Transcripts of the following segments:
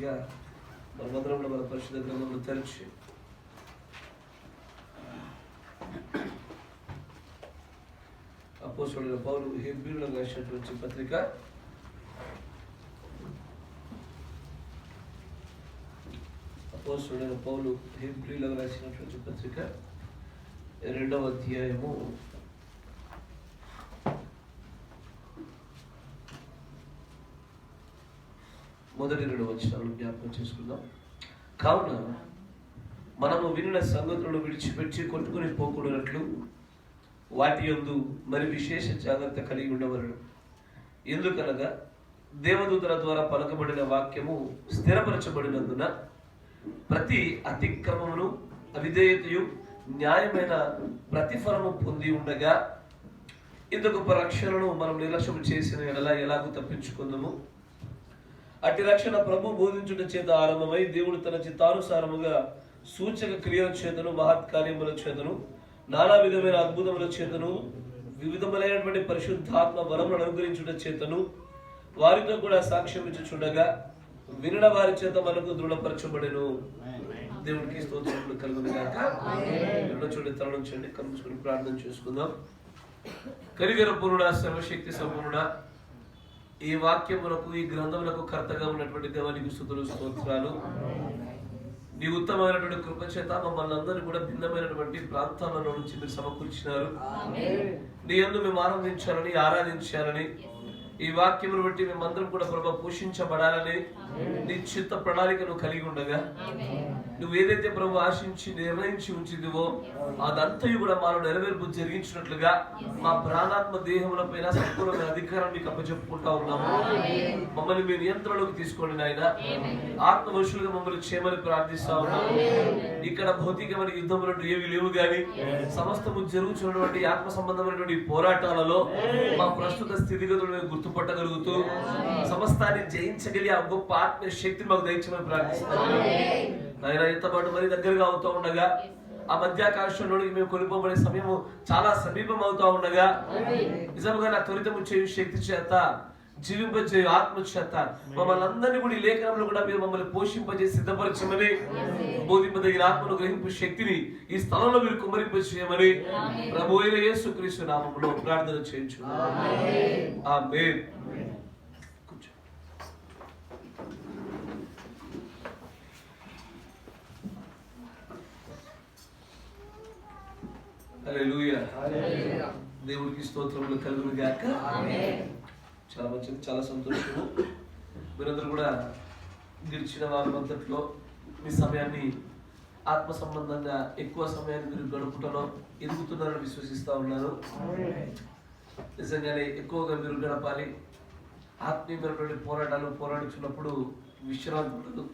రీతిగా మనమందరం మన పరిశుద్ధ గ్రంథంలో తెరిచి అపోస్తలుడైన పౌలు హెబ్రీయులకు రాసినటువంటి పత్రిక అపోస్తలుడైన పౌలు హెబ్రీయులకు రాసినటువంటి పత్రిక 2వ అధ్యాయము 1-2 వచనాలను జ్ఞాపకం చేసుకుందాం. కావున మనము వినిన సంగతులను విడిచిపెట్టి కొట్టుకుని పోకూడనట్లు వాటి యందు మరి విశేష జాగ్రత్త కలిగి ఉండవలెను. ఎందుకనగా దేవదూతల ద్వారా పలకబడిన వాక్యము స్థిరపరచబడినందున ప్రతి అతిక్రమమును అవిధేయతయు న్యాయమైన ప్రతిఫలము పొంది ఉండగా ఇంత గొప్ప రక్షణను మనం నిర్లక్ష్యం చేసిన ఎలాగూ తప్పించుకుందాము. అట్టి రక్షణ ప్రభు బోధించుట చేత ఆరంభమై దేవుడు తన చిత్తానుసారముగా సూచక క్రియల చేతను మహత్కార్యముల చేతను నానా విధమైన అద్భుతముల చేతను వివిధములైనటువంటి పరిశుద్ధాత్మ వరములను అనుగ్రహించుట చేతను వారితో కూడా సాక్ష్యం ఇచ్చుచుండగా వినడ వారి చేత మనకు దృఢపరచబడెను. దేవుడికి స్తోత్రములు కలుగును గాక. చూడండి, తరలించండి, కలుసుకుని ప్రార్థన చేసుకుందాం. కనికర పూర్ణుడా, సర్వశక్తి సంపూర్ణుడా, ఈ వాక్యములకు ఈ గ్రంథములకు కర్తగా ఉన్నటువంటి దేవానికి స్తుతులు స్తోత్రాలు. నీ ఉత్తమమైనటువంటి కృప చేత మమ్మల్ని అందరినీ కూడా భిన్నమైనటువంటి ప్రాంతాలలో నుంచి మీరు సమకూర్చినారు. నీ యందు మేము ఆనందించాలని ఆరాధించాలని ఈ వాక్యమును బట్టి మేమందరం కూడా ప్రభు పోషించబడాలని నిశ్చిత ప్రణాళికను కలిగి ఉండగా నువ్వు ఏదైతే ప్రభు ఆశించి నిర్ణయించి ఉంచిందివో అదంతయు కూడా మాలో నెరవేర్పు జరిగించినట్లుగా మా ప్రాణాత్మ దేహముల పైన సంపూర్ణమైన అధికారం మీకు అప్పచెప్పుకుంటా ఉన్నాము. మమ్మల్ని మీ నియంత్రణలోకి తీసుకోండి నాయన. ఆత్మవశులుగా మమ్మల్ని చేయమని ప్రార్థిస్తా ఉన్నాము. ఇక్కడ భౌతికమైన యుద్ధములు ఏవి లేవు గాని సమస్తము జరుగుతున్నటువంటి ఆత్మ సంబంధమైనటువంటి పోరాటాలలో మా ప్రస్తుత స్థితిగతులను గుర్తుపట్టగలుగుతూ సమస్తాన్ని జయించగలిగే ఆ గొప్ప ఆత్మ శక్తిని మాకు దయచేయమని ప్రార్థిస్తున్నాము. ఆయన ఎంతపాటు మరి దగ్గరగా అవుతూ ఉండగా ఆ మధ్యాకాశంలోకి మేము కొనిపోబడే సమయము చాలా సమీపం అవుతా ఉండగా నిజంగా నా త్వరితము చేయు శక్తి చేత జీవింపజేయు ఆత్మ చేత మమ్మల్ని అందరినీ కూడా ఈ లేఖనంలో కూడా మీరు మమ్మల్ని పోషింపజేసి సిద్ధపరచమని బోధింపదగిన ఆత్మను గ్రహింపు శక్తిని ఈ స్థలంలో మీరు కుమ్మరింపజేయమని ప్రభు అయిన యేసుక్రీస్తు నామములో ప్రార్థన చేయించున్నాము. ఆమేన్. హల్లెలూయా. దేవుడికి స్తోత్రములు కలుగును గాక. చాలా మంచిది, చాలా సంతోషము. మీరందరూ కూడా గడిచిన వారంతట్లో మీ సమయాన్ని ఆత్మ సంబంధంగా ఎక్కువ సమయాన్ని మీరు గడుపుటలో ఎదుగుతున్నారని విశ్వసిస్తా ఉన్నాను. నిజంగానే ఎక్కువగా మీరు గడపాలి. ఆత్మీయమైనటువంటి పోరాటాలు పోరాడుతున్నప్పుడు విశ్రాంతి ఉండదు.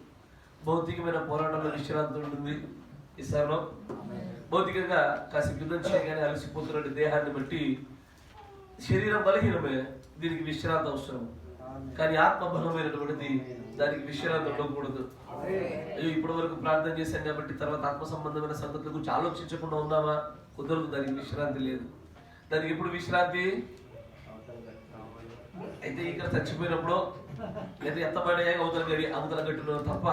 భౌతికమైన పోరాటంలో విశ్రాంతి ఉంటుంది. ఈ సమయంలో భౌతికంగా కాసి యుద్ధం చేయగానే అలసిపోతున్న దేహాన్ని బట్టి శరీరం బలహీనమే, దీనికి విశ్రాంతి అవసరం. కానీ ఆత్మ బలమైనటువంటిది, దానికి విశ్రాంతి ఉండకూడదు. ఇప్పటి వరకు ప్రార్థన చేశాం కాబట్టి తర్వాత ఆత్మ సంబంధమైన సంగతుల గురించి ఆలోచించకుండా ఉన్నామా? కుదరదు. దానికి విశ్రాంతి లేదు. దానికి ఎప్పుడు విశ్రాంతి అయితే ఇక్కడ చచ్చిపోయినప్పుడు లేదా ఎత్తబడే అవతల గట్టులో తప్ప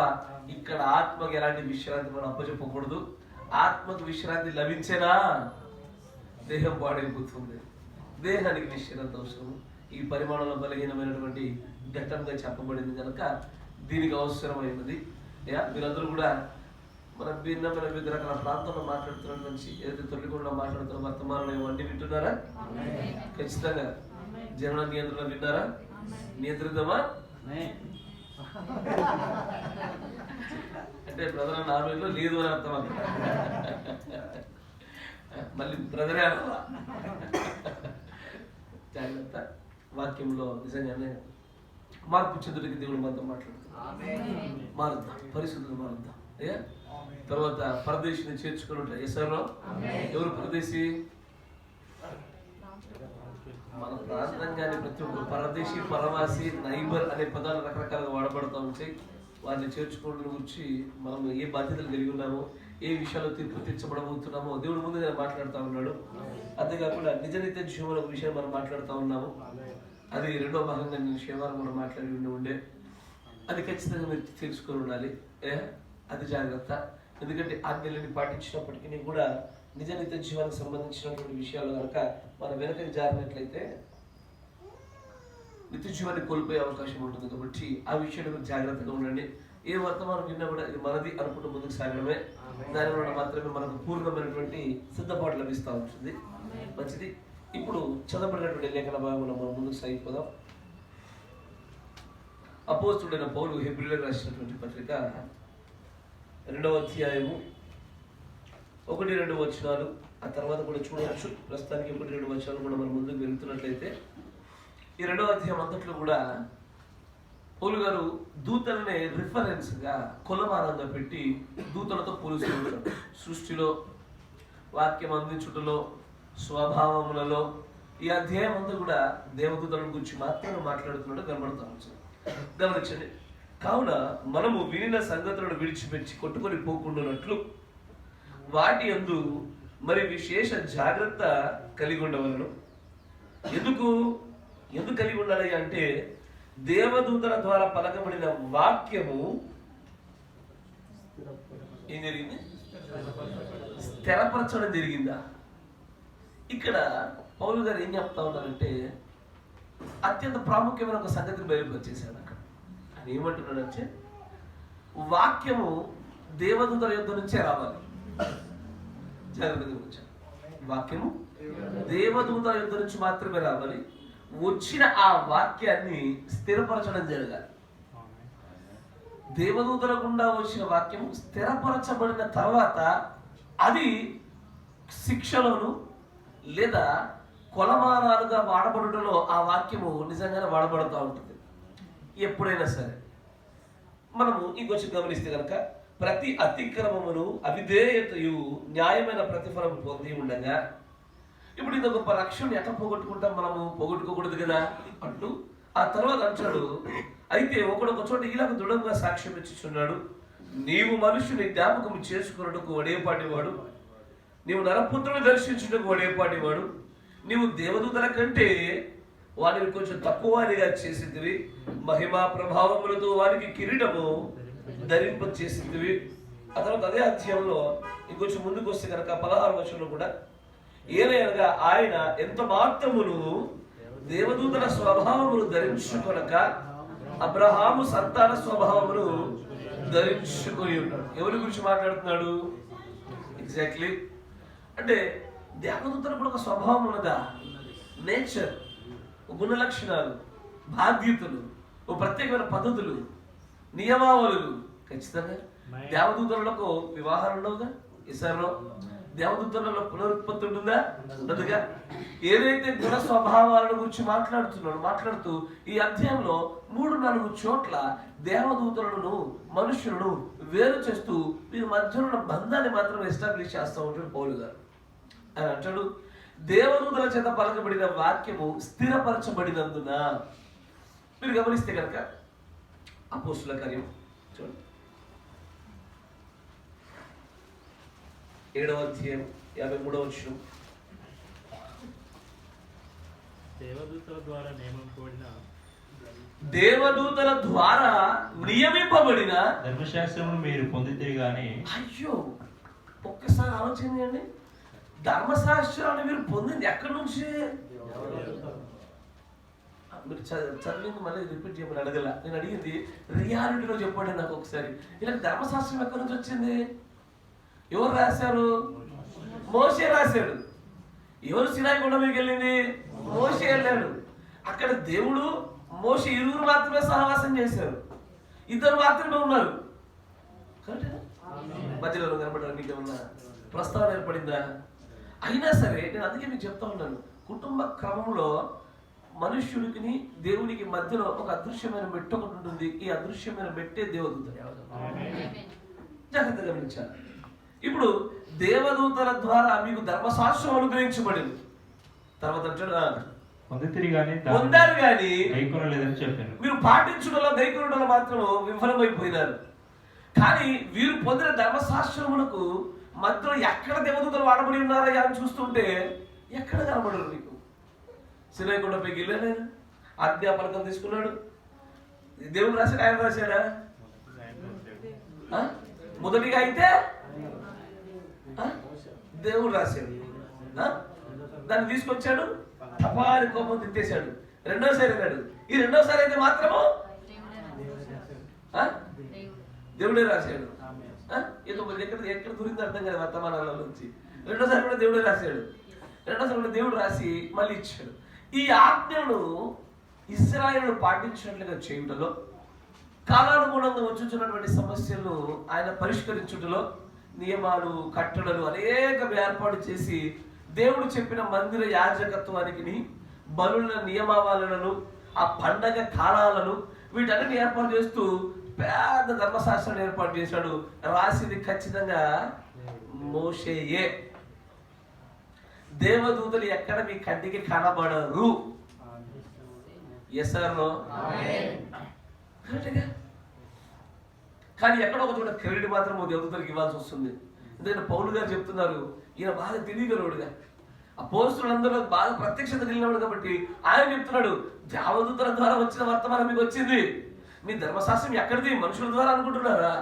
ఇక్కడ ఆత్మకి ఎలాంటి విశ్రాంతి మనం అప్పచెప్పకూడదు. ఆత్మకు విశ్రాంతి లభించేనా దేహం పాడైపోతుంది. దేహానికి విశ్రాంతి అవసరం. ఈ పరిమాణంలో బలహీనమైనటువంటి ఘట్టంగా చెప్పబడింది కనుక దీనికి అవసరమైనది. మీరందరూ కూడా మన భిన్నమైన వివిధ రకాల ప్రాంతాల్లో మాట్లాడుతున్న నుంచి ఏదైతే తొలిగొండలో మాట్లాడుతున్న వర్తమానంలో ఇవన్నీ వింటున్నారా? ఖచ్చితంగా జనన నియంత్రణ విన్నారా? నియంత్రిద్దామా? అంటే బ్రదర్ నార్మల్లో లేదు అని అర్థం. మళ్ళీ బ్రదరే జాగ్రత్త. వాక్యంలో నిజంగానే మార్పు చెందుడికి దేవుడు మనతో మాట్లాడుతున్నాడు. మారుద్దాం, పరిశుద్ధులు మారుద్దాం. అయ్యా తర్వాత పరదేశిని చేర్చుకుని ఉంటాయి. ఎసర్లో ఎవరు పరదేశి? మన ప్రాంతంగానే ప్రతి ఒక్క పరదేశి, పరవాసి, నైబర్ అనే పదాలు రకరకాలుగా వాడబడుతూ ఉంటాయి. వారిని చేర్చుకోవడం గురించి మనం ఏ బాధ్యతలు కలిగి ఉన్నామో, ఏ విషయాల్లో తీర్పు తెచ్చబడబోతున్నామో దేవుడు ముందు మాట్లాడుతూ ఉన్నాడు. అంతేకాకుండా నిజ నిత్య జీవన విషయం మనం మాట్లాడుతూ ఉన్నాము. అది రెండో భాగంగా నేను శనివారం మనం మాట్లాడి ఉండే అది ఖచ్చితంగా మీరు తెలుసుకొని ఉండాలి. అది జాగ్రత్త. ఎందుకంటే ఆజ్ఞలని పాటించినప్పటికీ కూడా నిజ నిత్య జీవానికి సంబంధించినటువంటి విషయాలు కనుక మనం వెనకకి జారినట్లయితే నిత్య జీవాన్ని కోల్పోయే అవకాశం ఉంటుంది. కాబట్టి ఆ విషయంలో మీరు జాగ్రత్తగా ఉండండి. ఏ వర్తమానం విన్నా కూడా ఇది మనది అనుకుంటూ ముందుకు సాగడమే. దానివల్ల మాత్రమే మనకు పూర్ణమైనటువంటి సిద్ధపాటు లభిస్తూ ఉంటుంది. మంచిది. ఇప్పుడు చదవబడినటువంటి లేఖన భాగంలో మనం ముందుకు సాగిపోదాం. అపోస్తుడైన పౌలు హెబ్రీయులకు రాసినటువంటి పత్రిక 2వ అధ్యాయము 1-2 వచనాలు, ఆ తర్వాత కూడా చూడవచ్చు. ప్రస్తుతానికి 1-2 వచనాలు కూడా మనం ముందుకు వెళ్తున్నట్లయితే ఈ 2వ అధ్యాయం అంతట్లో కూడా పౌలు గారు దూతలనే రిఫరెన్స్ గా కొలమానంగా పెట్టి దూతలతో పోలుస్తూ ఉంటారు. సృష్టిలో, వాక్యం అందించుటలో, స్వభావములలో ఈ అధ్యాయం అంతా కూడా దేవదూతల గురించి మాత్రమే మాట్లాడుతున్నట్టు కనబడుతూ ఉంటుంది. గమనించండి. కావున మనము వినిన సంగతులను విడిచిపెట్టి కొట్టుకొని పోకుండానట్లు వాటి యందు మరి విశేష జాగ్రత్త కలిగి ఉండవలను. ఎందుకు కలిగి ఉండాలి అంటే దేవదూతల ద్వారా పలకబడిన వాక్యము ఏం జరిగింది? స్థిరపరచడం జరిగిందా? ఇక్కడ పౌలు గారు ఏం చెప్తా ఉన్నారంటే అత్యంత ప్రాముఖ్యమైన ఒక సంగతిని బయలుపరిచేశాడు. అక్కడ ఆయన ఏమంటున్నాడంటే వాక్యము దేవదూతల యుద్ధ నుంచే రావాలి. జాగ్రత్తగా వచ్చాడు. వాక్యము దేవదూతల యుద్ధ నుంచి మాత్రమే రావాలి. వచ్చిన ఆ వాక్యాన్ని స్థిరపరచడం జరగాలి. దేవదూతల గుండా వచ్చిన వాక్యము స్థిరపరచబడిన తర్వాత అది శిక్షలోను లేదా కొలమానాలుగా వాడబడుటలో ఆ వాక్యము నిజంగానే వాడబడుతూ ఉంటుంది. ఎప్పుడైనా సరే మనము ఇంకొంచెం గమనిస్తే కనుక ప్రతి అతిక్రమమును అవిధేయతయు న్యాయమైన ప్రతిఫలం పొంది ఉండగా ఇప్పుడు ఇది గొప్ప రక్షణ ఎట్లా పోగొట్టుకుంటాం? మనము పోగొట్టుకోకూడదు కదా అంటూ ఆ తర్వాత అంటాడు, అయితే ఒకడొక చోట ఇలాగ దృఢంగా సాక్ష్యం ఇచ్చుచున్నాడు, నీవు మనుషుని జ్ఞాపకం చేసుకున్నట్టుకు వడేపాటివాడు, నీవు నరపుత్రుని దర్శించుటకు వడేపాటివాడు, నీవు దేవదూతల కంటే వారిని కొంచెం తక్కువగా చేసేదివి, మహిమా ప్రభావములతో వారికి కిరీటము ధరింప చేసేదివి. ఆ తర్వాత అదే అధ్యాయంలో ఇంకొంచెం ముందుకు వస్తే కనుక 16వ వచనంలో కూడా ఏలయనగా ఆయన ఎంత మాత్రమును దేవదూతల స్వభావమును ధరించుకొనక అబ్రహాము సంతాన స్వభావమును ధరించుకొని ఉన్నాడు. ఎవరి గురించి మాట్లాడుతున్నాడు? ఎగ్జాక్ట్లీ. అంటే దేవదూతలకు కూడా ఒక స్వభావం ఉన్నదా? నేచర్, గుణ లక్షణాలు, బాధ్యతలు, ఓ ప్రత్యేకమైన పద్ధతులు, నియమావళులు. ఖచ్చితంగా దేవదూతలకు వివాహాలు ఉండవుగా. ఈసారిలో దేవదూతలలో పునరుత్పత్తి ఉంటుందా? ఉండదుగా. ఏదైతే గుణ స్వభావాల గురించి మాట్లాడుతూ ఈ అధ్యాయంలో 3-4 చోట్ల దేవదూతలను మనుషులను వేరు చేస్తూ వీరి మధ్యలో ఉన్న బంధాన్ని మాత్రం ఎస్టాబ్లిష్ చేస్తూ ఉంటాడు పౌలు గారు. ఆయన అంటాడు, దేవదూతల చేత పలకబడిన వాక్యము స్థిరపరచబడినందున. మీరు గమనిస్తే కనుక అపోస్తుల కార్యం చూడండి 7వ అధ్యాయం 53వ వచనం. దేవదూతల ద్వారా నియమింపబడిన ధర్మశాస్త్రమును మీరు పొందితే గాని. అయ్యో, ఒక్కసారి ఆలోచన చేయండి. ధర్మశాస్త్రాన్ని మీరు పొందింది ఎక్కడి నుంచి? మీరు చదివింది మళ్ళీ రిపీట్ చేయమని అడగల. నేను అడిగింది రియాలిటీలో చెప్పండి నాకు ఒకసారి. ఇలా ధర్మశాస్త్రం ఎక్కడి నుంచి వచ్చింది? ఎవరు రాశారు? మోషే రాశాడు. ఎవరు సినాయి కొండ మీకు వెళ్ళింది? మోషే వెళ్ళాడు. అక్కడ దేవుడు మోషే ఇరువురు మాత్రమే సహవాసం చేశారు. 2 మాత్రమే ఉన్నారు. మధ్యలో కనపడారు. మీకు ఏమన్నా ప్రస్తావన ఏర్పడిందా? అయినా సరే నేను అందుకే మీకు చెప్తా ఉన్నాను, కుటుంబ క్రమంలో మనుష్యుడికి దేవునికి మధ్యలో ఒక అదృశ్యమైన మెట్టు ఒకటి ఉంటుంది. ఈ అదృశ్యమైన మెట్టే దేవదూత. జాగ్రత్తగా గమనించాలి. ఇప్పుడు దేవదూతల ద్వారా మీకు ధర్మశాస్త్రం అనుగ్రహించబడింది. తర్వాత పొందారు కానీ మీరు పాటించడంలో గైకొనడంలో మాత్రం విఫలమైపోయినారు. కానీ వీరు పొందిన ధర్మశాస్త్రములకు మధ్యలో ఎక్కడ దేవదూతలు వాడబడి ఉన్నారా అని చూస్తుంటే ఎక్కడ కనబడరు మీకు. సినాయి కొండపైకి వెళ్ళాడు, ఆయన ఆజ్ఞాపలకం తీసుకున్నాడు, దేవుడు రాశాడు, ఆయన రాశాడా? మొదటిగా అయితే దేవుడు రాశాడు, దాన్ని తీసుకొచ్చాడు, తపారి కోపం తిట్టేశాడు. రెండోసారి అన్నాడు, ఈ రెండోసారి అయితే మాత్రము దేవుడే రాశాడు. ఏదో ఎక్కడ ఎక్కడ దొరికింది అర్థం కదా వర్తమానాల నుంచి. రెండోసారి కూడా దేవుడే రాశాడు. రెండోసారి కూడా దేవుడు రాసి మళ్ళీ ఇచ్చాడు. ఈ ఆజ్ఞను ఇశ్రాయేలు పాటించినట్లుగా చేయుటలో, కాలానుగుణంగా వచ్చుచున్నటువంటి సమస్యలను ఆయన పరిష్కరించుటలో నియమాలు, కట్టడలు అనేక ఏర్పాటు చేసి దేవుడు చెప్పిన మందిర యాజకత్వానికి బలుల నియమావళులను, ఆ పండగ కాలాలను, వీటన్నిటిని ఏర్పాటు చేస్తూ పెద్ద ధర్మశాస్త్రాన్ని ఏర్పాటు చేశాడు. రాసింది ఖచ్చితంగా మోషేయే. దేవదూతలు ఎక్కడ మీ కంటికి కనబడరు. కానీ ఎక్కడో ఒక చోట క్రెడిట్ మాత్రం దేవదూతలకు ఇవ్వాల్సి వస్తుంది. ఎందుకంటే పౌలు గారు చెప్తున్నారు, ఈయన బాగా తెలియగలవాడుగా, అపోస్తులందరూ బాగా ప్రత్యక్షత కలిగినవాడు కాబట్టి ఆయన చెప్తున్నాడు, దేవదూతల ద్వారా వచ్చిన వర్తమానం మీకు వచ్చింది. మీ ధర్మశాస్త్రం ఎక్కడిది? మనుషుల ద్వారా అనుకుంటున్నారా?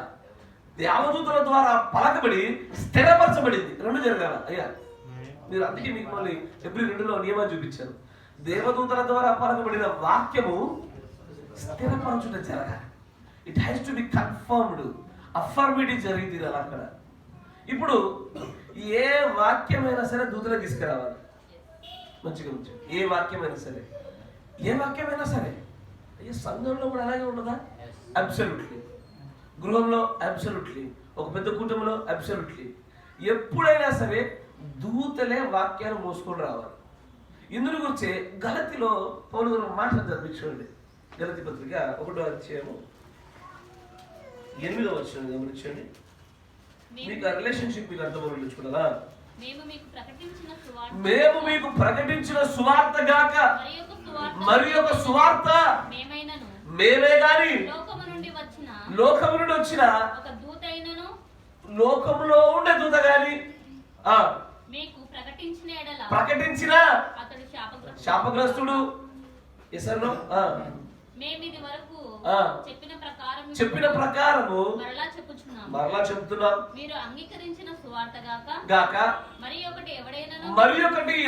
దేవదూతల ద్వారా పలకబడి స్థిరపరచబడింది. రెండు జరగాల అయ్యా. మీరు అందుకే మీకు మళ్ళీ February 2లో నియమాలు చూపించారు. దేవదూతల ద్వారా పలకబడిన వాక్యము స్థిరపరచుట జరగాలి. It has to be confirmed. Affirmative జరిగింది అలా అక్కడ. ఇప్పుడు ఏ వాక్యమైనా సరే దూతలకు తీసుకురావాలి. మంచిగా ఉంచు. ఏ వాక్యమైనా సరే, ఏ వాక్యమైనా సరే. అయ్యే సంఘంలో కూడా అలాగే ఉండదా? అబ్సల్యూట్లీ. గృహంలో అబ్సల్యూట్లీ. ఒక పెద్ద కుటుంబంలో అబ్సల్యూట్లీ. ఎప్పుడైనా సరే దూతలే వాక్యాన్ని మోసుకొని రావాలి. ఇందులో గురించి గలతిలో పౌలు గారు మాటలు చదివించండి. గలతి పత్రిక 1వ అధ్యాయము 8వ వచనం గమనించండి. మీకు ఆ రిలేషన్షిప్ మీకు అర్థమవుతుందా? మేము మీకు ప్రకటించిన సువార్త గాక మరి ఒక సువార్త మేమే గాని లోకము నుండి వచ్చిన లోకములో ఉండే దూత గాని ప్రకటించిన శాపగ్రస్తుడు. చెప్పిన ప్రకారము మరలా చెప్తున్నాం. మీరు అంగీకరించిన సువార్త గాక మరి ఒకటి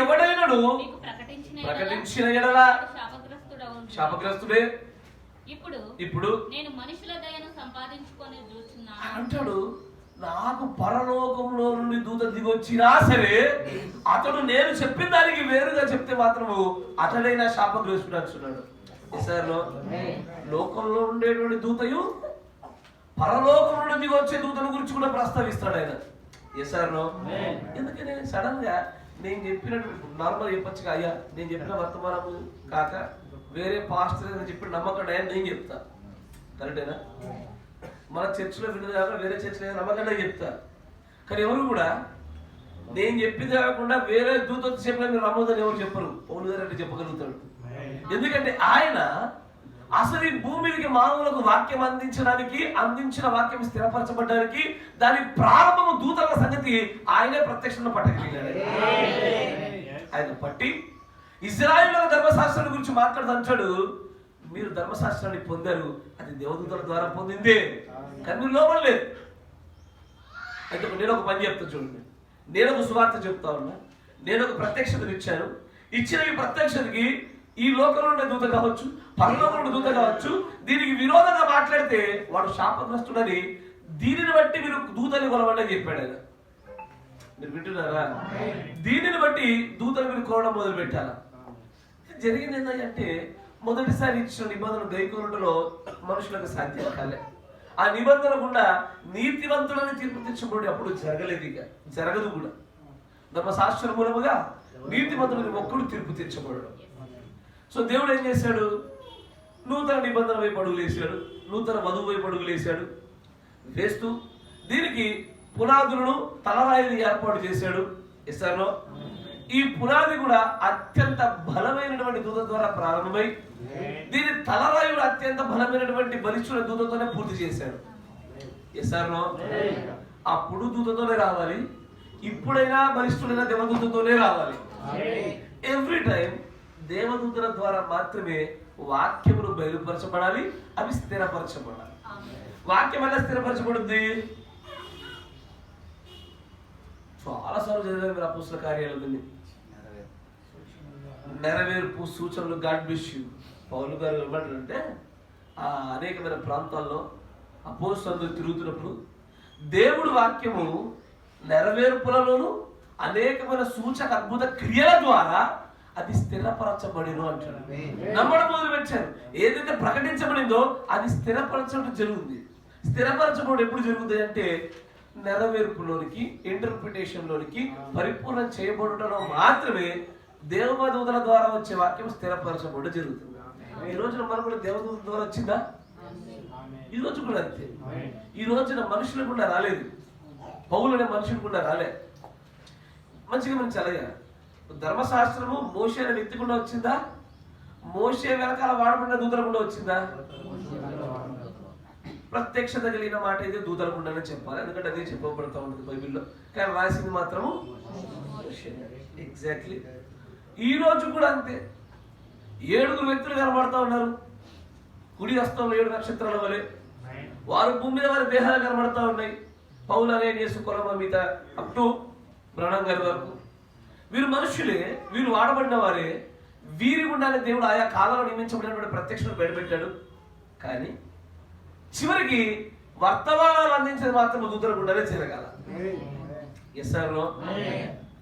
ఎవడైనను ప్రకటించిన ఎడల శాపగ్రస్తుడే. ఇప్పుడు నేను మనుషుల దయను సంపాదించుకొని చూస్తున్నాను అంటాడు. నాకు పరలోకంలో నుండి దూత దిగొచ్చినా సరే అతడు నేను చెప్పిన దానికి వేరుగా చెప్తే మాత్రము అతడైనా శాపగ్రస్తుడు అంటున్నాడు. లోకంలో ఉండేటువంటి దూతయు పరలోకం నుండి దిగొచ్చే దూతల గురించి కూడా ప్రస్తావిస్తాడు ఆయన. ఎందుకని సడన్ గా నేను చెప్పినట్టు నార్మల్ చెప్పొచ్చుగా, అయ్యా నేను చెప్పిన వర్తమానము కాక వేరే పాస్టర్ చెప్పిన నమ్మకం నేను చెప్తా. కరెక్టేనా? మన చర్చిలో విన్నది కాకుండా వేరే చర్చిలో నమ్మకంగా చెప్తా. కానీ ఎవరు కూడా నేను చెప్పింది కాకుండా వేరే దూత చెప్పిన మీరు నమ్మొద్దని ఎవరు చెప్పరు. పౌలు గారు అంటే చెప్పగలుగుతాడు. ఎందుకంటే ఆయన అసలు ఈ భూమికి మానవులకు వాక్యం అందించిన వాక్యం స్థిరపరచబడ్డానికి దాని ప్రారంభము దూతల సంగతి ఆయనే ప్రత్యక్షంగా పట్టగలిగాడు. ఆయన పట్టి ఇశ్రాయేలు ధర్మశాస్త్రం గురించి మాట్లాడుతాడు. మీరు ధర్మశాస్త్రాన్ని పొందారు, అది దేవదూతల ద్వారా పొందిందే, కానీ మీరు లోపల లేదు. అయితే నేను ఒక పని చెప్తా చూడండి. నేను ఒక సువార్త చెప్తా ఉన్నా, నేను ఒక ప్రత్యక్షతను ఇచ్చాను. ఇచ్చిన ఈ ప్రత్యక్షతకి ఈ లోకంలో ఉండే దూత కావచ్చు, పరలోకంలో ఉండే దూత కావచ్చు, దీనికి విరోధంగా మాట్లాడితే వాడు శాపగ్రస్తుడని దీనిని బట్టి మీరు దూతని కొలవండి చెప్పాడు ఆయన. మీరు వింటున్నారా? దీనిని బట్టి దూతలు మీరు కొలవడం మొదలు పెట్టాలా? జరిగింది ఏంటంటే మొదటిసారి ఇచ్చిన నిబంధన గైకొనుటలో మనుషులకు సాధ్యం కాలే. ఆ నిబంధన గుండా నీతివంతులని తీర్పు తెచ్చబడి అప్పుడు జరగలేదు, ఇక జరగదు కూడా. ధర్మశాస్త్ర మూలముగా నీతివంతులని ఒక్కడు తీర్పు తెచ్చబడడం. సో దేవుడు ఏం చేశాడు? నూతన నిబంధన వైపు అడుగులు వేసాడు, నూతన వధువు వైపు అడుగులు వేస్తూ దీనికి పునాదులను తలరాయిని ఏర్పాటు చేశాడు. ఇస్తారో ఈ పునాది కూడా అత్యంత బలమైనటువంటి దూత ద్వారా ప్రారంభమై దీని తలరాయుడు అత్యంత బలమైనటువంటి బలిష్ఠుల దూతతోనే పూర్తి చేశాడు. ఎస్ఆర్నో అప్పుడు దూతతోనే రావాలి, ఇప్పుడైనా బలిష్ఠుడైన దేవదూతతోనే రావాలి. ఎవ్రీ టైం దేవదూతల ద్వారా మాత్రమే వాక్యములు బయలుపరచబడాలి, అవి స్థిరపరచబడాలి. వాక్యం ఎలా స్థిరపరచబడుద్ది? చాలాసార్లు చదివారు మీరు అపోస్తల కార్యాలన్నీ. నెరవేర్పు సూచనలు. God bless you. పౌలు గారు ఏమంటారంటే అనేకమైన ప్రాంతాల్లో అపోస్తలులు తిరుగుతున్నప్పుడు దేవుడి వాక్యము నెరవేర్పులలోను అనేకమైన సూచక అద్భుత క్రియల ద్వారా అది స్థిరపరచబడిను అంటాడు. నమ్మడం మొదలు పెట్టారు. ఏదైతే ప్రకటించబడిందో అది స్థిరపరచడం జరుగుతుంది. స్థిరపరచబడి ఎప్పుడు జరుగుతుంది అంటే నెరవేర్పులోనికి, ఇంటర్ప్రిటేషన్ లోనికి, పరిపూర్ణం చేయబడటంలో మాత్రమే దేవదూతల ద్వారా వచ్చే వాక్యం స్థిరపరచబడి జరుగుతుంది. ఈ రోజున మనకు కూడా దేవదూతల ద్వారా వచ్చిందా? ఈ రోజు కూడా అంతే. ఈ రోజున మనుషులు కూడా రాలేదు. పౌలు అనే మనుషులు కూడా రాలే. మంచిగా మనం చదగా ధర్మశాస్త్రము మోషే అనే వ్యక్తి కూడా వచ్చిందా? మోషే వెనకాల వాడబడిన దూతల కూడా వచ్చిందా? ప్రత్యక్షత కలిగిన మాట అయితే దూతల గుండానే చెప్పాలి, ఎందుకంటే అదే చెప్పబడుతూ ఉంటుంది బైబిల్లో. కానీ రాసింది మాత్రము ఎగ్జాక్ట్లీ. ఈ రోజు కూడా అంతే. 7 వ్యక్తులు కనబడతా ఉన్నారు కుడి హస్తంలో 7 నక్షత్రాల వలె. వారు భూమి మీద వారి దేహాలు కనబడతా ఉన్నాయి. పౌలు అనే కొలమ మీద అప్ టు బ్రహ్మం గారి వరకు వీరు మనుషులే, వీరు వాడబడిన వారే. వీరి గుండానే దేవుడు ఆయా కాలంలో నియమించబడినటువంటి ప్రత్యక్షతను బయటపెట్టాడు. కానీ చివరికి వర్తమానాలు అందించేది మాత్రం దూతల గుండానే జరగాల. ఎస్ఆర్లో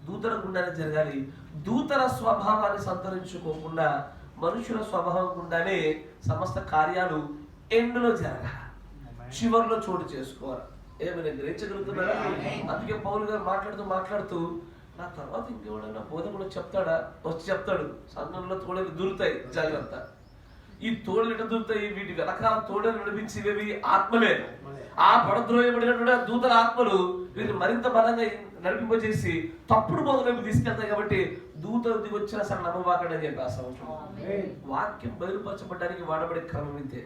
దూతల గుండానే జరగాలి. దూతల స్వభావాన్ని సంతరించుకోకుండా మనుషుల స్వభావం గుండానే సమస్త కార్యాలు ఎండ్లో జరగాలి, చివరిలో చోటు చేసుకోవాలి. ఏమైనా గ్రహించగలుగుతున్నారా? అందుకే పౌలు గారు మాట్లాడుతూ నా తర్వాత ఇంకెవడన్నా బోధకుడు చెప్తాడా? వచ్చి చెప్తాడు, సంఘంలో తోడలు దూరుతాయి, జాగ్రత్త. ఈ తోడలు ఎట దూరుతాయి? వీటి వెనకాల తోడలు నడిపించేవి ఆత్మలే. ఆ పడద్రోయబడినటువంటి దూతల ఆత్మలు వీరిని మరింత బలంగా నడిపింపజేసి తప్పుడు బోధనకు తీసుకెళ్తాయి. కాబట్టి దూతలు దిగి వచ్చినా సరే నమ్మవాకండి అని చెప్పి ఆ సంవత్సరం వాక్యం బయలుపరచబడడానికి వాడబడే క్రమం ఇంతే.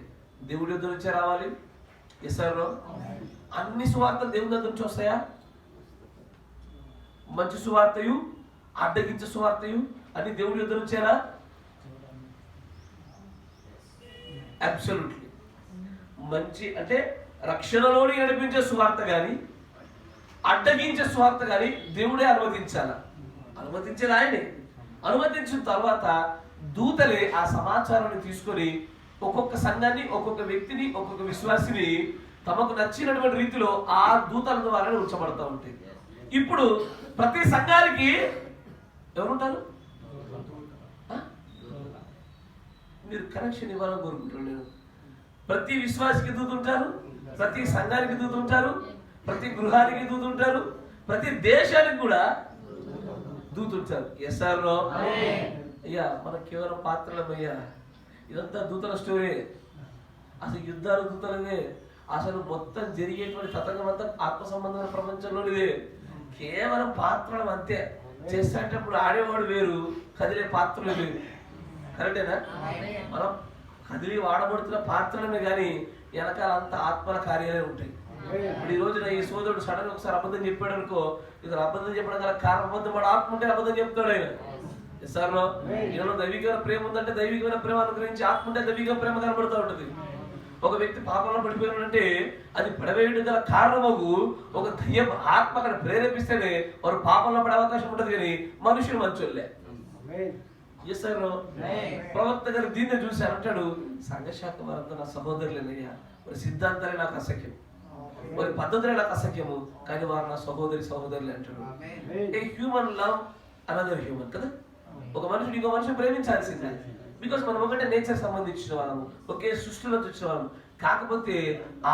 దేవుడి యొద్ద నుంచే రావాలి. ఎస్ఆర్లో అన్ని సువార్తలు దేవుని దగ్గర నుంచి వస్తాయా? మంచి సువార్తయు, అడ్డగించే సువార్తయు అన్ని దేవుడి యొద్ద నుంచేనా? అబ్సల్యూట్లీ. మంచి అంటే రక్షణలోని నడిపించే సువార్త కానీ అడ్డగించే సువార్త కానీ దేవుడే అనుమతించాల. అనుమతించేది ఆయనే. అనుమతించిన తర్వాత దూతలే ఆ సమాచారాన్ని తీసుకొని ఒక్కొక్క సంఘాన్ని, ఒక్కొక్క వ్యక్తిని, ఒక్కొక్క విశ్వాసిని తమకు నచ్చినటువంటి రీతిలో ఆ దూతల ద్వారా ఉంచబడతా ఉంటాయి. ఇప్పుడు ప్రతి సంఘానికి ఎవరుంటారు? మీరు కనెక్షన్ ఇవ్వాలని కోరుకుంటున్నాను నేను. ప్రతి విశ్వాసికి దూతుంటారు, ప్రతి సంఘానికి దూతుంటారు, ప్రతి గృహానికి దూతుంటారు, ప్రతి దేశానికి కూడా దూతుంటారు. ఎస్ఆర్లో అయ్యా మనకు కేవలం పాత్రలమయ్యా. ఇదంతా దూతల స్టోరీ. అసలు యుద్ధాలు దూతలవే. అసలు మొత్తం జరిగేటువంటి తతంగం అంతా ఆత్మ సంబంధమైన ప్రపంచంలోనిదే. కేవలం పాత్రలు అంతే. చేసేటప్పుడు ఆడేవాడు వేరు, కదిలే పాత్రలు వేరు. కరెక్టేనా? మనం కదిలి వాడబడుతున్న పాత్రలమే కానీ వెనకాల అంతా ఆత్మల కార్యాలే ఉంటాయి. ఇప్పుడు ఈ రోజున ఈ సోదరుడు సడన్ ఒకసారి అబద్ధం చెప్పాడు అనుకో, ఇతను అబద్ధం చెప్పడం గల కారణం అబద్ధం, వాడు ఆత్మ ఉంటే అబద్ధం చెప్తాడు ఆయన. సార్లో ఈయనలో దైవికమైన ప్రేమ ఉందంటే దైవికమైన ప్రేమ అనుగ్రహించి ఆత్మ ఉంటే దైవిక ప్రేమ కనబడుతూ ఉంటుంది. ఒక వ్యక్తి పాపంలో పడిపోయినంటే అది పడవేయడం గల కారణము ఒక దయ్యం ఆత్మ అక్కడ ప్రేరేపిస్తేనే వారు పాపంలో పడే అవకాశం ఉంటుంది. కానీ మనుషులు మంచోళ్ళే. చేశారు. ప్రవక్త గారు దీన్ని చూశారు. అంటాడు, సంఘశాఖ వారంతా నా సహోదరులేనయ్యా, వారి సిద్ధాంతాలే నాకు అసఖ్యం, వారి పద్ధతులే నాకు అసఖ్యము, కానీ వారు నా సహోదరులే అంటాడు. A human love another human కదా. ఒక మనుషుడు ఇంకో మనిషిని ప్రేమించాల్సిందే. బికాస్ మనం ఒకటే నేచర్ సంబంధించిన వాళ్ళము, ఒకే సృష్టిలో వచ్చిన వాళ్ళము. కాకపోతే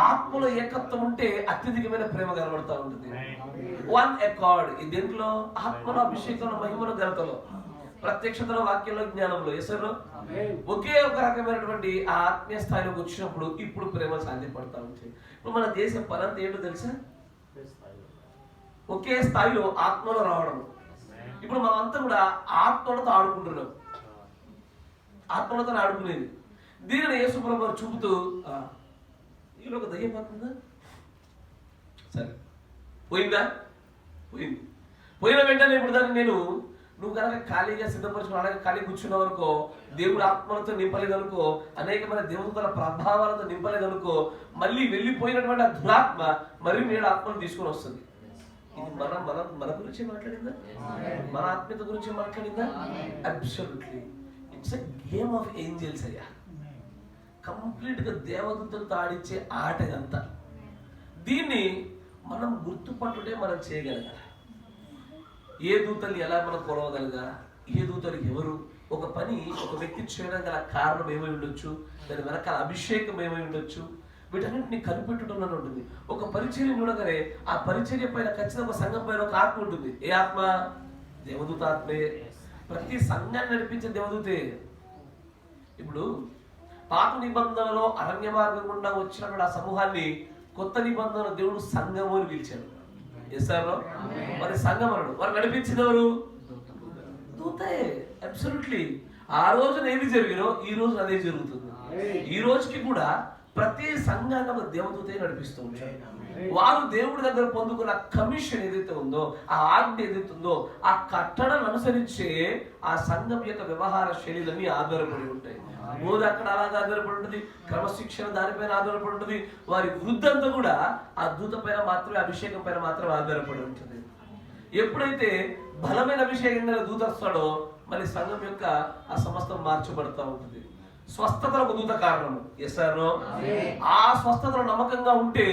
ఆత్మలో ఏకత్వం ఉంటే అత్యధికమైన ప్రేమ కనబడుతూ ఉంటుంది. One accord. దీంట్లో ఆత్మలో, అభిషేకంలో, మహిమలో, ఘనతలో, ప్రత్యక్షతలో, వాక్యంలో, జ్ఞానంలో, ఎసరులో ఒకే ఒక రకమైనటువంటి ఆ ఆత్మీయ స్థాయిలోకి వచ్చినప్పుడు ఇప్పుడు ప్రేమ సాధ్యపడతా ఉంటాయి. ఇప్పుడు మన దేశం పరంత ఏంటో తెలుసా? ఒకే స్థాయిలో ఆత్మలో రావడం. ఇప్పుడు మనం అంతా కూడా ఆత్మలతో ఆడుకుంటున్నాం. ఆత్మలతో ఆడుకునేది. దీనిని యేసుప్రభువు గారు చూపుతూ, ఈలో ఒక దయ్యం పోతుందా? సరే పోయిందా? పోయింది. పోయిన వెంటనే ఇప్పుడు దాన్ని నేను నువ్వు కనుక ఖాళీగా సిద్ధపరచుకుని అలాగే ఖాళీ కూర్చున్నావు అనుకో, దేవుడు ఆత్మలతో నింపలేదనుకో, అనేకమైన దేవతల ప్రభావాలతో నింపలేదనుకో, మళ్ళీ వెళ్ళిపోయినటువంటి ఆ దురాత్మ మరి నేడు ఆత్మను తీసుకొని వస్తుంది. ఇది మన గురించి మాట్లాడిందా? మన ఆత్మీయత గురించి మాట్లాడిందా? Absolutely. It's a game of angels అయ్యా. కంప్లీట్ గా దేవదూతలతో ఆడించే ఆట ఇదంతా. దీన్ని మనం గుర్తుపట్టుడే మనం చేయగలగాలి. ఏ దూతలు ఎలా మనం కొలవగలగా, ఏ దూతలు ఎవరు, ఒక పని ఒక వ్యక్తి చేయడం గల కారణం ఏమై ఉండొచ్చు, దాని వెనకాల అభిషేకం ఏమై ఉండొచ్చు, వీటన్నింటినీ కనిపెట్టడంలో ఉంటుంది. ఒక పరిచర్య చూడగానే ఆ పరిచర్య పైన ఖచ్చితంగా ఒక సంఘం పైన ఒక ఆత్మ ఉంటుంది. ఏ ఆత్మ? దేవదూత ఆత్మే. ప్రతి సంఘాన్ని నడిపించే దేవదూతే. ఇప్పుడు పాత నిబంధనలో అరణ్య మార్గం గుండా వచ్చినప్పుడు ఆ సమూహాన్ని కొత్త నిబంధన దేవుడు సంఘము అని పిలిచాడు. చేశారు మరి సంఘం అన్నాడు. వారు నడిపించింది ఎవరు? దూతే. అబ్సల్యూట్లీ. ఆ రోజున ఏమి జరిగినో ఈ రోజు అదే జరుగుతుంది. ఈ రోజుకి కూడా ప్రతి సంఘాన్ని ఒక దేవదూతే నడిపిస్తూ ఉంటారు. వారు దేవుడి దగ్గర పొందుకున్న కమిషన్ ఏదైతే ఉందో, ఆ ఆజ్ఞ ఏదైతే ఉందో, ఆ కట్టడను అనుసరించే ఆ సంఘం యొక్క వ్యవహార శైలిలన్నీ ఆధారపడి ఉంటాయి. బోధ అక్కడ అలాగే ఆధారపడి ఉంటుంది, క్రమశిక్షణ దానిపైన ఆధారపడి ఉంటుంది. వారి వృద్ధి అంతా కూడా ఆ దూత పైన మాత్రమే, అభిషేకం పైన మాత్రమే ఆధారపడి ఉంటుంది. ఎప్పుడైతే బలమైన అభిషేకంగా దూత వస్తాడో మరి సంఘం యొక్క ఆ సమస్తం మార్చబడుతూ ఉంటుంది. స్వస్థతలకు దూత కారణం. ఎస్ఆర్నో? ఆ స్వస్థతలో నమ్మకంగా ఉంటే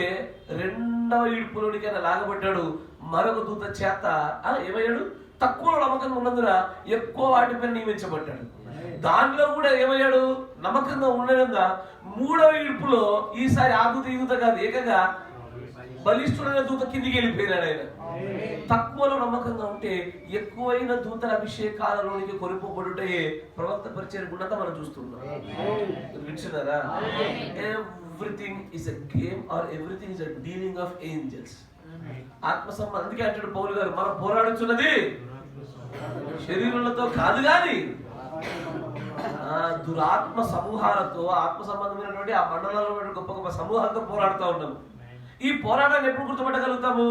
రెండవ ఈడ్పులోనికి ఆయన లాగబడ్డాడు. మరొక దూత చేత ఏమయ్యాడు? తక్కువ నమ్మకంగా ఉన్నందున ఎక్కువ వాటిపై నియమించబడ్డాడు. దానిలో కూడా ఏమయ్యాడు? నమ్మకంగా ఉండడంగా మూడవ ఈడ్పులో ఈసారి ఆ దూత ఈ దూత కాదు, ఏకంగా బలిష్ఠుడైన దూత కిందికి వెళ్ళిపోయినాడు ఆయన. తక్కువలో నమ్మకంగా ఉంటే ఎక్కువైన దూతల అభిషేకాలలోనికి కొనిపోబడుటే ప్రవక్త పరిచయం గుణంతా మనం చూస్తున్నాం. వింటున్నారా? Everything is a game or everything is a dealing of angels. ఆత్మ సంబంధం. అందుకే అంటాడు పౌలు గారు, మనం పోరాడుతున్నది శరీరులతో కాదు గాని దురాత్మ సమూహాలతో, ఆత్మ సంబంధమైనటువంటి ఆ మండలంలో గొప్ప గొప్ప సమూహాలతో పోరాడుతూ ఉన్నాము. ఈ పోరాటాన్ని ఎప్పుడు గుర్తుపట్టగలుగుతాము?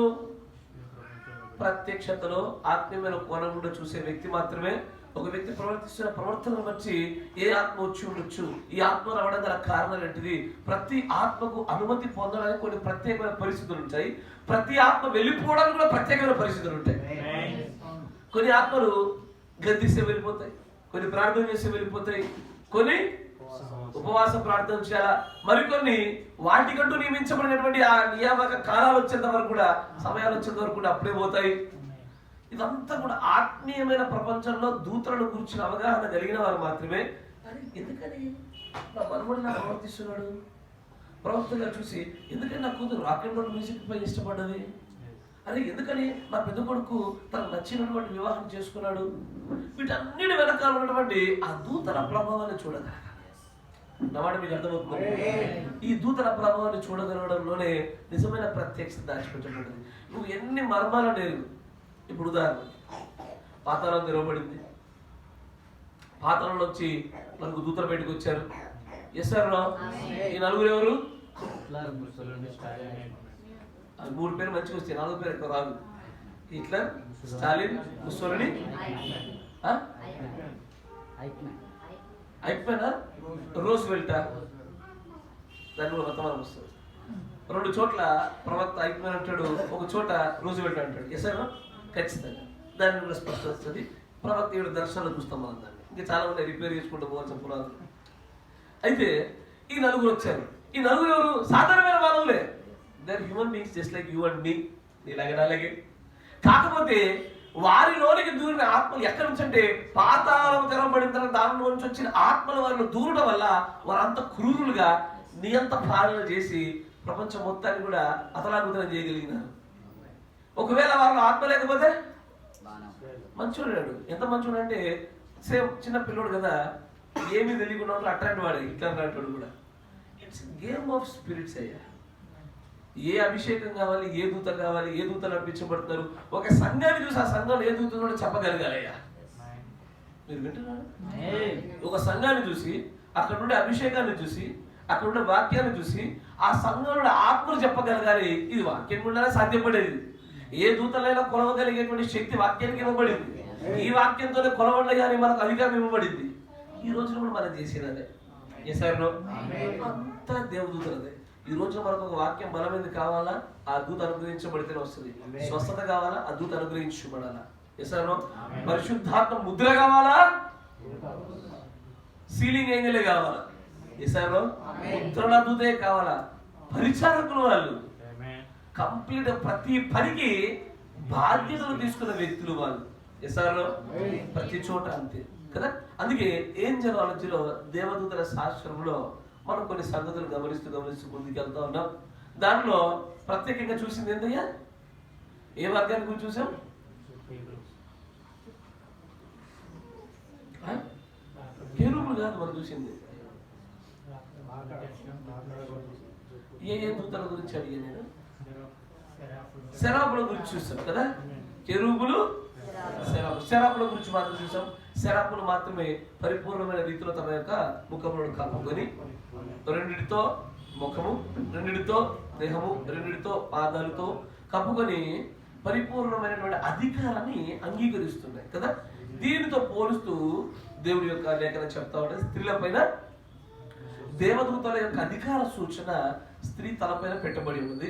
ప్రత్యక్షతలో ఆత్మీయమైన కోణం కూడా చూసే వ్యక్తి మాత్రమే. ఒక వ్యక్తి ప్రవర్తిస్తున్న ప్రవర్తనను బట్టి ఏ ఆత్మ వచ్చి ఉండొచ్చు, ఈ ఆత్మ రావడం గల కారణాలు ఏంటిది? ప్రతి ఆత్మకు అనుమతి పొందడానికి కొన్ని ప్రత్యేకమైన పరిస్థితులు ఉంటాయి. ప్రతి ఆత్మ వెళ్ళిపోవడానికి కూడా ప్రత్యేకమైన పరిస్థితులు ఉంటాయి. కొన్ని ఆత్మలు గద్దిస్తే వెళ్ళిపోతాయి, కొన్ని ప్రార్థన చేస్తే వెళ్ళిపోతాయి, కొన్ని ఉపవాస ప్రార్థన చేయాలా, మరికొన్ని వాటికంటూ నియమించబడినటువంటి ఆ నియామక కాలాలు వచ్చేంత వరకు కూడా, సమయాలు వచ్చేంత వరకు కూడా అప్పుడే పోతాయి. ఇదంతా కూడా ఆత్మీయమైన ప్రపంచంలో దూతలను గురించిన అవగాహన కలిగిన వారు మాత్రమే. ఎందుకని నా మనవడు నాకు ప్రవర్తిస్తున్నాడు? ప్రవర్తనగా చూసి ఎందుకని నా కూతురు రాక్ అండ్ రోల్ మ్యూజిక్ పై ఇష్టపడ్డది? అదే ఎందుకని నా పెద్ద కొడుకు తనకు నచ్చినటువంటి వివాహం చేసుకున్నాడు? వీటన్నిటి వెనకాల ఉన్నటువంటి ఆ దూతల ప్రభావాన్ని చూడగలగాలి. నా మాట మీకు అర్థమవుతుంది? ఈ దూతల ప్రభావాన్ని చూడగలగడంలోనే నిజమైన ప్రత్యక్షత దాచిపెట్టబడింది. నువ్వు ఎన్ని మర్మాలు లేదు. ఇప్పుడు ఉదాహరణ, పాతాళం తెరవబడింది. పాతాళంలో వచ్చి నలుగురు దూతలు బయటకు వచ్చారు. ఎస్ఆర్ ఈ నలుగురు ఎవరు? మూడు పేరు మంచిగా వస్తాయి, నాలుగు పేరు ఎక్కువ రాదు. హిట్లర్, స్టాలిన్, ముస్సోలిని, అయిపోయినా రోజ్వెల్ట్. దాని కూడా వర్తమానం వస్తుంది. రెండు చోట్ల ప్రవక్త అయిపోయిన అంటాడు, ఒక చోట రోజ్వెల్ట్ అంటాడు. ఎస్ఆర్ ఖచ్చితంగా దాని కూడా స్పష్టత వస్తుంది. ప్రవక్త ఏడు దర్శనాలు చూస్తాం మనం దాన్ని. ఇంకా చాలా మంది రిపేర్ చేసుకుంటూ పోవాల్సిన పురాణాలు. అయితే ఈ నలుగురు వచ్చారు. ఈ నలుగురు ఎవరు? సాధారణమైన మానవులే. They are human beings just like you and me. నీలాగే అలాగే. కాకపోతే వారిలోనికి దూరిన ఆత్మలు ఎక్కడి నుంచి అంటే పాతాళం తెరవబడిన తర్వాత దానిలో నుంచి వచ్చిన ఆత్మలు వారిని దూరడం వల్ల వారంత క్రూరులుగా నియంత పాలన చేసి ప్రపంచం మొత్తాన్ని కూడా అతలాకుతలం చేయగలిగినారు. ఒకవేళ వారిలో ఆత్మ లేకపోతే మంచోడు. ఎంత మంచోడు అంటే సేమ్ చిన్న పిల్లోడు కదా, ఏమీ తెలియకుండా అట్లాంటి వాడే, ఇట్లాంటి కూడా. ఇట్స్ గేమ్ ఆఫ్ స్పిరిట్స్ అయ్యా. ఏ అభిషేకం కావాలి, ఏ దూత కావాలి, ఏ దూతలు అర్పించబడతారు, ఒక సంఘాన్ని చూసి ఆ సంఘంలో ఏ దూత కూడా చెప్పగలగాలయ్యా. మీరు వింటున్నారు? ఒక సంఘాన్ని చూసి, అక్కడ ఉండే అభిషేకాన్ని చూసి, అక్కడ ఉండే వాక్యాన్ని చూసి ఆ సంఘంలో ఆత్మలు చెప్పగలగాలి. ఇది వాక్యం కూడా సాధ్యపడేది. ఏ దూతలైనా కొలవగలిగేటువంటి శక్తి వాక్యానికి ఇవ్వబడింది. ఈ వాక్యంతోనే కొలవడలే కానీ మనకు అధికారం ఇవ్వబడింది. ఈ రోజున కూడా మనం చేసేదే చేశారు అంతా దేవదూతలదే. ఈ రోజున మనకు ఒక వాక్యం బలమైంది కావాలా, ఆ దూత అనుగ్రహించబడితేనే వస్తుంది. స్వస్థత కావాలా, ఆ దూత అనుగ్రహించబడాలా. చేశారు పరిశుద్ధాత్మ ముద్ర కావాలా, సీలింగ్ ఏంజలే కావాలా. చేశారు ముద్రల దూతే కావాలా. పరిచారకులు వాళ్ళు కంప్లీట్ ప్రతి పనికి బాధ్యతలు తీసుకున్న వ్యక్తులు వాళ్ళు. చేశారు ప్రతి చోట అంతే కదా. అందుకే ఏంజలాలజీలో దేవదూతల శాస్త్రంలో మనం కొన్ని సంగతులు గమనిస్తూ ముందుకెళ్తా ఉన్నాం. దానిలో ప్రత్యేకంగా చూసింది ఏంటయ్యా, ఏ వర్గాన్ని గురించి చూసాం? కెరూబులు కాదు మనం చూసింది. ఏ దూతల గురించి అడిగా నేను? శరాపుల గురించి చూసాం కదా. కెరూబులు శరాపుల గురించి మాత్రం చూసాం. శరాపులు మాత్రమే పరిపూర్ణమైన రీతిలో తమ యొక్క ముఖములను కప్పుకొని, రెండిటితో ముఖము, రెండిటితో దేహము, రెండిటితో పాదాలతో కప్పుకొని పరిపూర్ణమైనటువంటి అధికారాన్ని అంగీకరిస్తున్నాయి కదా. దీనితో పోలుస్తూ దేవుడి యొక్క లేఖనం చెప్తా ఉంటే స్త్రీల పైన దేవదూతల యొక్క అధికార సూచన స్త్రీ తలపైన పెట్టబడి ఉంది.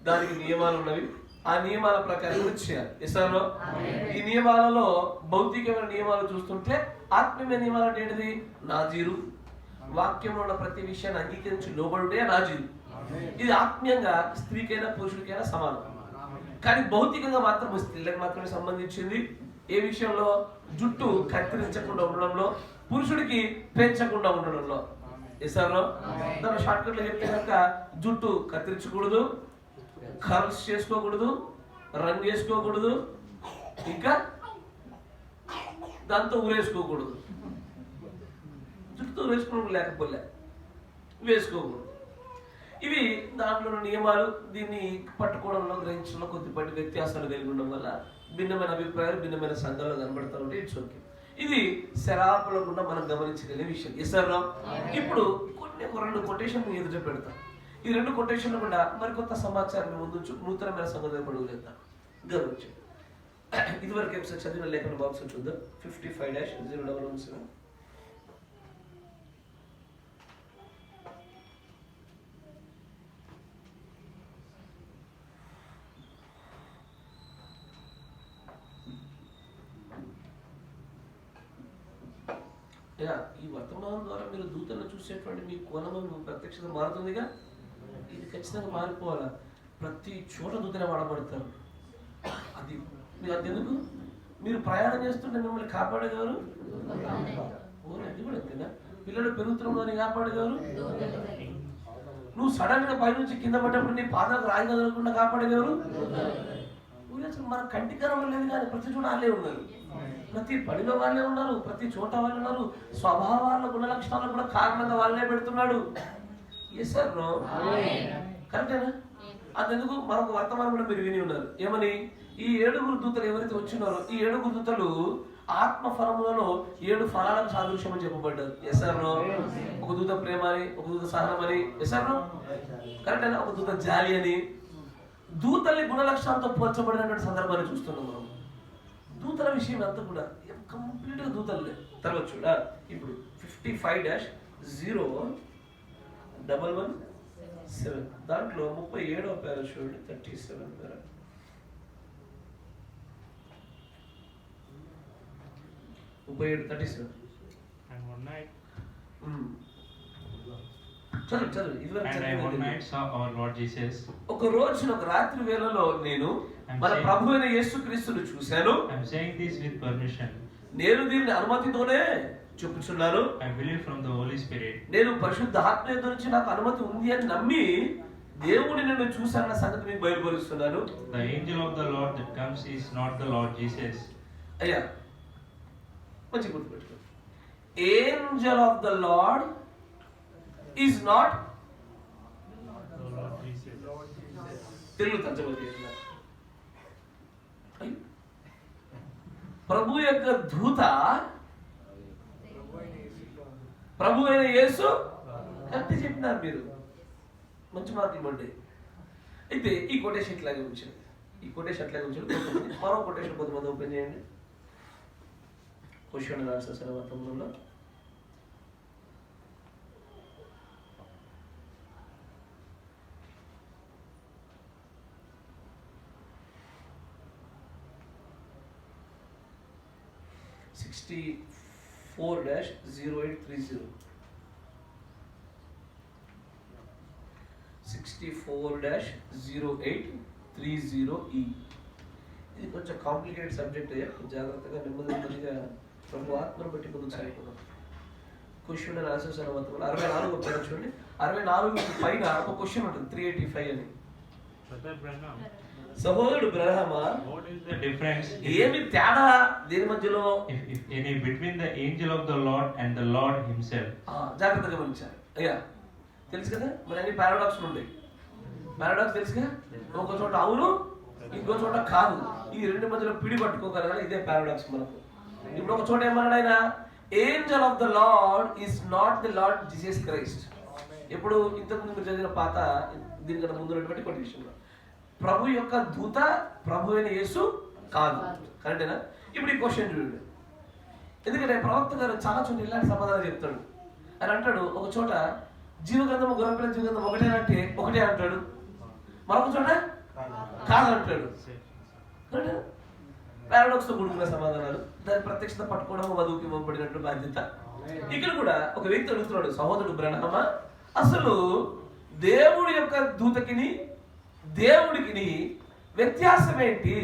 దానికి నియమాలు ఉన్నవి. ఆ నియమాల ప్రకారం చేయాలి. ఇస్రాయేల్లో ఈ నియమాలలో భౌతికమైన నియమాలు చూస్తుంటే ఆత్మీయ నియమాలు అంటే ఏంటిది? నాజీరు, వాక్యంలో ఉన్న ప్రతి విషయాన్ని అంగీకరించి లోబడుడే నాజీరు. ఇది ఆత్మీయంగా స్త్రీకైనా పురుషుడికైనా సమానం. కానీ భౌతికంగా మాత్రం స్త్రీలకు మాత్రమే సంబంధించింది. ఏ విషయంలో? జుట్టు కత్తిరించకుండా ఉండడంలో, పురుషుడికి పెంచకుండా ఉండడంలో. ఇస్రాయేల్లో దాని షార్ట్ కట్ లో చెప్తే కనుక జుట్టు కత్తిరించకూడదు, కర్ల్స్ చేసుకోకూడదు, రంగు వేసుకోకూడదు, ఇంకా దాంతో ఊరేసుకోకూడదు. జుట్టుతో వేసుకోవడం లేకపోలే వేసుకోకూడదు. ఇవి దాంట్లో నియమాలు. దీన్ని పట్టుకోవడంలో, గ్రహించడంలో కొద్దిపాటి వ్యత్యాసాలు కలిగి ఉండడం వల్ల భిన్నమైన అభిప్రాయాలు భిన్నమైన సంఘాలు కనబడతా ఉంటే ఇట్స్ ఓకే. ఇది శరాపుల గుండా మనం గమనించగలిగే విషయం. ఇస్తారా? ఇప్పుడు రెండు కొటేషన్ ఎదుట పెడతాం. ఈ రెండు కొటేషన్లు కూడా మరికొంత సమాచారం ముందు నూతనమైన సంగతి పడుగులేద్దాం. గమనించండి. ఇదివరకు ఎపిసోడ్ చదివిన లేఖన బాక్స్ చూద్దాం. 55-017. ఈ వర్తమానం ద్వారా మీరు దూతలను చూసేటువంటి మీ కోణము ప్రత్యక్షత మారుతుందిగా. ఇది ఖచ్చితంగా మారిపోవాలా. ప్రతి చోట దూతనే వాడబడతారు. అది మీరు అంతెందుకు? మీరు ప్రయాణం చేస్తుంటే మిమ్మల్ని కాపాడేవారు అది కూడా అంతేనా? పిల్లలు పెరుగుతున్నదని కాపాడేవారు. నువ్వు సడన్ గా పైనుంచి కింద పడ్డప్పుడు నీ పాదాలకు రాయి కదలకుండా కాపాడేవారు. అసలు మన కంటికరం లేదు కానీ ప్రతి చోట వాళ్ళే ఉన్నారు. ప్రతి పనిలో వాళ్ళే ఉన్నారు, ప్రతి చోట వాళ్ళు ఉన్నారు. స్వభావాల గుణ లక్షణాలకు కూడా కారణంగా వాళ్ళే పెడుతున్నాడు. ఎస్ సార్ నో కరెక్టేనా? అంతెందుకు మరొక వర్తమానం కూడా మీరు విని ఉన్నారు. ఏమని? ఈ 7 దూతలు ఎవరైతే వచ్చినారో ఈ 7 దూతలు ఆత్మ ఫలములలో 7 ఫలాలకు సాదృశ్యం అని చెప్పబడ్డారు. Yes sir no? ఒక దూత ప్రేమ అని, ఒక దూత సహనం అని. ఎస్ సార్ నో కరెక్టేనా? ఒక దూత జాలి అని. దూతల్ని గుణ లక్షణాలతో పోల్చబడినటువంటి సందర్భాన్ని చూస్తున్నాం మనం. దూతల విషయం అంతా కూడా కంప్లీట్గా దూతలే. తర్వాత చూడ ఇప్పుడు 55-01117 దాంట్లో 37వ పేరా చూడండి. 37 పేరా 37. ఒక రోజున ఒక రాత్రి వేళలో నేను మన ప్రభు అయిన యేసుక్రీస్తును చూశాను. నేను దీన్ని అనుమతితోనే చెప్పుచున్నాను. నేను పరిశుద్ధ ఆత్మ నుంచి నాకు అనుమతి ఉంది అని నమ్మి దేవుని నన్ను చూశానన్న సంగతి మీకు బయలుపరుస్తున్నాను. The angel of the Lord that comes is not the Lord Jesus. అయ్యా మంచి గుర్తుపెట్టుకో. Angel of the Lord is not తెలుగు తర్జమా చేస్తున్నారు. ప్రభు యొక్క దూత ప్రభు అయిన యేసు కరెక్ట్ చెప్పినారు మీరు. మంచి మార్కులు పడ్డాయి. అయితే ఈ కొటేషన్ ఇట్లాగే ఉంచండి. ఈ కొటేషన్ అట్లాగే ఉంచండి. మరో కొటేషన్ కొంతమంది ఓపెన్ చేయండి. క్వశ్చన్ అండ్ ఆన్సర్స్ అనే మొత్తంలో (64-0830) 64-0830E. ఇది కొంచెం కాంప్లికేటెడ్ సబ్జెక్ట్ అయ్యా, జాగ్రత్తగా నెమ్మదిగా ప్రభు ఆత్మను బట్టి ముందుకు సాగిపోదాం. క్వశ్చన్ అండ్ ఆన్సర్స్ అనే మొత్తంలో 64 పేరు చూడండి. 64 పైన ఒక క్వశ్చన్ ఉంటుంది 385 అని. సహోదరుడు Brahma, what is the difference ఏమి తేడా దీని మధ్యలో if any between the angel of the Lord and the Lord himself? జాగ్రత్తగా గమనించాలి అయ్యా. తెలుసు కదా మరి అన్ని పారాడాక్స్ ఉంటాయి. పారాడాక్స్ తెలుసుగా, ఒక చోట అవును ఇంకో చోట కాదు, ఈ రెండు మధ్యలో పిడి పట్టుకోగలగాలి. ఇదే పారాడాక్స్ మనకు. ఇప్పుడు ఒక చోట ఏమన్నాడు ఆయన, Angel of the Lord is not the lord Jesus Christ. ఇప్పుడు ఇంతకుముందు మీరు చదివిన పాత దీనికన్నా ముందు ఉన్నటువంటి కొటేషన్, ప్రభు యొక్క దూత ప్రభు అయిన యేసు కాదు. కరెక్టేనా? ఇప్పుడు ఈ క్వశ్చన్ చూడండి, ఎందుకంటే ప్రవక్త గారు చాలా చోట్ల ఇలాంటి సమాధానం చెప్తాడు. అని అంటాడు, ఒక చోట జీవగ్రంథము గుర్రపిల్ల జీవగ్రంథం ఒకటే అంటే ఒకటే అంటాడు, మరొక చోట కాదంటాడు. పారాడాక్స్ తో కూడుకున్న సమాధానాలు, దాని ప్రత్యక్షత పట్టుకోవడం వధువుకి ఇవ్వబడినట్టు బాధ్యత. ఇక్కడ కూడా ఒక వ్యక్తి అడుగుతున్నాడు, సహోదరుడు బ్రహ్మా, అసలు దేవుడి యొక్క దూతకిని దేవుడికి వ్యత్యాసం ఏంటి,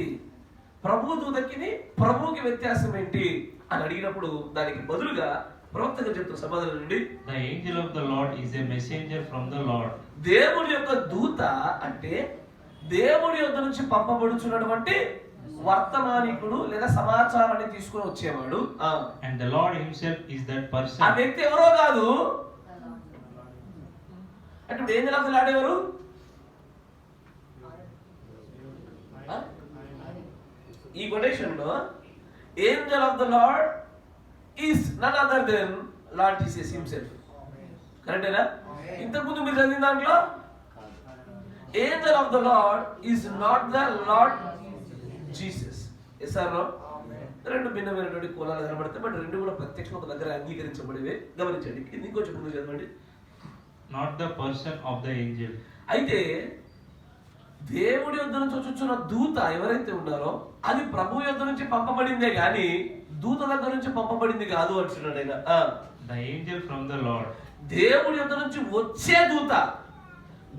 ప్రభు దూతకిని ప్రభువుకి వ్యత్యాసం ఏంటి అని అడిగినప్పుడు దానికి బదులుగా ప్రవక్త గారు చెప్తున్న సమాధానం నుండి, the angel of the Lord is a messenger from the Lord. దేవుడి యొక్క దూత అంటే దేవుడి యొద్ద నుంచి పంపబడుచున్నటువంటి వర్తమానికుడు లేదా సమాచారాన్ని తీసుకుని వచ్చేవాడు. And the Lord himself is that person. ఆ వ్యక్తి ఎవరో కాదు. అంటే ఏంజల్ ఆఫ్ ది లార్డ్ ఎవరు? ఈ కొటేషన్ లో angel of the Lord is none other than Lord Jesus himself. కరెక్టేనా? ఇంతకుముందు మీరు చదివిన దాంట్లో angel of the Lord is not the Lord Jesus. Yes or no? రెండు భిన్నమైనటువంటి కులాలు కనబడతాయి, బట్ రెండు కూడా ప్రత్యక్షంగా ఒక దగ్గర అంగీకరించబడేవి. గమనించండి, ఇంకొంచెం ముందు చదవండి. Not the person of the angel. అయితే దేవుడి యొద్ద నుంచి వచ్చుచున్న దూత ఎవరైతే ఉన్నారో అది ప్రభు యొద్ద నుంచి పంపబడిందే గాని దూత దగ్గర నుంచి పంపబడింది కాదు అంటున్నాడు ఆయన. The angel from the Lord. దేవుడి యొద్ద నుంచి వచ్చే దూత,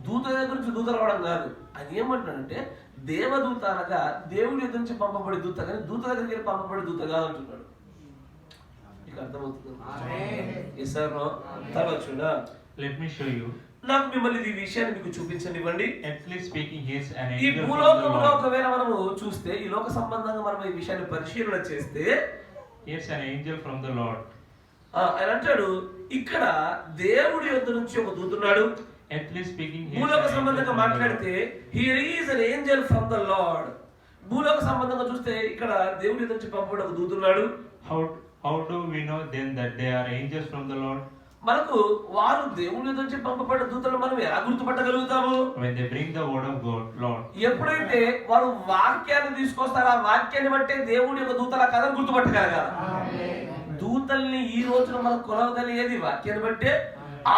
దూత దగ్గర నుంచి దూత రావడం కాదు. అది ఏమంటున్నాడంటే దేవదూత అనగా దేవుడి యొద్ద నుంచి పంపబడి దూత, కానీ దూత దగ్గరికి వెళ్ళి పంపబడి దూత కాదు అంటున్నాడు. మీకు అర్థమవుతుంది? తర్వాత చూడ, let me show you. నాకు మిమ్మల్ని ఈ విషయాన్ని మీకు చూపించనివ్వండి. Actually speaking, he is an ఈ angel from the భూలోకంలో Lord. ఒకవేళ మనము చూస్తే, ఈ లోక సంబంధంగా మనం ఈ విషయాన్ని పరిశీలన చేస్తే, He is an angel from the Lord. ఆయన అంటాడు ఇక్కడ దేవుడి యొద్ద నుంచి ఒక దూతున్నాడు. Actually speaking, he is భూలోక an angel సంబంధంగా from the మాట్లాడితే Lord. Here is an angel from the Lord. భూలోక సంబంధంగా చూస్తే ఇక్కడ దేవుడి యొద్ద నుంచి పంపబడి ఒక దూతున్నాడు. How do we know then that they are angels from the Lord? మనకు వారు దేవుడి యొద్ద నుంచి పంపబడిన దూతలు మనం ఎలా గుర్తుపట్టగలుగుతాము? When they bring the word of God, Lord. ఎప్పుడైతే వారు వాక్యాన్ని తీసుకొస్తారో ఆ వాక్యాన్ని బట్టే దేవుడి యొక్క దూతల కథను గుర్తుపట్టగలగాలి. దూతల్ని ఈ రోజున మనం కొలవగలిగేది వాక్యాన్ని బట్టే,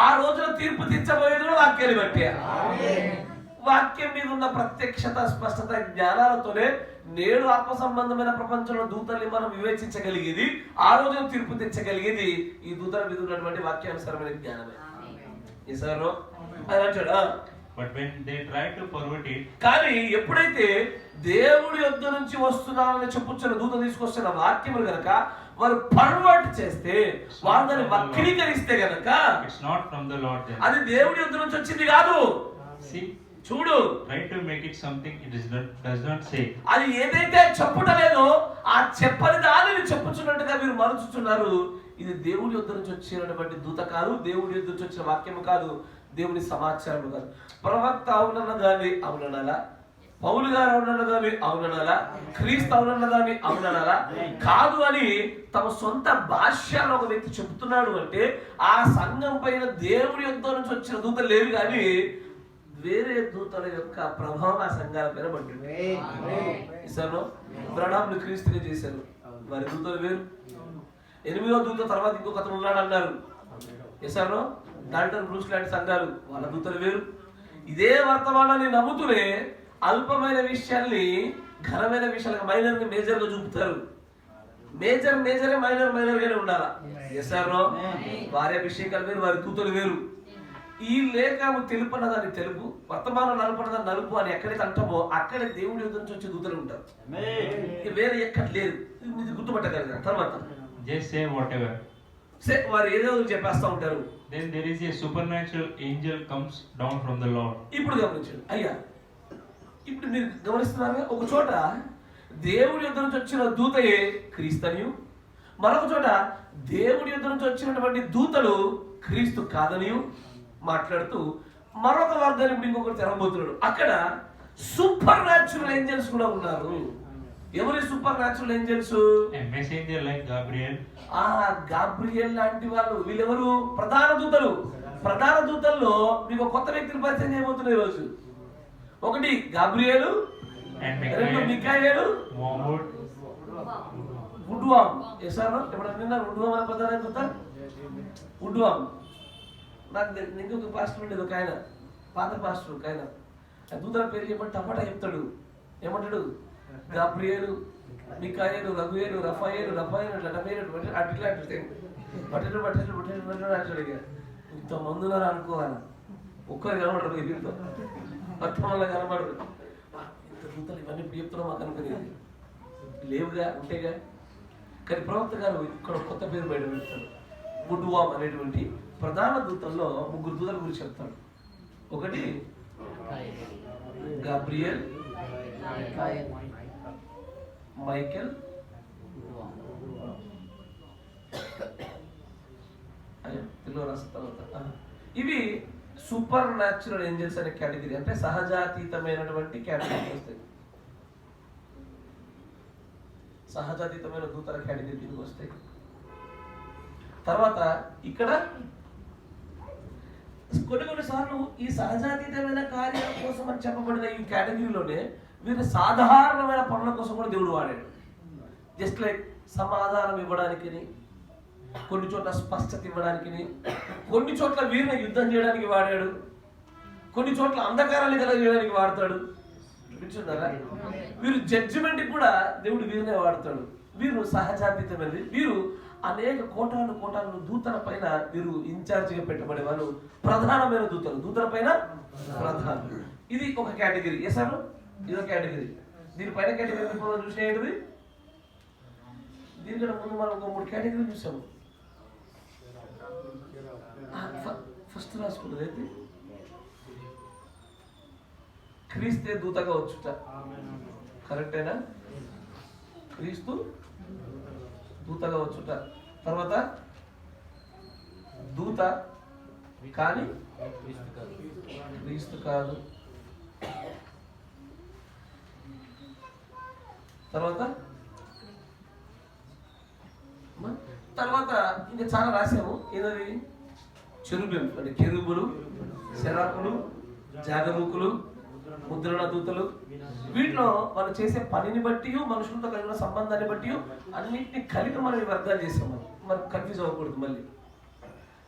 ఆ రోజున తీర్పు తీర్చబోయేది కూడా వాక్యాన్ని బట్టే. వాక్యం మీద ఉన్న ప్రత్యక్షత, స్పష్టత, జ్ఞానాలతోనే నేడు ఆత్మ సంబంధమైన ప్రపంచంలో దూతల్ని మనం వివేచించగలిగేది, ఆ రోజున తీర్పు తెచ్చగలిగేది ఈ దూతల మీద ఉన్నటువంటి వాక్యానుసారమైన జ్ఞానమే. But when they try to forward it, కానీ ఎప్పుడైతే దేవుడి యొద్ద నుంచి వస్తున్నానని చెప్పుచున్న దూత తీసుకొస్తున్న వాక్యములు గనక వారు ఫార్వర్డ్ చేస్తే, వారు దాన్ని వక్రీకరిస్తే గనక it's not from the Lord then. అది దేవుడి యొద్ద నుంచి వచ్చింది కాదు. See, చూడు, try to make it something it does not say. అది ఏదైతే చెప్పుటలేదో ఆ చెప్పని దానిని చెప్పుచున్నట్టుగా మీరు మలుచుచున్నారు. ఇది దేవుడి యొద్ద నుంచి వచ్చినటువంటి దూత కాదు, దేవుడి యొద్ద నుంచి వచ్చిన వాక్యము కాదు, దేవుని సమాచారం కాదు. ప్రవక్త అవునన్న దాన్ని అవుననాలా, పౌలు గారు అవునన్న దాన్ని అవుననాలా, క్రీస్తు అవునన్న దాన్ని అవుననాలా? కాదు అని తమ సొంత భాష్యాలు ఒక వ్యక్తి చెబుతున్నాడు అంటే ఆ సంఘం పైన దేవుడి యొద్ద నుంచి వచ్చిన దూత లేవు, కానీ వేరే దూతల యొక్క ప్రభావం ఆ సంఘాల పైన పడుతుంది. బ్రహ్మాను క్రీస్తుగా చేశారు, వారి దూతలు వేరు. 8వ దూత తర్వాత ఇంకొక అతను ఉన్నాడు అన్నారు. ఎసారో డాల్టన్ బ్రూస్ లాంటి సంఘాలు వాళ్ళ దూతలు వేరు. ఇదే వర్తమానాన్ని నమ్ముతూనే అల్పమైన విషయాల్ని ఘనమైన విషయాలకు మైనర్ ని మేజర్ గా చూపుతారు. మేజరే మైనర్ గానే ఉండాలా. ఎసారో వారి అభిషేకాలు వేరు, వారి దూతలు వేరు. ఈ లేఖము తెలుపన్న దాన్ని తెలుపు, వర్తమానం నలుపన్న దాన్ని నలుపు అని ఎక్కడైతే అంటామో అక్కడే దేవుడి యుద్ధం నుంచి వచ్చే దూతలు ఉంటారు. వేరే ఎక్కడ లేదు, ఇది గుర్తుపట్టగలిగా. తర్వాత just say whatever. వారు ఏదో చెప్పేస్తా ఉంటారు. Then there is a supernatural angel comes down from the Lord. ఇప్పుడు గమనించండి అయ్యా, ఇప్పుడు మీరు గమనిస్తున్నారుగా, ఒక చోట దేవుడి యుద్ధం నుంచి వచ్చిన దూతయే క్రీస్తనియు, మరొక చోట దేవుడి యుద్ధం నుంచి వచ్చినటువంటి దూతలు క్రీస్తు కాదనియు మాట్లాడుతూ మరొక వర్గాన్ని ఇప్పుడు ఇంకొకరు తెరవబోతున్నాడు. అక్కడ సూపర్ న్యాచురల్ ఏంజల్స్ కూడా ఉన్నారు. ఎవరి super natural angels? A messenger like Gabriel. Gabriel లాంటి వాళ్ళు. వీళ్ళెవరు? ప్రధాన దూతలు. ప్రధాన దూతల్లో మీకు కొత్త వ్యక్తిని పరిచయం చేయబోతున్నారు ఈరోజు. ఒకటి గాబ్రియేలు, రెండు మిఖాయేలు, వుడ్వామ్. ఎసారో ఎప్పుడన్నా విన్నారు వుడ్వామ్ అనే ప్రధాన దూత? వుడ్వామ్ నాకు ఇంకొక పాస్టర్ ఉండేది, ఒక ఆయన పాత పాస్టర్, ఒక ఆయన దూతల పేరు చెప్పండి టమాటా చెప్తాడు. ఏమంటాడు? గాబ్రియేలు, మిఖాయేలు, రఘుయేలు, రఫాయేలు అట్లా అంటాడు. ఇంతమంది ఉన్నారు అనుకోవాలి, ఒక్కరు కనబడరు. వీరితో మొత్తం వల్ల కనబడరు. ఇంత దూతలు ఇవన్నీ ఇప్పుడు చెప్తున్నాం మాకు అనుకునేది లేవుగా, ఉంటేగా. కానీ ప్రవక్త గారు ఇక్కడ కొత్త పేరు బయట పెడతాడు. వుడ్వామ్ అనేటువంటి ప్రధాన దూతల్లో 3 దూతల గురించి చెప్తాడు. ఒకటి గాబ్రియల్, మైకెల్, ఇవి సూపర్ న్యాచురల్ ఏంజల్స్ అనే కేటగిరీ, అంటే సహజాతీతమైనటువంటి కేటగిరీ వస్తాయి. సహజాతీతమైన దూతల కేటగిరీ కిందకి వస్తాయి. తర్వాత ఇక్కడ కొన్నిసార్లు ఈ సహజాతీతమైన కార్యాల కోసం అని చెప్పబడిన ఈ కేటగిరీలోనే వీరు సాధారణమైన పనుల కోసం కూడా దేవుడు వాడాడు. జస్ట్ లైక్ సమాధానం ఇవ్వడానికి, కొన్ని చోట్ల స్పష్టత ఇవ్వడానికి, కొన్ని చోట్ల వీరిని యుద్ధం చేయడానికి వాడాడు, కొన్ని చోట్ల అంధకారాన్ని కలగజేయడానికి వాడతాడు. చూపించున్నారా? వీరు జడ్జిమెంట్ కూడా దేవుడు వీరినే వాడతాడు. వీరు సహజాతీతమైనది. వీరు అనేక కోటాను దూతల పైన వీరు ఇన్ఛార్జిగా పెట్టబడే వాళ్ళు ప్రధానమైన దూతలు. దూతల పైన ప్రధానం. ఇది ఒక కేటగిరీ. ఎసారు ఇది ఒక కేటగిరీ. దీనిపైన కేటగిరీ చూసిన ఏంటిది? దీనికన్నా ముందు మనం ఒక 3 కేటగిరీలు చూసాము. ఫస్ట్ రాసుకున్నది అయితే క్రీస్తే దూతగా వచ్చుట. కరెక్టేనా? క్రీస్తు దూతగా వచ్చుట. తర్వాత దూత కానీ క్రీస్తు కాదు. తర్వాత ఇంకా చాలా రాసాము. ఏదది? చెరుబెం అంటే కెరూబులు, శరాకులు, జాగరూకులు, ముద్రణ దూతలు. వీటిలో వాళ్ళు చేసే పనిని బట్టి, మనుషులతో కలిగిన సంబంధాన్ని బట్టి అన్నింటినీ కలిపి మనం వర్గాలు చేసాం. మనం కన్ఫ్యూజ్ అవ్వకూడదు. మళ్ళీ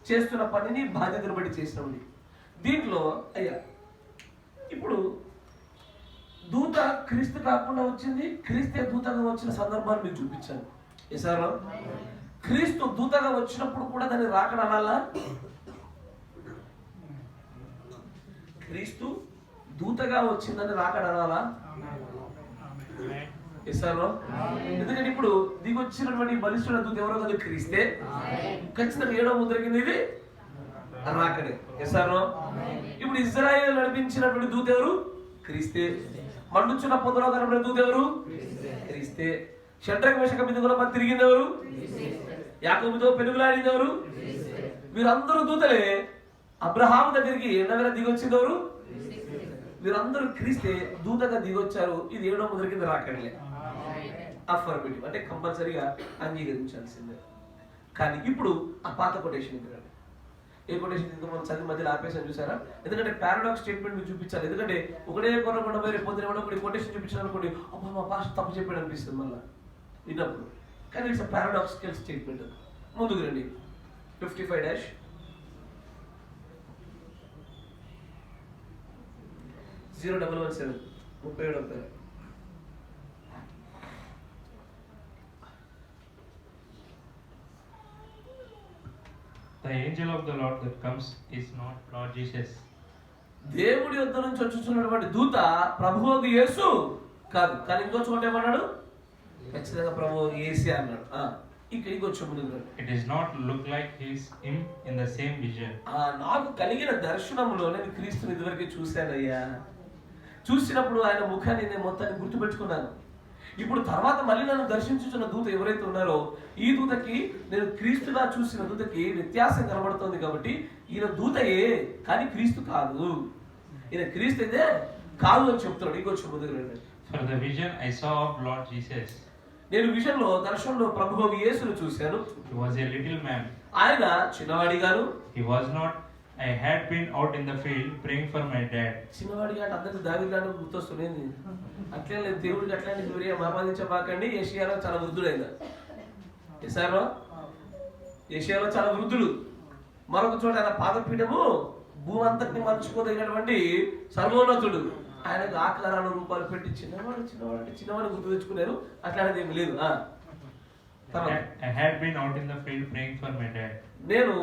చేస్తున్న పనిని బాధ్యతను బట్టి చేసినవి. దీంట్లో అయ్యా ఇప్పుడు దూత క్రీస్తు కాకుండా వచ్చింది, క్రీస్తే దూతగా వచ్చిన సందర్భాన్ని మీకు చూపించాను. ఎసారో క్రీస్తు దూతగా వచ్చినప్పుడు కూడా దాన్ని రాకడ అనాలా? క్రీస్తు దూతగా వచ్చిందని రాకడ అనాలా? ఎసారో ఎందుకంటే ఇప్పుడు దిగొచ్చినటువంటి బలిష్ఠుల దూత ఎవరో కదా క్రీస్తే. ఖచ్చితంగా 7వ ముద్ర కింద ఇది రాకడే. ఎసారో ఇప్పుడు ఇజ్రాయేల్ నడిపించినటువంటి దూత ఎవరు? క్రీస్తే. మండుచున్న పొదలో కనబడిన దూత ఎవరు? క్రీస్తే. షడ్రక్ మేషక అబేద్నెగోల మధ్య తిరిగింది ఎవరు? యాకోబుతో పెనుగులాడింది ఎవరు? వీరందరూ దూతలే. అబ్రహాము దగ్గరికి ఎండవేళ దిగొచ్చింది ఎవరు? వీరందరూ క్రీస్తే దూతగా దిగొచ్చారు. ఇది 7వ ముద్ర కింద రాకడలే. అఫర్మేటివ్ అంటే కంపల్సరీగా అంగీకరించాల్సిందే. కానీ ఇప్పుడు ఆ పాత కొటేషన్ ఇక్కడ ఏ కొటేషన్ ఇంకా మనం చదివి మధ్యలో ఆపేసాను చూసారా? ఎందుకంటే పారాడాక్స్ స్టేట్మెంట్ మీకు చూపించాలి. ఎందుకంటే ఒకటే కొనకుండా పోయి రేపు పొద్దున కొటేషన్ చూపించాను అనుకోండి, అబ్బా మా పాస్టర్ తప్పు చెప్పాడు అనిపిస్తుంది మళ్ళీ విన్నప్పుడు. కానీ ఇట్స్ పారాడాక్సికల్ స్టేట్మెంట్. ముందుకు రండి. 55-011 37 37. The angel of the Lord that comes is not Lord Jesus. దేవుడి యొద్ద నుంచి వచ్చుచున్నటువంటి దూత ప్రభువు యేసు కాదు. కానీ ఇంకో చోట ఏమన్నాడు? ఖచ్చితంగా ప్రభువు యేసే అన్నాడు. ఇక్కడికి వచ్చే ముందు It is not look like him in the same vision. నాకు కలిగిన దర్శనంలో నేను క్రీస్తుని ఇదివరకే చూశానయ్యా. చూసినప్పుడు ఆయన ముఖాన్ని నేను మొత్తాన్ని గుర్తుపెట్టుకున్నాను. ఇప్పుడు తర్వాత మళ్ళీ నన్ను దర్శించుచున్న దూత ఎవరైతే ఉన్నారో ఈ దూతకి నేను క్రీస్తుగా చూసిన దూతకి వ్యత్యాసం కనబడుతోంది. కాబట్టి ఈయన దూతయే కానీ క్రీస్తు కాదు, ఈయన క్రీస్తు అయితే కాదు అని చెప్తున్నాడు. ఇంకొచ్చి ముందుకు రండి. For the vision I saw of Lord Jesus. నేను విజన్లో దర్శనంలో ప్రభువు యేసును చూశాను. He was a little man. ఆయన చిన్నవాడిగాను. He was not. I had been out in the field praying for my dad. చిన్నవాడిగా అంటే అందరికి దావీదులాగా గుర్తొస్తుంది. అట్లే లేదు, దేవుడికి అట్లాంటి వీర్యం ఆపాదించబాకండి. ఏషియాలో చాలా వృద్ధుడైన ఏషియాలో చాలా వృద్ధుడు. మరొక చోట ఆయన పాదపీఠము భూమి అంతటిని మలుచుకోదగినటువంటి సర్వోన్నతుడు. ఆయనకు ఆకారాలు రూపాలు పెట్టి చిన్నవాడు గుర్తు తెచ్చుకున్నారు. అట్లాంటిది ఏమి లేదు. I had been out in the field praying for my dad. నేను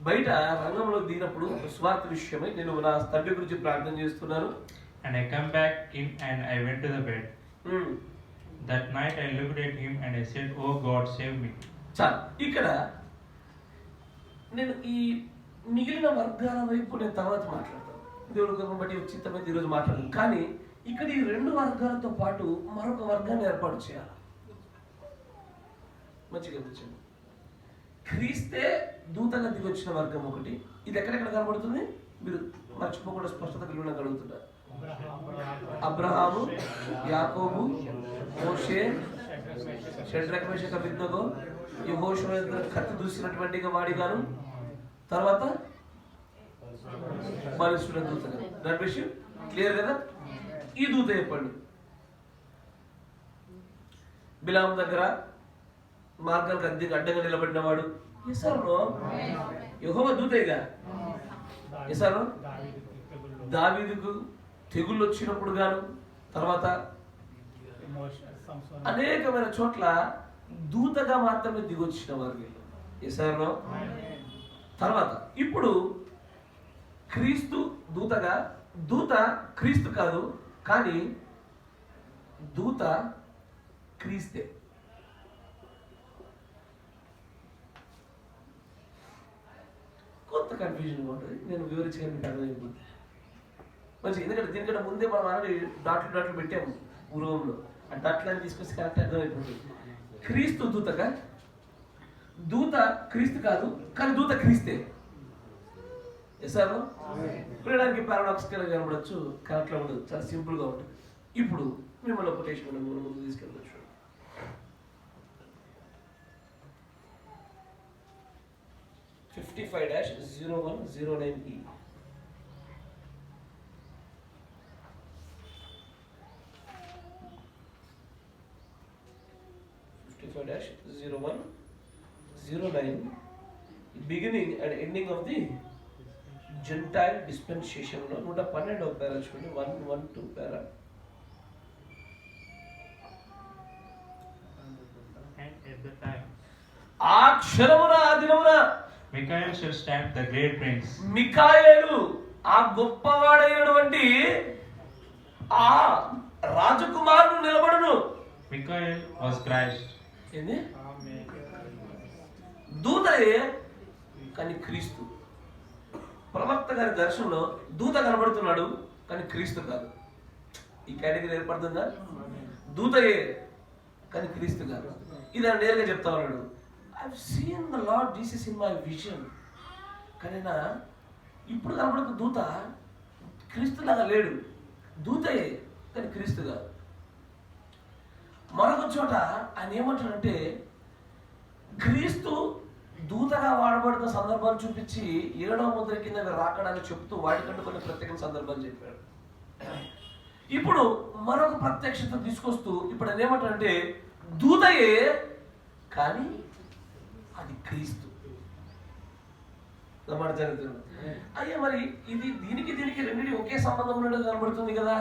బయట రంగంలో దిగినప్పుడు స్వార్థ విషయమై నేను నా తండ్రి గురించి ప్రార్థన చేస్తున్నాను. And I come back in and I went to the bed. That night I looked at him and I said, "Oh God, save me." చాలు. ఇక్కడ నేను ఈ మిగిలిన వర్గాల వైపు నేను తర్వాత మాట్లాడతాను. దేవుడు కృపను బట్టి ఉచితమైతే ఈరోజు మాట్లాడను. కానీ ఇక్కడ ఈ రెండు వర్గాలతో పాటు మరొక వర్గాన్ని ఏర్పాటు చేయాలి. మంచిగా గమనించండి. క్రీస్తే దూతగా దిగి వచ్చిన వర్గం ఒకటి. ఇది ఎక్కడెక్కడ కనబడుతుంది మీరు మర్చిపోకుండా స్పష్టత కలిగి అడుగుతున్నారు. అబ్రహాము, యాకోబు, మోషే, షడ్రక్ మేషక్ అబేద్నెగో, యెహోషువ కత్తి దూసినటువంటి వాడిగాను, తర్వాత బలిష్ఠుడ దూతగా. దాని విషయం క్లియర్ కదా? ఈ దూత చెప్పండి. బిలాము దగ్గర మార్గాలకు అడ్డంగా నిలబడిన వాడు యెహోవా దూతేగా. దావీదుకు తెగుళ్ళు వచ్చినప్పుడు గాను, తర్వాత అనేకమైన చోట్ల దూతగా మాత్రమే దిగొచ్చిన వారు ఎసారో. తర్వాత ఇప్పుడు క్రీస్తు దూతగా, దూత క్రీస్తు కాదు కానీ దూత క్రీస్తే. కొంత కన్ఫ్యూజన్ ఉంటుంది, నేను వివరించగలను మీకు అర్థమైపోతుంది మంచిగా. ఎందుకంటే దీనికంటే ముందే మనం ఆల్రెడీ డాట్లు పెట్టాము పూర్వంలో. ఆ డాట్లని తీసుకొస్తే కరెక్ట్ అర్థమైపోతుంది. క్రీస్తు దూతగా, దూత క్రీస్తు కాదు కానీ దూత క్రీస్తే. ఎసారు వినడానికి పారాడాక్సికల్ గా కనబడచ్చు, కరెక్ట్గా ఉండదు, చాలా సింపుల్గా ఉంటుంది. ఇప్పుడు మిమ్మల్ని కొటేషన్ ముందు తీసుకెళ్ళవచ్చు. (55-0109E) 55-0109, beginning and ending of the Gentile dispensation. 112వ పారా చూడండి. 112 పారా. And at the time, ఆ క్షణమున, ఆ దినమున Michael shall stand, the great prince. మిఖాయేలు ఆ గొప్పవాడైనటువంటి ఆ రాజకుమారుడు నిలబడును. Michael was Christ. ఏంది? దూతయే కానీ క్రీస్తు. ప్రవక్త గారి దర్శనంలో దూత కనబడుతున్నాడు కానీ క్రీస్తు కాదు. ఈ కేటగిరీ ఏర్పడుతుందా? దూతయే కానీ క్రీస్తు కాదు. ఇది ఆయన నేరుగా చెప్తా ఉన్నాడు. I've seen the Lord Jesus in my vision. కానీ నా ఇప్పుడు కనబడుతున్న దూత క్రీస్తులాగా లేడు. దూతయే కానీ క్రీస్తు కాదు. మరొక చోట ఆయన ఏమంటాడంటే క్రీస్తు దూతగా వాడబడుతున్న సందర్భాలు చూపించి 7వ ముద్ర కింద రాకడాన్ని చెప్తూ వాటికంటే కొన్ని ప్రత్యేక సందర్భాలు చెప్పాడు. ఇప్పుడు మరొక ప్రత్యక్షత తీసుకొస్తూ ఇప్పుడు ఆయన ఏమంటాడంటే దూతయే కానీ అది క్రీస్తు. మాట జరుగుతుంది. అయ్యా మరి ఇది దీనికి రెండింటి ఒకే సంబంధం ఉన్నట్టు కనబడుతుంది కదా,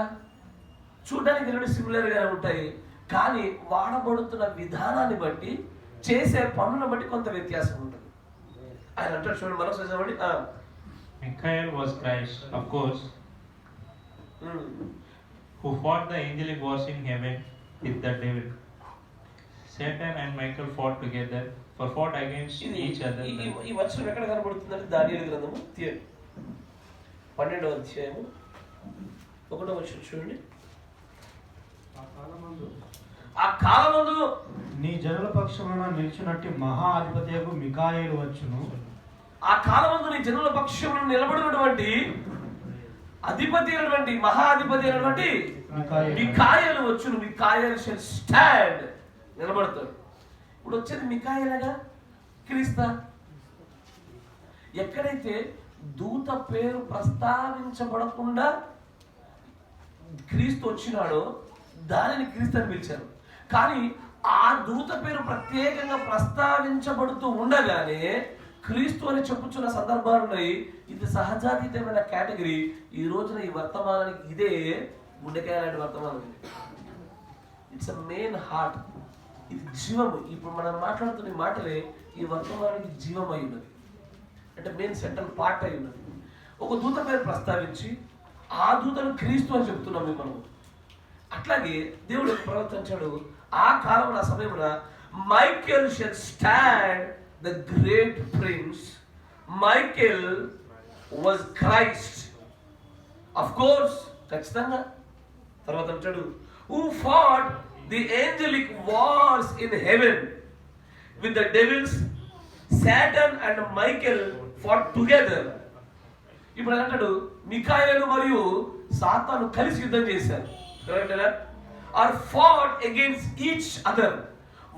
చూడడానికి రెండు సిమిలర్గా ఉంటాయి, కానీ వాడబడుతున్న విధానాన్ని బట్టి చేసే పనులను బట్టి కొంత వ్యత్యాసం ఉంటుంది. ఆయన అంటారు చూడండి, మనం చూసామండి. Michael was Christ, of course, who fought the angelic wars in heaven with the devil. Satan and Michael fought together, fought against each other. ఈ వచనం ఎక్కడ కనబడుతుందంటే దానియేలు గ్రంథము 12వ అధ్యాయము 1వ వచనం చూడండి. ఆ కాలమందు నీ జనుల పక్షమున నిలిచినట్టు మహా అధిపతియగు మికాయేలు వచ్చును. ఆ కాలమందు నీ జనుల పక్షమున నిలబడినటువంటి అధిపతి అయినటువంటి మహా అధిపతి అయినటువంటి మికాయేలు వచ్చును. మికాయేలు షల్ స్టాండ్, నిలబడతాడు. ఇప్పుడు వచ్చేది మికాయేలుగా క్రీస్తా? ఎక్కడైతే దూత పేరు ప్రస్తావించబడకుండా క్రీస్తు వచ్చినాడో దానిని క్రీస్తు అని పిలిచారు. కానీ ఆ దూత పేరు ప్రత్యేకంగా ప్రస్తావించబడుతూ ఉండగానే క్రీస్తు అని చెప్పుచున్న సందర్భాలు ఉన్నాయి. ఇది సహజాతీతమైన కేటగిరీ. ఈ రోజున ఈ వర్తమానానికి ఇదే గుండెకాయ లాంటి వర్తమానం. It's a main heart. ఇది జీవము. ఇప్పుడు మనం మాట్లాడుతున్న మాటలే ఈ వర్తమానానికి జీవం అయి ఉన్నది, అంటే మెయిన్ సెంట్రల్ పార్ట్ అయి ఉన్నది. ఒక దూత పేరు ప్రస్తావించి ఆ దూతను క్రీస్తు అని చెప్తున్నాం మనం. అట్లాగే దేవుడు ప్రవర్తించాడు. ఆ కాలం ఆ సమయమున Michael shall stand, the great prince. Michael was Christ, of course, ఖచ్చితంగా. తర్వాత అంటాడు, who fought the angelic wars in heaven with the devils. Satan and Michael fought together. ఇప్పుడు అంటాడు మికాయేలు మరియు సాతాను కలిసి యుద్ధం చేశారు. కరెక్టేనా? Or fought against each other.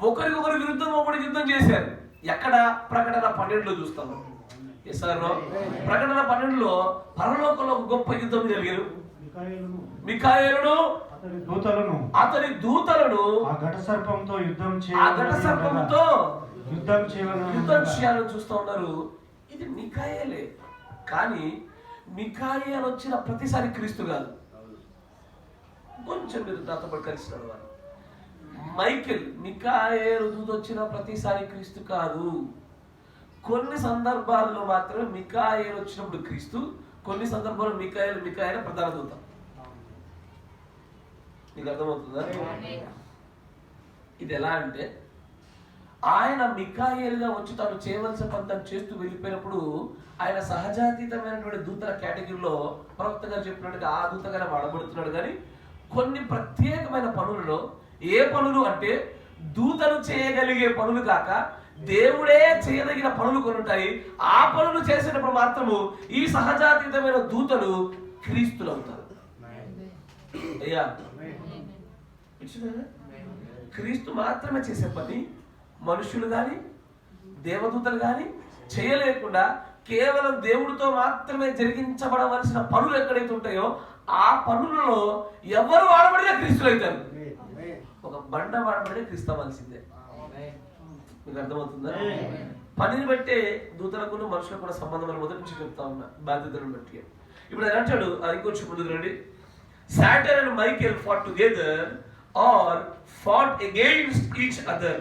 ఒకరికొకరు విరుద్ధం ఒకటి యుద్ధం చేశారు. ఎక్కడ? ప్రకటన 12లో చూస్తాము. ప్రకటన 12లో పరలోకంలో ఒక గొప్ప యుద్ధం జరిగారు. మికాయేలును అతని దూతలను ఆ ఘట సర్పంతో యుద్ధం చేయాలని చూస్తూ ఉన్నారు. ఇది మికాయేలే. కానీ మికాయేలు వచ్చిన ప్రతిసారి క్రీస్తు కాదు. కొంచెం మీరు నాతో పాటు కలిసి నడవాలి. మైకేల్ మికాయేలు దూత వచ్చిన ప్రతిసారి క్రీస్తు కాదు. కొన్ని సందర్భాల్లో మాత్రమే మికాయేలు వచ్చినప్పుడు క్రీస్తు, కొన్ని సందర్భాల్లో మికాయేలు ప్రధాన దూత. నీకు అర్థమవుతుందా? ఇది ఎలా అంటే, ఆయన మికాయేలుగా వచ్చి తాను చేయవలసిన పని తను చేస్తూ వెళ్ళిపోయినప్పుడు ఆయన సహజాతీతమైనటువంటి దూతల కేటగిరీలో ప్రవక్త గారు చెప్పినట్టుగా ఆ దూతగానే వాడబడుతున్నాడు. కానీ కొన్ని ప్రత్యేకమైన పనులలో, ఏ పనులు అంటే దూతలు చేయగలిగే పనులు కాక దేవుడే చేయదగిన పనులు కొన్ని ఉంటాయి. ఆ పనులు చేసేటప్పుడు మాత్రము ఈ సహజాతీతమైన దూతలు క్రీస్తులు అవుతారు. అయ్యా, క్రీస్తు మాత్రమే చేసే పని మనుషులు కానీ దేవదూతలు కానీ చేయలేకుండా కేవలం దేవుడితో మాత్రమే జరిగించబడవలసిన పనులు ఎక్కడైతే ఉంటాయో ఆ పనులలో ఎవరు వాడబడినా క్రీస్తులు అవుతారు. ఒక బండ వాడబడినా క్రీస్తు అవ్వాల్సిందే. మీకు అర్థమవుతుందా? పనిని బట్టే దూతలకు మనుషులకు కూడా సంబంధం మొదటి నుంచి చెప్తా ఉన్నా, బాధ్యతలను బట్టి. ఇప్పుడు ఆయన అంటాడు, ఇంకొంచెం ముందుకు రండి. Satan and Michael fought together or fought against each other.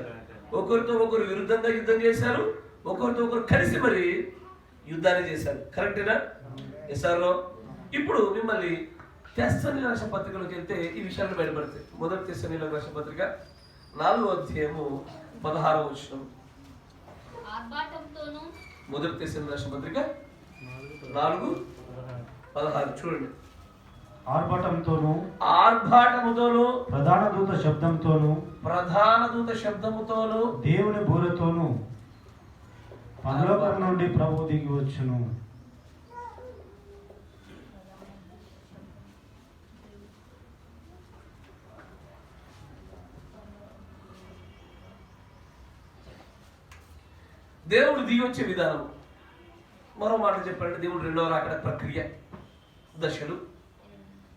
ఒకరితో ఒకరు విరుద్ధంగా యుద్ధం చేశారు, ఒకరితో ఒకరు కలిసి మరి యుద్ధాన్ని చేశారు. కరెక్టేనా? ఎస్ఆర్లో ఇప్పుడు మిమ్మల్ని తెస్సలోనికీయుల రాసిన పత్రికలోకి వెళ్తే ఈ విషయాలు బయటపడతాయి. మొదటి తెస్సలోనికీయుల రాసిన పత్రిక 4వ అధ్యాయము 16వ వచనం. మొదటి తెస్సలోనికీయుల రాసిన పత్రిక 4:16 చూడండి. ఆర్భాటముతోను ప్రధాన దూత శబ్దముతోను దేవుని బూరతోను పరలోకం నుండి ప్రభువు దిగి వచ్చును. దేవుడు దిగి వచ్చే విధానం. మరో మాట చెప్పాలంటే దేవుడు రెండవ రాకడ ప్రక్రియ దశలు.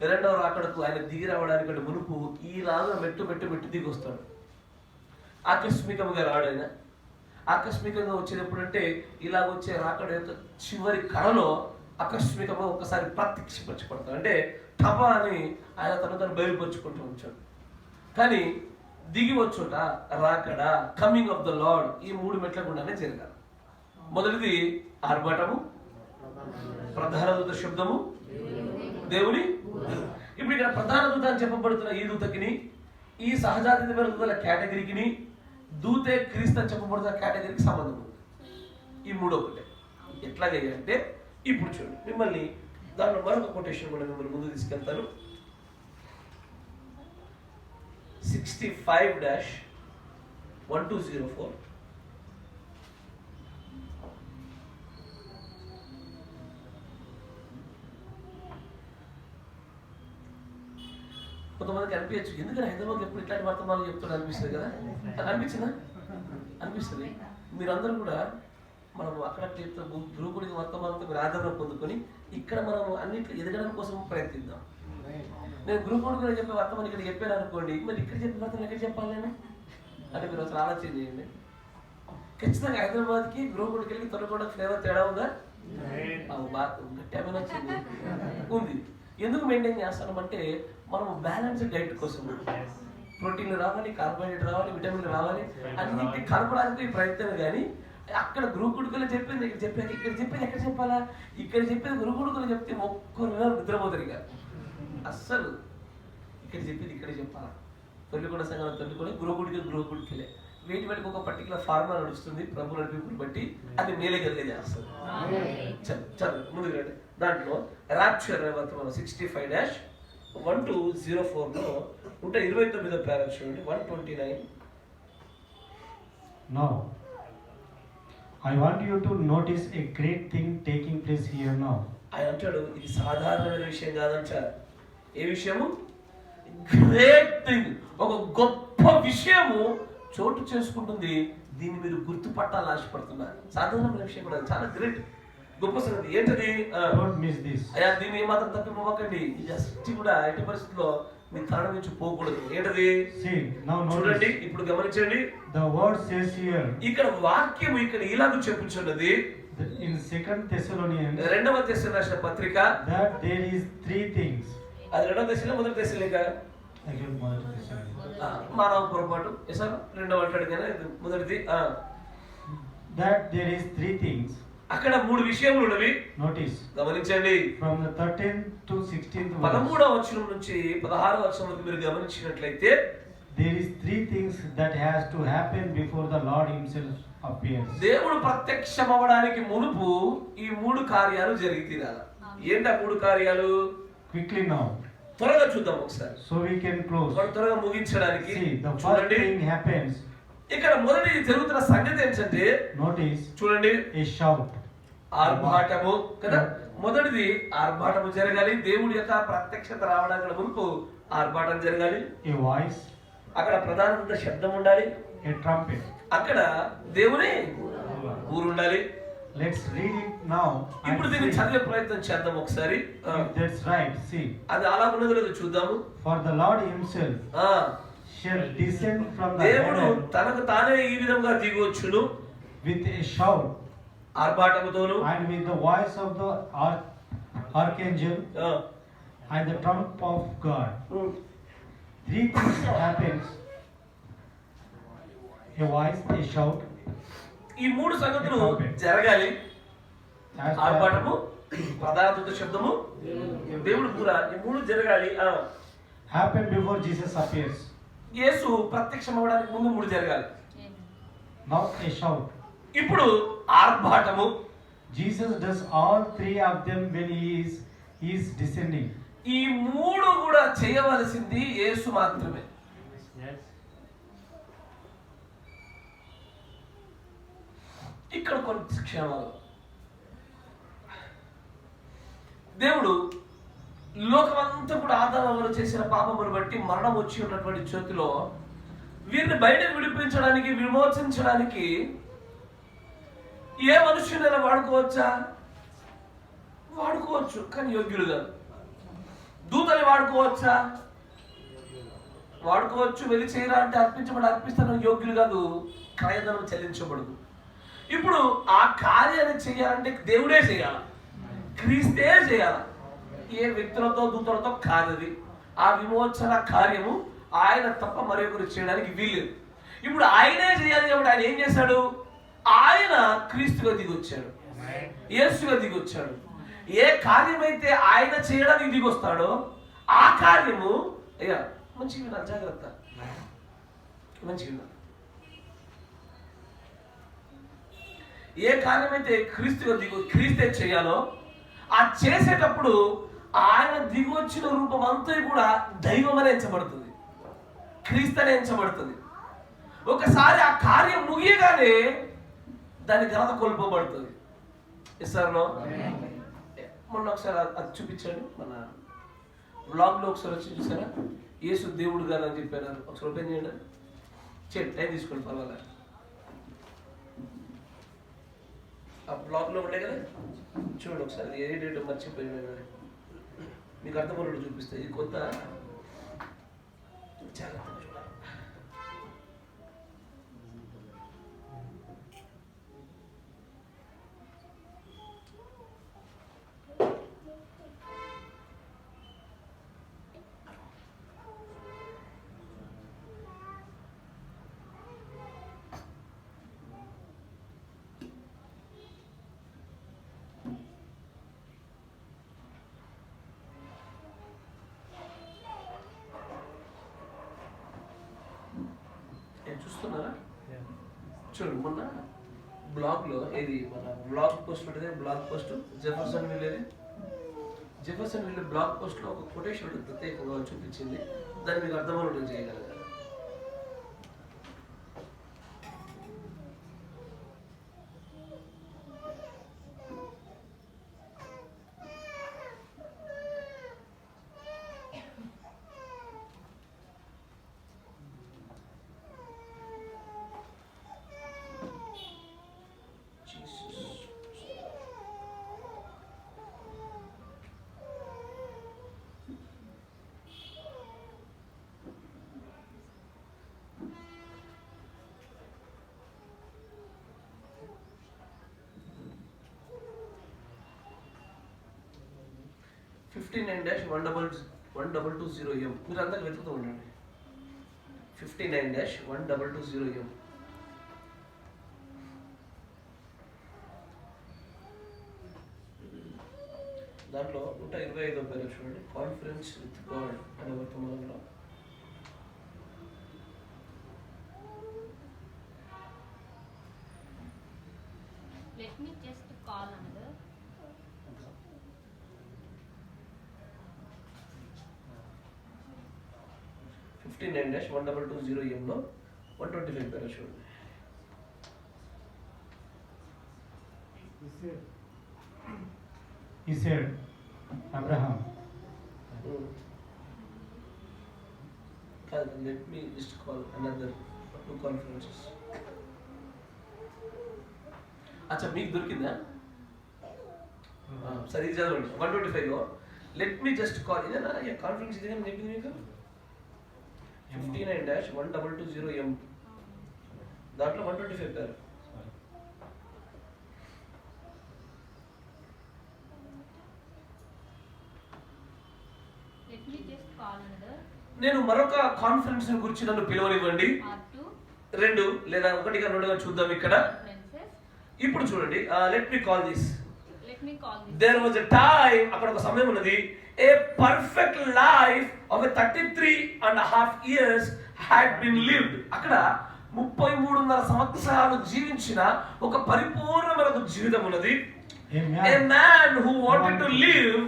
రెండవ రాకడకు ఆయన దిగి రావడానికంటే మునుపు ఈలాగా మెట్టు దిగి వస్తాడు. ఆకస్మికంగా రాడు ఆయన. ఆకస్మికంగా వచ్చేటప్పుడు అంటే ఇలా వచ్చే రాకడ యొక్క చివరి కళలో ఆకస్మికంగా ఒకసారి ప్రత్యక్షపరచబడతాడు. అంటే తప అని ఆయన తను బయలుపరుచుకుంటూ వచ్చాడు. కానీ దిగి వచ్చుట, రాకడ, కమింగ్ ఆఫ్ ద లార్డ్, ఈ 3 మెట్ల గుండానే జరగాలి. మొదటిది ఆర్భాటము, ప్రధాన దూత శబ్దము, దేవుని. ఇప్పుడు ఇక్కడ ప్రధాన దూత అని చెప్పబడుతున్న ఈ దూతకిని, ఈ సహజాతీయమైన దూతల కేటగిరీకి, దూతే క్రీస్తు అని చెప్పబడుతున్న కేటగిరీకి సంబంధం ఉంది. ఈ 3 ఒకటే. ఎట్లాగంటే ఇప్పుడు చూడండి, మిమ్మల్ని దాంట్లో మరొక కొటేషన్ కూడా మిమ్మల్ని ముందు తీసుకెళ్తాను. 65-1204. కొంతమందికి అనిపించచ్చు, ఎందుకంటే హైదరాబాద్ ఎప్పుడు ఇట్లాంటి వర్తమానాలు చెప్తాడు అనిపిస్తుంది కదా. అనిపించిందా? అనిపిస్తుంది. మీరందరూ కూడా మనం అక్కడ చెప్తే గురుకుడికి వర్తమానంతో మీరు ఆదరణ పొందుకొని ఇక్కడ మనం అన్నింటిలో ఎదగడం కోసం ప్రయత్నిద్దాం. నేను గురుకుడు కూడా చెప్పే వర్తమానం ఇక్కడ చెప్పాను అనుకోండి, మరి ఇక్కడ చెప్పిన వర్తమానం ఎక్కడ చెప్పాలి నేను అంటే మీరు అసలు ఆలోచన చేయండి. ఖచ్చితంగా హైదరాబాద్కి గురుకుడికి వెళ్ళి తొలగొండ ఫ్లేవర్ తేడా ఉందా? గట్టి వచ్చింది ఉంది. ఎందుకు మెయింటైన్ చేస్తామంటే మనం బ్యాలెన్స్డ్ డైట్ కోసం, ప్రోటీన్లు రావాలి, కార్బోహైడ్రేట్ రావాలి, విటమిన్లు రావాలి, అన్నింటి కలపడానికి ప్రయత్నం. కానీ అక్కడ గురుకుడుకులు చెప్పింది ఇక్కడ చెప్పాక ఇక్కడ చెప్పేది ఎక్కడ చెప్పాలా? ఇక్కడ చెప్పేది గురుకుడుకులు చెప్తే ఒక్కరు నిద్రపోతారు. ఇక అస్సలు ఇక్కడ చెప్పేది ఇక్కడే చెప్పాలా. తొలికొండ సంఘాలు తొలికొని గురుకుడికి వీటి బట్టి ఒక పర్టికులర్ ఫార్ములా నడుస్తుంది. ప్రభు నడిపింపుని బట్టి అది మేలే కలిగజేస్తుంది. చదువు ముందుకు రండి. దాంట్లో రాప్చర్ వర్తమానం 65-1204లో ఉంటే 29వ పేరా చూడండి. 129. Now, I want you to notice a great thing taking place here now. ఆయన అంటాడు ఇది సాధారణమైన విషయం కాదంటారు. ఏ విషయము? గ్రేట్ థింగ్, ఒక గొప్ప విషయము చోటు చేసుకుంటుంది. దీన్ని మీరు గుర్తుపట్టాలని ఆశపడుతున్నారు. సాధారణమైన విషయం కూడా చాలా గ్రేట్, గొప్ప సంగతి. ఏంటది? అయ్యా దీన్ని ఏమాత్రం తప్పిపోకండి. జస్ట్ కూడా ఎట్టి పరిస్థితుల్లో మీ తల నుంచి పోకూడదు. ఏంటది? చూడండి, ఇప్పుడు గమనించండి. The word says here, ఇక్కడ వాక్యం ఇక్కడ ఇలాగ చెప్పుచున్నది in 2 Thessalonians, 2వ దశలోని రాసిన పత్రిక, that there is 3 things. అది 2వ దశలో మొదటి దశలేక మానవ పొరపాటు సార్ 2వ అంటాడు కదా, మొదటిది. That there is 3 things. అక్కడ 3 విషయములు ఉన్నవి. Notice, గమనించండి. from the 13th to 16th verse, 13వ వచనం నుంచి 16వ వచనం వరకు మీరు గమనించినట్లయితే there is 3 things that has to happen before the Lord himself appears. దేవుడు ప్రత్యక్షమవడానికి మునుపు ఈ 3 కార్యాలు జరిగి తీరాలి. ఏంటా 3 కార్యాలు? Quickly now, త్వరగా చూద్దాం ఒకసారి, so we can close. త్వరగా ముగించడానికి. See, the first చూడండి, thing happens. ఇక్కడ మొదటి జరుగుతున్న సంగతి ఏంటంటే, Notice, చూడండి, a shout. ఆర్భాటము కదా. మొదటిది ఆర్భాటము జరగాలి. దేవుడి యొక్క ప్రత్యక్షత రావడానికి మునుపు ఆర్భాటం జరగాలి. A voice, అక్కడ ప్రధాన శబ్దం ఉండాలి. a trumpet. అక్కడ దేవుని ఊరు ఉండాలి. Let's read it now. ఇప్పుడు దీన్ని చదివే ప్రయత్నం చేద్దాం ఒకసారి. That's right. See, అది అలా ఉన్నదో లేదో చూద్దాము. for the Lord himself shall descend from the దేవుడు heaven తనకు తానే ఈ విధంగా దిగొచ్చును, with a shout, ఆర్భాటముతోను, and with the voice of the archangel and the trump of God. 3 things happens: a voice, a shout. ఈ 3 సంగతులు జరగాలి. As ఆర్భాటము, ప్రధాన దూత శబ్దము, దేవుడు కూడా, ఈ 3 జరగాలి. happen before Jesus appears. యేసు ప్రత్యక్షం అవ్వడానికి ముందు 3 జరగాలి. Now a shout. ఇప్పుడు ఆర్భాటము. Jesus does all 3 of them when he is descending. ఈ 3 కూడా చేయవలసింది యేసు మాత్రమే. ఇక్కడ కొన్ని క్షణాలు దేవుడు లోకమంతా కూడా ఆదాము చేసిన పాపమును బట్టి మరణం వచ్చి ఉన్నటువంటి చేతిలో వీరిని బయటకు విడిపించడానికి, విమోచించడానికి ఏ మనుష్యునైనా వాడుకోవచ్చా? వాడుకోవచ్చు, కానీ యోగ్యులు కాదు. దూతని వాడుకోవచ్చా? వాడుకోవచ్చు, వెళ్ళి చేయరా అంటే అర్పించబడి అర్పిస్తాను యోగ్యులు కాదు, క్రయధనం చెల్లించబడదు. ఇప్పుడు ఆ కార్యాన్ని చేయాలంటే దేవుడే చేయాలి, క్రీస్తే చేయాలి. ఏ వ్యక్తులతో దూతలతో కాదది. ఆ విమోచన కార్యము ఆయన తప్ప మరొకరు చేయడానికి వీల్లేదు. ఇప్పుడు ఆయనే చేయాలి కాబట్టి ఆయన ఏం చేశాడు? ఆయన క్రీస్తుగా దిగొచ్చాడు, యేసుగా దిగొచ్చాడు. ఏ కార్యమైతే ఆయన చేయడానికి దిగొస్తాడో ఆ కార్యము అయ్యా మంచిగా వినాలి, జాగ్రత్త, మంచిగా వినాలి. ఏ కార్యమైతే క్రీస్తే చేయాలో ఆ చేసేటప్పుడు ఆయన దిగొచ్చిన రూపం అంతా కూడా దైవం అనే ఎంచబడుతుంది, క్రీస్తు అనే ఎంచబడుతుంది. ఒకసారి ఆ కార్యం ముగియగానే దాని ఘనత కోల్పోబడుతుంది. ఇస్తారో మొన్న ఒకసారి అది చూపించాడు, మన బ్లాగ్ లో ఒకసారి వచ్చి చూసారా, యేసు దేవుడు గారు అని చెప్పారు. ఒకసారి ఓపెన్ చేయండి, టైం తీసుకోండి పర్వాలేదు. ఆ బ్లాగ్ లో ఉండే కదా, చూడండి ఒకసారి. ఏ డేట్ మర్చిపోయినా మీకు అర్థమవుతుంది చూపిస్తే. ఇది కొత్త, చాలా చూడాలి. చూస్తున్నారా? చూడండి, మొన్న బ్లాగ్ లో ఏది మన బ్లాగ్ పోస్ట్ ఉంటుంది, blog post Jefferson will blog post లో ఒక కొటేషన్ ప్రత్యేకంగా చూపించింది. దాన్ని మీకు అర్థమవుతుంది చేయగలగాలి. (59-1220M). మీరు అందరికి వెతుకుతూ ఉండండి. 59-1220M. దాంట్లో 125వ పేరు చూడండి, కాన్ఫరెన్స్ విత్ గాడ్ అనే వర్తమానంలో. Let me just call another. 59-1220M లో 125 పేరు చూడండి. He said, Abraham. Let me just call another 2 conferences. అచ్చా, మీకు దొరికిందా? సరే, ఇది చదవండి. 125 లో లెట్ మీ జస్ట్ కాల్. ఇదేనా కాన్ఫరెన్స్? ఇదే చెప్పింది మీకు. 59-1220M దాంట్లో 125 పేరు. Let me just call another. నేను మరొక కాన్ఫరెన్స్ గురించి నన్ను పిలవనివ్వండి. 2 లేదా 1గా 2గా చూద్దాం ఇక్కడ. ఇప్పుడు చూడండి, let me call this. There was a time, అక్కడ ఒక సమయం ఉన్నది. A perfect life of a 33.5 years had been lived. అక్కడ 33.5 సంవత్సరాలు జీవించిన ఒక పరిపూర్ణమైన జీవితం ఉన్నది. A man who wanted to live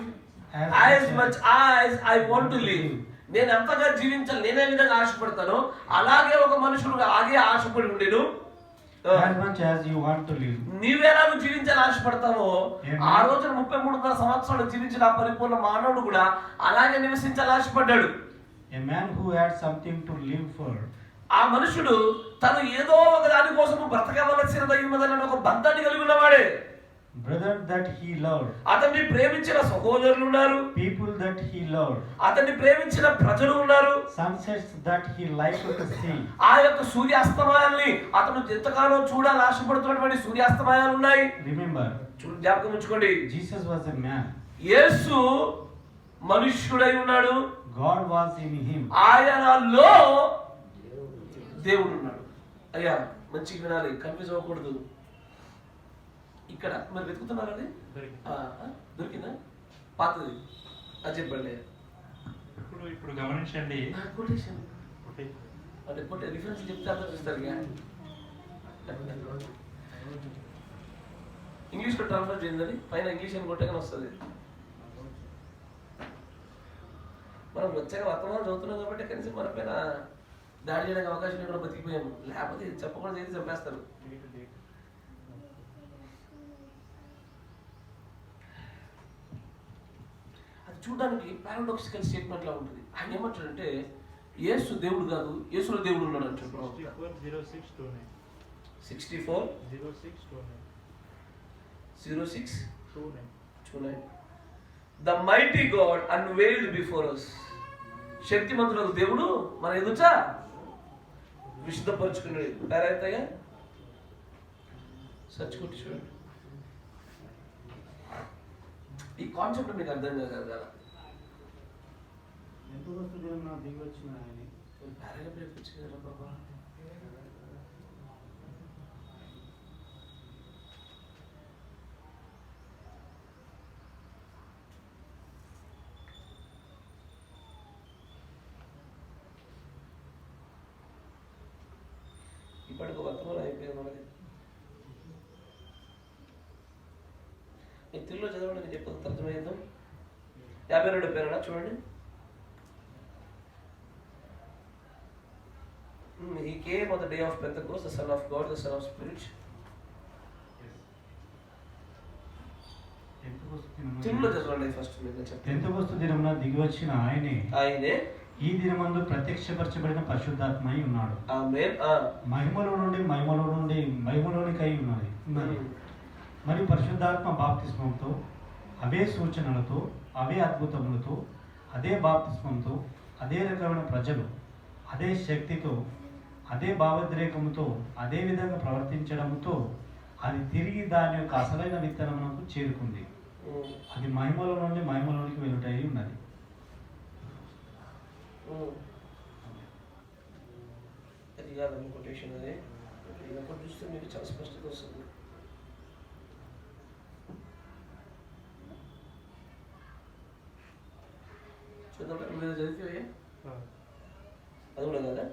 as much as I want to live. నేను ఎంతగా జీవించాలి, నేనే విధంగా ఆశపడతాను, అలాగే ఒక మనుషుడు అలాగే ఆశపడి ఉండేను. As much as you want to live. నీవెలాగ జీవించాలని ఆశపడతావో ఆ రోజున 33.5 సంవత్సరాలు జీవించిన ఆ పరిపూర్ణ మానవుడు కూడా అలాగే నివసించాలని ఆశపడ్డాడు. A man who had something to live for. ఆ మనుషుడు తను ఏదో ఒక దాని కోసం బ్రతకవలసినదై ఉన్నదన్న ఒక బంధాన్ని కలిగి ఉన్నవాడే. brother that he loved, అతన్ని ప్రేమించిన సహోదరులు ఉన్నారు, people that he loved, అతన్ని ప్రేమించిన ప్రజలు ఉన్నారు, sunsets that he liked to see. ఆ యొక్క సూర్యాస్తమయాల్ని అతను ఎంతగానో చూడాలని ఆశపడుతున్నటువంటి సూర్యాస్తమయాలు ఉన్నాయి. Remember, జ్ఞాపకం ఉంచుకోండి, Jesus was a man. యేసు మనుష్యుడై ఉన్నాడు, God was in him. ఆయనలో దేవుడు ఉన్నాడు. అయ్యా మంచిగా వినాలి, కన్ఫ్యూజ్ అవ్వకూడదు. ఇక్కడ మరి వెతుకుతున్నారు అది దొరికిందా? పాతది అది చెప్పండి. ఇప్పుడు గమనించండి, కొటేషన్ అంటే కొట్టే రిఫరెన్స్ చెప్తే అర్థం చేస్తారు. ఇంగ్లీష్లో ట్రాన్స్లేట్ చేయండి, పైన ఇంగ్లీష్ అని కొట్టగానే వస్తుంది. మనం వచ్చాక వర్తమానం చదువుతున్నాం కాబట్టి కనీసం మన పైన దాడి చేయడానికి అవకాశం లేకుండా బతికిపోయాము. లేకపోతే చెప్పకుండా చేసి చంపేస్తారు. అది చూడడానికి పారాడాక్సికల్ స్టేట్మెంట్ లా ఉంటుంది. ఆయన ఏమంటాడంటే యేసు దేవుడు కాదు, యేసులో దేవుడు ఉన్నాడు అంటాడు. 64:06-09 The mighty God unveiled before us. శక్తిమంతులకు దేవుడు మన ఎదుట విశుద్ధపరుచుకున్నాడు. పేరైతయ్యా సర్చ్ కొట్టి చూడండి. ఈ కాన్సెప్ట్ మీకు అర్థం కాదు కదా. పారాగ్రాఫ్ వచ్చిందా బాబా? ఇప్పటికి వర్తమానం అయిపోయింది మనకి. తెలుగులో చదవండి, నేను చెప్పదు తర్జుమా చేద్దాం. 52 పేరునా చూడండి. He came on the day of Pentecost, the Son of God, the Son of Spirit. తెలుగులో చదవండి ఫస్ట్. పెంతెకొస్తు దినమున దిగి వచ్చిన ఆయనే ఈ దినమందు ప్రత్యక్షపరచబడిన పరిశుద్ధాత్మ అయి ఉన్నాడు. ఆమేన్. మహిమలో నుండి మహిమలోనికి అయి ఉన్నది. మరియు పరిశుద్ధాత్మ బాప్తిస్మంతో, అవే సూచనలతో, అవే అద్భుతములతో, అదే బాప్తిస్మంతో, అదే రకమైన ప్రజలు, అదే శక్తితో, అదే భావోద్రేకముతో, అదే విధంగా ప్రవర్తించడంతో అది తిరిగి దాని యొక్క అసలైన విత్తనమునకు చేరుకుంది. అది మహిమలో నుండి మహిమలోనికి వెలుటై ఉన్నది. అది కాదు కొటేషన్. అదే ఇదొకటి చూస్తే మీకు చాలా స్పష్టత వస్తుంది. చూద్దాం మీరు చదివితే అది కూడా కదా.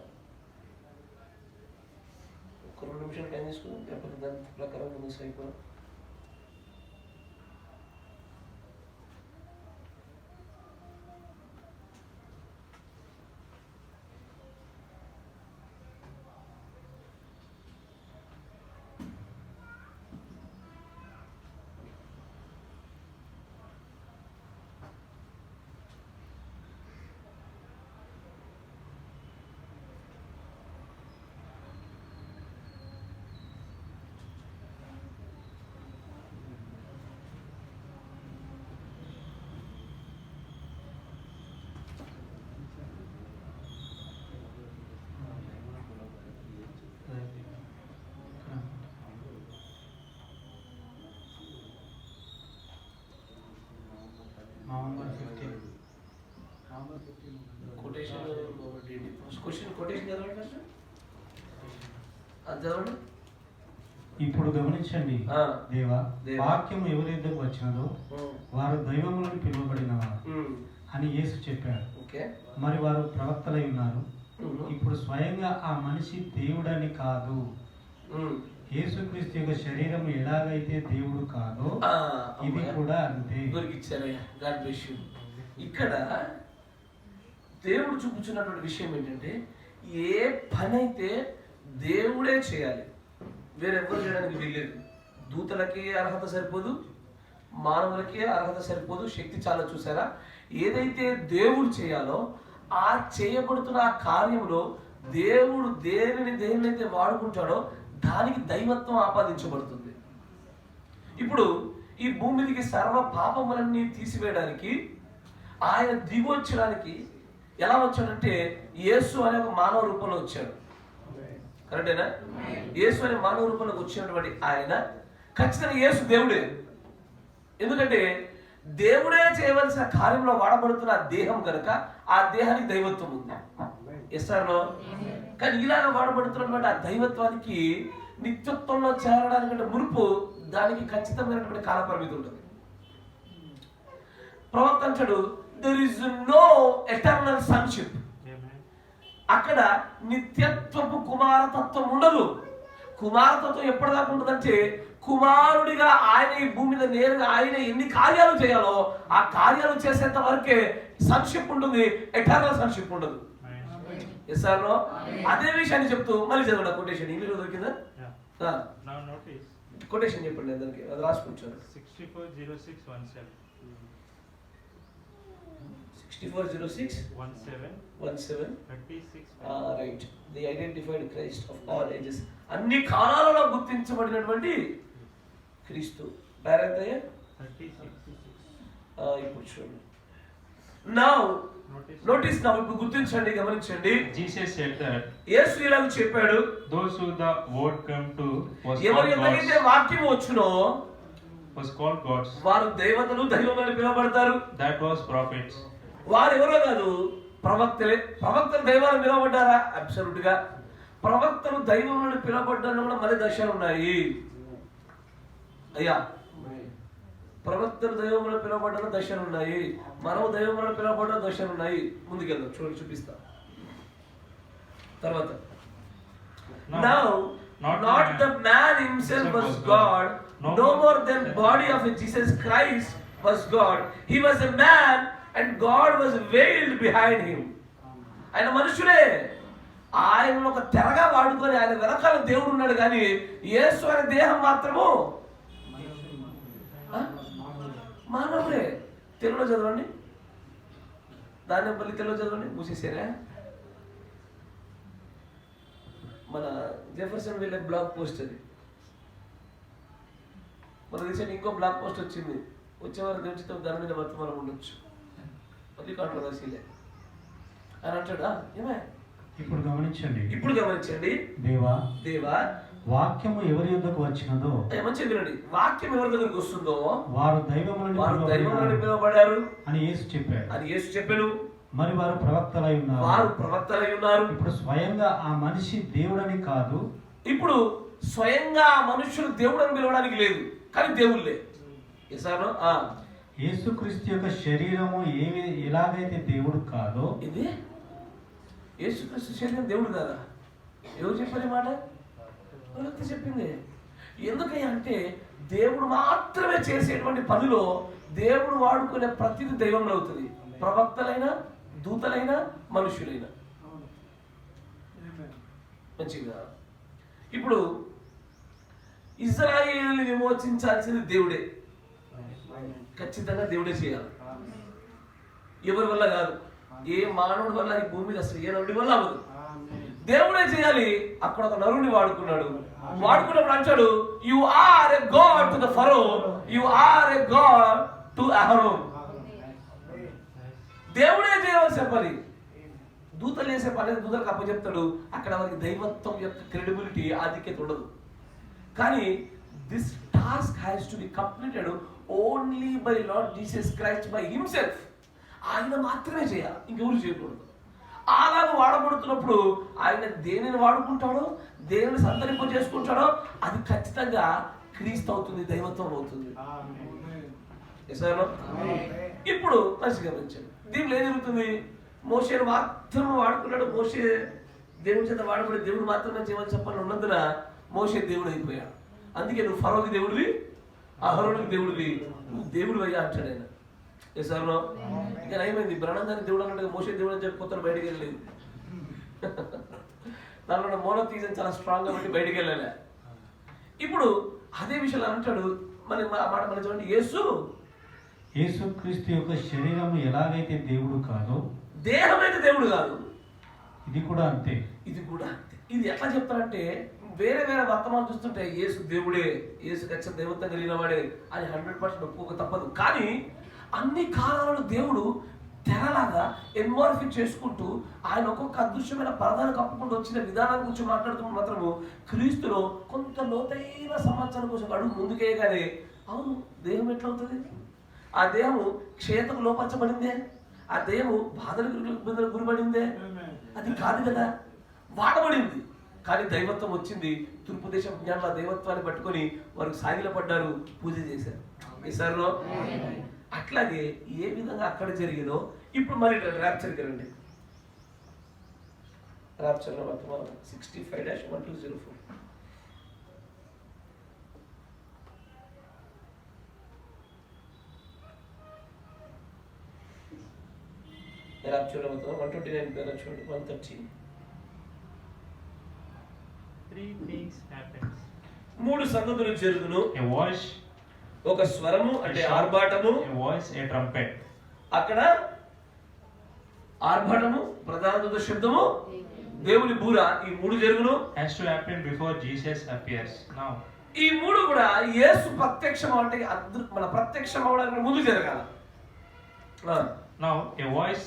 ఒక 2 నిమిషాలు టైం తీసుకుని లేకపోతే దాని ప్రకారం ముందు అయిపోయి ఇప్పుడు గమనించండి, దేవా వాక్యము ఎవరి యుద్ధకు వచ్చినదో వారు దైవములను పిలువబడినవారు అని యేసు చెప్పాడు. మరి వారు ప్రవక్తలై ఉన్నారు. ఇప్పుడు స్వయంగా ఆ మనిషి దేవుడని కాదు, యేసుక్రీస్తు యొక్క శరీరం ఎలాగైతే దేవుడు కాదో ఇది కూడా అంతే. ఇక్కడ దేవుడు చూపుతున్నటువంటి విషయం ఏంటంటే ఏ పని అయితే దేవుడే చేయాలి, వేరెవ్వరు చేయడానికి వీల్లేదు. దూతలకి అర్హత సరిపోదు, మానవులకి అర్హత సరిపోదు, శక్తి చాలా. చూసారా, ఏదైతే దేవుడు చేయాలో ఆ చేయబడుతున్న ఆ కార్యంలో దేవుడు దేనినైతే వాడుకుంటాడో దానికి దైవత్వం ఆపాదించబడుతుంది. ఇప్పుడు ఈ భూమి మీదకి సర్వ పాపములన్నీ తీసివేయడానికి ఆయన దిగొచ్చడానికి ఎలా వచ్చాడంటే యేసు అనే ఒక మానవ రూపంలో వచ్చాడు. కరెక్టేనా? యేసు అనే మానవ రూపంలోకి వచ్చినటువంటి ఆయన ఖచ్చితంగా యేసు దేవుడే. ఎందుకంటే దేవుడే చేయవలసిన కార్యంలో వాడబడుతున్న ఆ దేహం కనుక ఆ దేహానికి దైవత్వం ఉంది. ఎస్ఆర్లో కానీ ఇలాగ వాడబడుతున్నటువంటి ఆ దైవత్వానికి నిత్యత్వంలో చేరడానికంటే మునుపు దానికి ఖచ్చితమైనటువంటి కాల పరిమితి ఉంటుంది. ప్రవక్త అంటాడు there is no eternal sonship. అక్కడ నిత్యత్వపు కుమారతత్వం ఉండదు. కుమారతత్వం ఎప్పటిదాకా ఉంటుందంటే కుమారుడిగా ఆయన ఈ భూమి మీద నేరుగా ఆయన ఎన్ని కార్యాలు చేయాలో ఆ కార్యాలు చేసేంత వరకే సంక్షిప్ ఉంటుంది, ఎటర్నల్ సంక్షిప్ ఉండదు. ఎస్ఆర్లో అదే విషయాన్ని చెప్తూ మళ్ళీ చదవండి కొటేషన్. ఇంగ్లీష్లో దొరికిందా? కొటేషన్ చెప్పండి అందరికి, అది రాసుకుంటాను. 640617 640617 36 right. The identified Christ of all ages. అన్ని కాలాలలో గుర్తించబడినటువంటి క్రీస్తు. పేరెంతయ్య 36 ఇప్పుడు చూడండి. నౌ నోటీస్ నౌ, ఇప్పుడు గుర్తించండి, గమనించండి. Jesus said that యేసు ఇలా చెప్పాడు, those who the word come to ఎవరు ఎంతైతే వాక్యం వచ్చునో was called gods. వారు దేవతలు, దైవములు పిలువబడతారు. That was prophets. వారు ఎవరో కాదు, ప్రవక్తలే. ప్రవక్తలు దైవాలు పిలువబడ్డారా? అబ్సల్యూట్ గా ప్రవక్తలు దైవములను పిలువబడ్డాను కూడా మళ్ళీ దశలు ఉన్నాయి. అయ్యా, ప్రవక్తలు దైవములను పిలువబడ్డాను దశలు ఉన్నాయి, మనము దైవములను పిలువబడ్డ దశలు ఉన్నాయి. ముందుకెళ్దాం, చూడండి, చూపిస్తా తర్వాత. Now, not the man himself was God, no more than body of Jesus Christ was God. He was a man and God was veiled behind him. ఆయన మనుషులే, ఆయన ఒక తెరగా వాడుకొని ఆయన వెనకాల దేవుడు ఉన్నాడు. కానీ యేసు అనే దేహం మాత్రము మానవుడే. తెలుగులో చదవండి, దాన్ని మళ్ళీ తెలుగులో చదవండి. మూసేసారా? మన జెఫర్సన్ వెళ్ళే బ్లాగ్ పోస్ట్ అది. మన రీసెంట్ ఇంకో బ్లాగ్ పోస్ట్ వచ్చింది. వచ్చేవారు తెలిసితో దాని మీద వర్తమానం ఉండొచ్చు. మళ్ళీ కాంట్రవర్సీలే అని అంటాడా? ఏమే ఇప్పుడు గమనించండి. దేవా వాక్యము ఎవరి యొద్దకు వచ్చినదో, మంచిగా వినండి, వాక్యం ఎవరి దగ్గరికి వస్తుందో వారు దైవములను పిలువబడ్డారు అని యేసు చెప్పాడు. మరి వారు ప్రవక్తలై ఉన్నారు. ఇప్పుడు స్వయంగా ఆ మనిషి దేవుడని కాదు. ఇప్పుడు స్వయంగా ఆ మనుషులు దేవుడని పిలవడానికి లేదు, కానీ దేవుళ్ళే. యేసుక్రీస్తు యొక్క శరీరము ఎలాగైతే దేవుడు కాదో, ఇది యేసుక్రీస్తు శరీరం దేవుడు కాదా? ఎవరు చెప్పారు మాట? చెప్పింది. ఎందుకయ్యా అంటే దేవుడు మాత్రమే చేసేటువంటి పనిలో దేవుడు వాడుకునే ప్రతిదీ దైవంలో అవుతుంది. ప్రవక్తలైనా, దూతలైనా, మనుషులైనా. మంచిగా ఇప్పుడు ఇజ్రాయేలుని విమోచించాల్సింది దేవుడే, ఖచ్చితంగా దేవుడే చేయాలి. ఎవరి వల్ల కాదు, ఏ మానవుడి వల్ల ఈ భూమి మీద అసలు ఏ నరుడి వల్ల అవ్వదు, దేవుడే చేయాలి. అక్కడ ఒక నరుడిని వాడుకున్నప్పుడు అంటాడు, you are a god to the Pharaoh, you are a god to Aaron. దేవుడే చేయవలసిన పని, దూతలు చేసే పని దూతలకు అప్పచెప్తాడు. అక్కడ వారికి దైవత్వం యొక్క క్రెడిబిలిటీ, ఆధిక్యత ఉండదు. కానీ this task has to be completed only by lord Jesus Christ by himself. ఆయన మాత్రమే చేయాలి, ఇంకెవరు చేయకూడదు. అలాగ వాడబడుతున్నప్పుడు ఆయన దేనిని వాడుకుంటాడో, దేనిని సంతరింప చేసుకుంటాడో అది ఖచ్చితంగా క్రీస్తు అవుతుంది, దైవత్వం అవుతుంది. ఇప్పుడు మంచిగా గమనించండి, దీంట్లో ఏం జరుగుతుంది? మోషేను మాత్రం వాడుకున్నాడు. మోషే దేవుడి చేత వాడబడి దేవుడు మాత్రమే చేయమని చెప్పని ఉన్నందున మోషే దేవుడు అయిపోయాడు. అందుకే నువ్వు ఫరోకి దేవుడివి, అహరోనుకి దేవుడివి, నువ్వు దేవుడు అయ్యా అంటాడు ఆయన. ఎసార్లో ఇంకా ఏమైంది? బ్రహ్మాండాన్ని దేవుడు అన్నట్టుగా మోషే దేవుడు అని చెప్పి కొత్త బయటికి వెళ్ళలేదు. దానిలో మోనోథీజం చాలా స్ట్రాంగ్ గా పెట్టి బయటికి వెళ్ళలే. ఇప్పుడు అదే విషయాలు అంటాడు. మరి మాట మనం చూడండి, యేసుక్రీస్తు యొక్క శరీరము ఎలాగైతే దేవుడు కాదో, దేహం అయితే దేవుడు కాదు, ఇది కూడా అంతే. ఇది ఎట్లా చెప్తారంటే వేరే వేరే వర్తమానం చూస్తుంటే యేసు దేవుడే, యేసు ఖచ్చితంగా దైవత్వం కలిగిన వాడే అని 100% ఒప్పుకోక తప్పదు. కానీ అన్ని కాలాలలో దేవుడు తెరలాగా ఎన్వార్ఫిక్ చేసుకుంటూ ఆయన ఒక్కొక్క అదృశ్యమైన పరదాన్ని కప్పుకుంటూ వచ్చిన విధానం గురించి మాట్లాడుతున్న మాత్రము క్రీస్తులో కొంత లోతైన సమాచారం కోసం అడుగు ముందుకేయగానే అవును దేహం ఎట్లా అవుతుంది, ఆ దేహము క్షేత్రకు లోపరచబడిందే, ఆ దేహము బాధలకు గురిపడిందే, అది కాదు కదా, వాడబడింది. కానీ దైవత్వం వచ్చింది. తూర్పు దేశం జ్ఞానుల దైవత్వాన్ని పట్టుకొని వారు సాగిలపడ్డారు, పూజ చేశారు. ఈసారిలో అట్లాగే ఏ విధంగా అక్కడ జరిగిందో ఇప్పుడు మళ్ళీ ర్యాప్చర్కి రండి. ర్యాప్చర్లో వర్తమానం 65-1204. ర్యాప్చర్లో వర్తమానం 129 చూడండి, 130. 3 things happens. 3 సంగతులు జరుగును. A voice, ఒక స్వరము అంటే ఆర్భాటము, a voice, a trumpet. అక్కడ ఆర్భాటము, ప్రధాన దూత శబ్దము, దేవుని బూర, ఈ 3 జరుగును. Has to happen before Jesus appears. Now, ఈ 3 కూడా యేసు ప్రత్యక్షం అంటే మన ప్రత్యక్షం అవడానికి ముందు జరగాల. now a voice,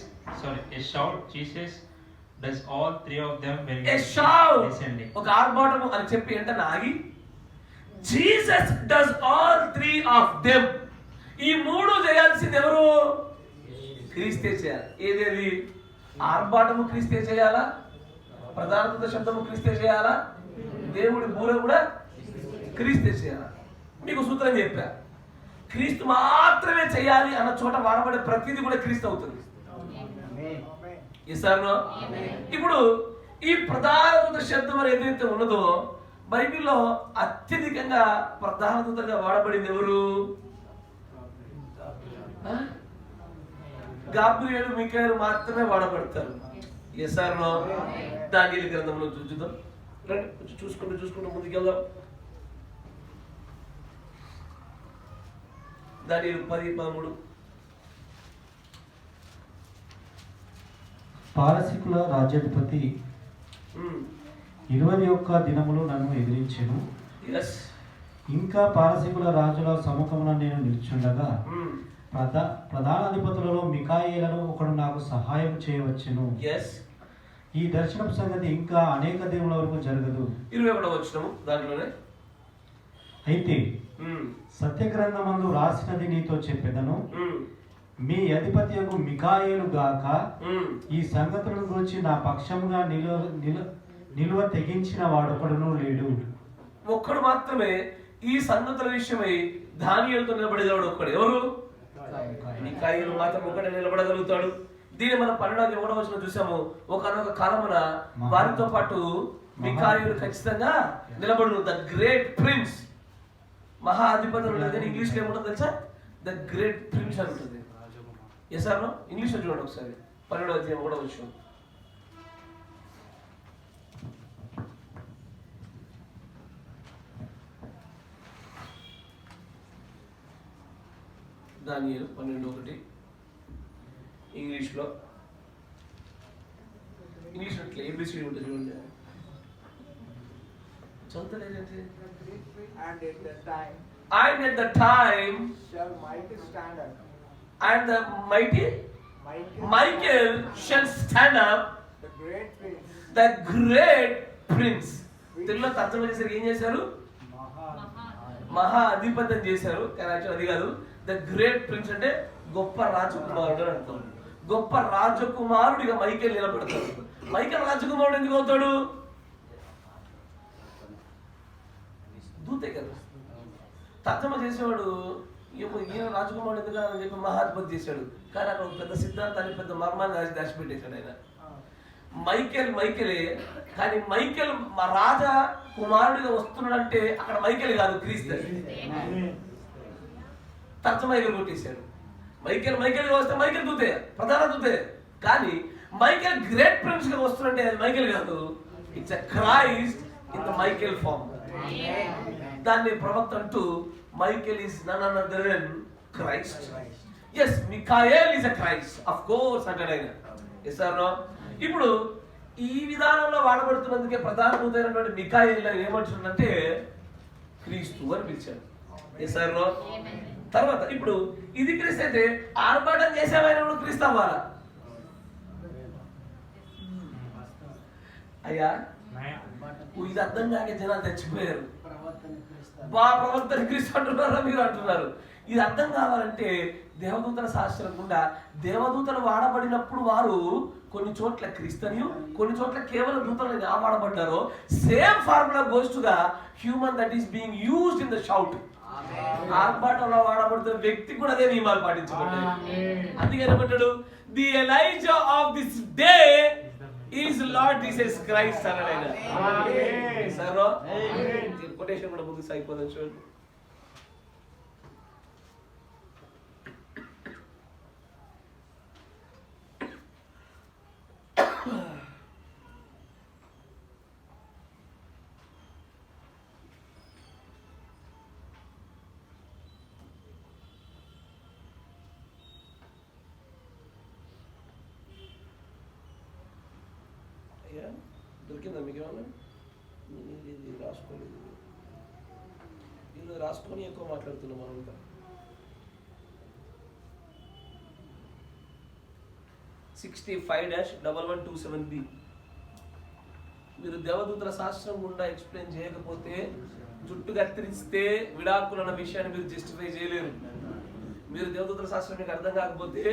a shout. Jesus does all 3 of them when he A is shout, descending. ఒక ఆర్భాటము అని చెప్పి వెంటనే ఆగి Jesus does all 3 of them. ఈ 3 చేయాల్సింది ఎవరు? క్రీస్తే చేయాలి. ఏదేది? ఆర్భాటము క్రీస్తే చేయాలా, ప్రధాన దూత శబ్దము క్రీస్తే చేయాలా, దేవుడి బూర కూడా క్రీస్తే చేయాలా. మీకు సూత్రం చెప్పా, క్రీస్తు మాత్రమే చేయాలి అన్న చోట వాడబడే ప్రతిదీ కూడా క్రీస్తు అవుతుంది. ఈసారిలో ఇప్పుడు ఈ ప్రధాన దూత శబ్దం అని ఏదైతే ఉన్నదో బైబిల్లో అత్యధికంగా ప్రధాన దూతగా వాడబడింది ఎవరు? గాబ్రియేలు, మిఖాయేలు మాత్రమే వాడబడతారు. ఈసారిలో దానియేలు గ్రంథంలో చూద్దాం రండి, చూసుకుంటూ ముందుకెళ్దాం. దానియేలు 10-13. పారసికుల రాజ్యాధిపతి 21 దినములు నన్ను ఎదిరించెను. ఇంకా పారసికుల రాజుల సముఖమున నేను నిల్చుండగా ప్రధానాధిపతులలో మిఖాయేలను ఒకడు నాకు సహాయం చేయవచ్చును. ఈ దర్శనం సంగతి ఇంకా అనేక దినముల వరకు జరగదు. 21వ వచనము దాంట్లోనే, అయితే సత్యగ్రంథమందు రాసినది నీతో చెప్పెదను, మీ అధిపత్యకు మిఖాయేలు గాక ఈ సంగతుల గురించి నా పక్షముగా నిలువ తెగించిన వాడొకడును లేడు. ఒక్కడు మాత్రమే ఈ సంగతుల విషయమై దానియేలుతో నిలబడేవాడు ఒక్కడు. ఎవరు? మిఖాయేలు మాత్రం ఒకటే నిలబడగలుగుతాడు. దీన్ని మనం 12వ వచనం చూసాము. ఒకనొక కాలమున వారితో పాటు మిఖాయేలు ఖచ్చితంగా నిలబడు. ద గ్రేట్ ప్రిన్స్, మహా అధిపతులు. ఇంగ్లీష్ లో ఏముంటుంది తెలుసా? ద గ్రేట్ ప్రిన్స్ అని ఉంటుంది. ఎసార్లో ఇంగ్లీష్ లో చూడండి ఒకసారి, 12వ అధ్యాయం 1వ వచనం. దానియేలు 12:1 ఇంగ్లీష్లో. ఇంగ్లీష్ అట్లా ఏబిసిడి ఉంటుంది చూడండి, చదువుతలేదంటే. And at the time shall mighty stand up, and the mighty Michael shall stand up, the great prince, the great prince. తెలుగులో తర్జుమా చేశారు. ఏం చేశారు? మహా అధిపత్యం చేశారు. కానీ యాక్చువల్ అది కాదు. ద గ్రేట్ ప్రిన్స్ అంటే గొప్ప రాజకుమారుడు అని అర్థం. గొప్ప రాజకుమారుడిగా మైకేల్ నిలబడతాడు. మైకేల్ రాజకుమారుడు ఎందుకు అవుతాడు? దూతే కదా. తర్జుమా చేసేవాడు ఈయన రాజకుమారుడు ఎందుకు అని చెప్పి మహాధిపతి చేశాడు. కానీ అక్కడ పెద్ద సిద్ధాంతాన్ని, పెద్ద మర్మాన్ని దాచిపెట్టేశాడు ఆయన. మైకేలే. కానీ మైకేల్ మా రాజా కుమారుడిగా వస్తున్నాడంటే అక్కడ మైకేల్ కాదు, క్రీస్తు. తర్జుమా కొట్టేశాడు. మైకేల్ వస్తే మైకేల్ దూతే, ప్రధాన దూతే. కానీ మైకేల్ గ్రేట్ ప్రిన్స్ గా వస్తుందంటే అది మైకేల్ కాదు, it's a Christ in the Michael form. దాన్ని ప్రవక్త అంటూ Michael is none other than Christ. yes, మిఖాయేల్ is a Christ of course అంటాడు ఆయన. Yes or no? ఇప్పుడు ఈ విధానంలో వాడబడుతున్నందుకే ప్రధాన దూతైనటువంటి మిఖాయేలు ఏమంటున్నాడంటే క్రీస్తు అని పిలిచాడు. తర్వాత ఇప్పుడు ఇది క్రీస్తు అయితే ఆర్భాటం చేసేవారు క్రీస్తు అవ్వాలా? అయ్యా ఇది అర్థం కాక జనాలు తెచ్చిపోయారు. ప్రవర్తన క్రీస్తు అంటున్నారా మీరు అంటున్నారు. ఇది అర్థం కావాలంటే దేవదూతల శాస్త్రం గుండా దేవదూతలు వాడబడినప్పుడు వారు కొన్ని చోట్ల క్రీస్తనియు కొన్ని చోట్ల కేవలం దూతలు వాడబడ్డారో same formula goes to the human that is being used in the shout. ఆర్భాటంలో వాడబడుతున్న వ్యక్తి కూడా అదే నియమాలు పాటించబడ్డాయి. అందుకే ఏమంటాడు, the Elijah of this day is Lord Jesus Christ అన్నాడు. కొటేషన్ కూడా ముందుకు సాగిపోదాం చూడండి. దొరికిందా మీకు ఏమన్నా? ఇది రాసుకోలేదు, ఇది రాసుకొని ఎక్కువ మాట్లాడుతున్నాం మనం. ఇంకా 65-1127B. మీరు దేవదూతల శాస్త్రం గుండా ఎక్స్ప్లెయిన్ చేయకపోతే, జుట్టు కత్తిరిస్తే విడాకులు అన్న విషయాన్ని మీరు జస్టిఫై చేయలేరు. మీరు దేవదూతల శాస్త్రం మీకు అర్థం కాకపోతే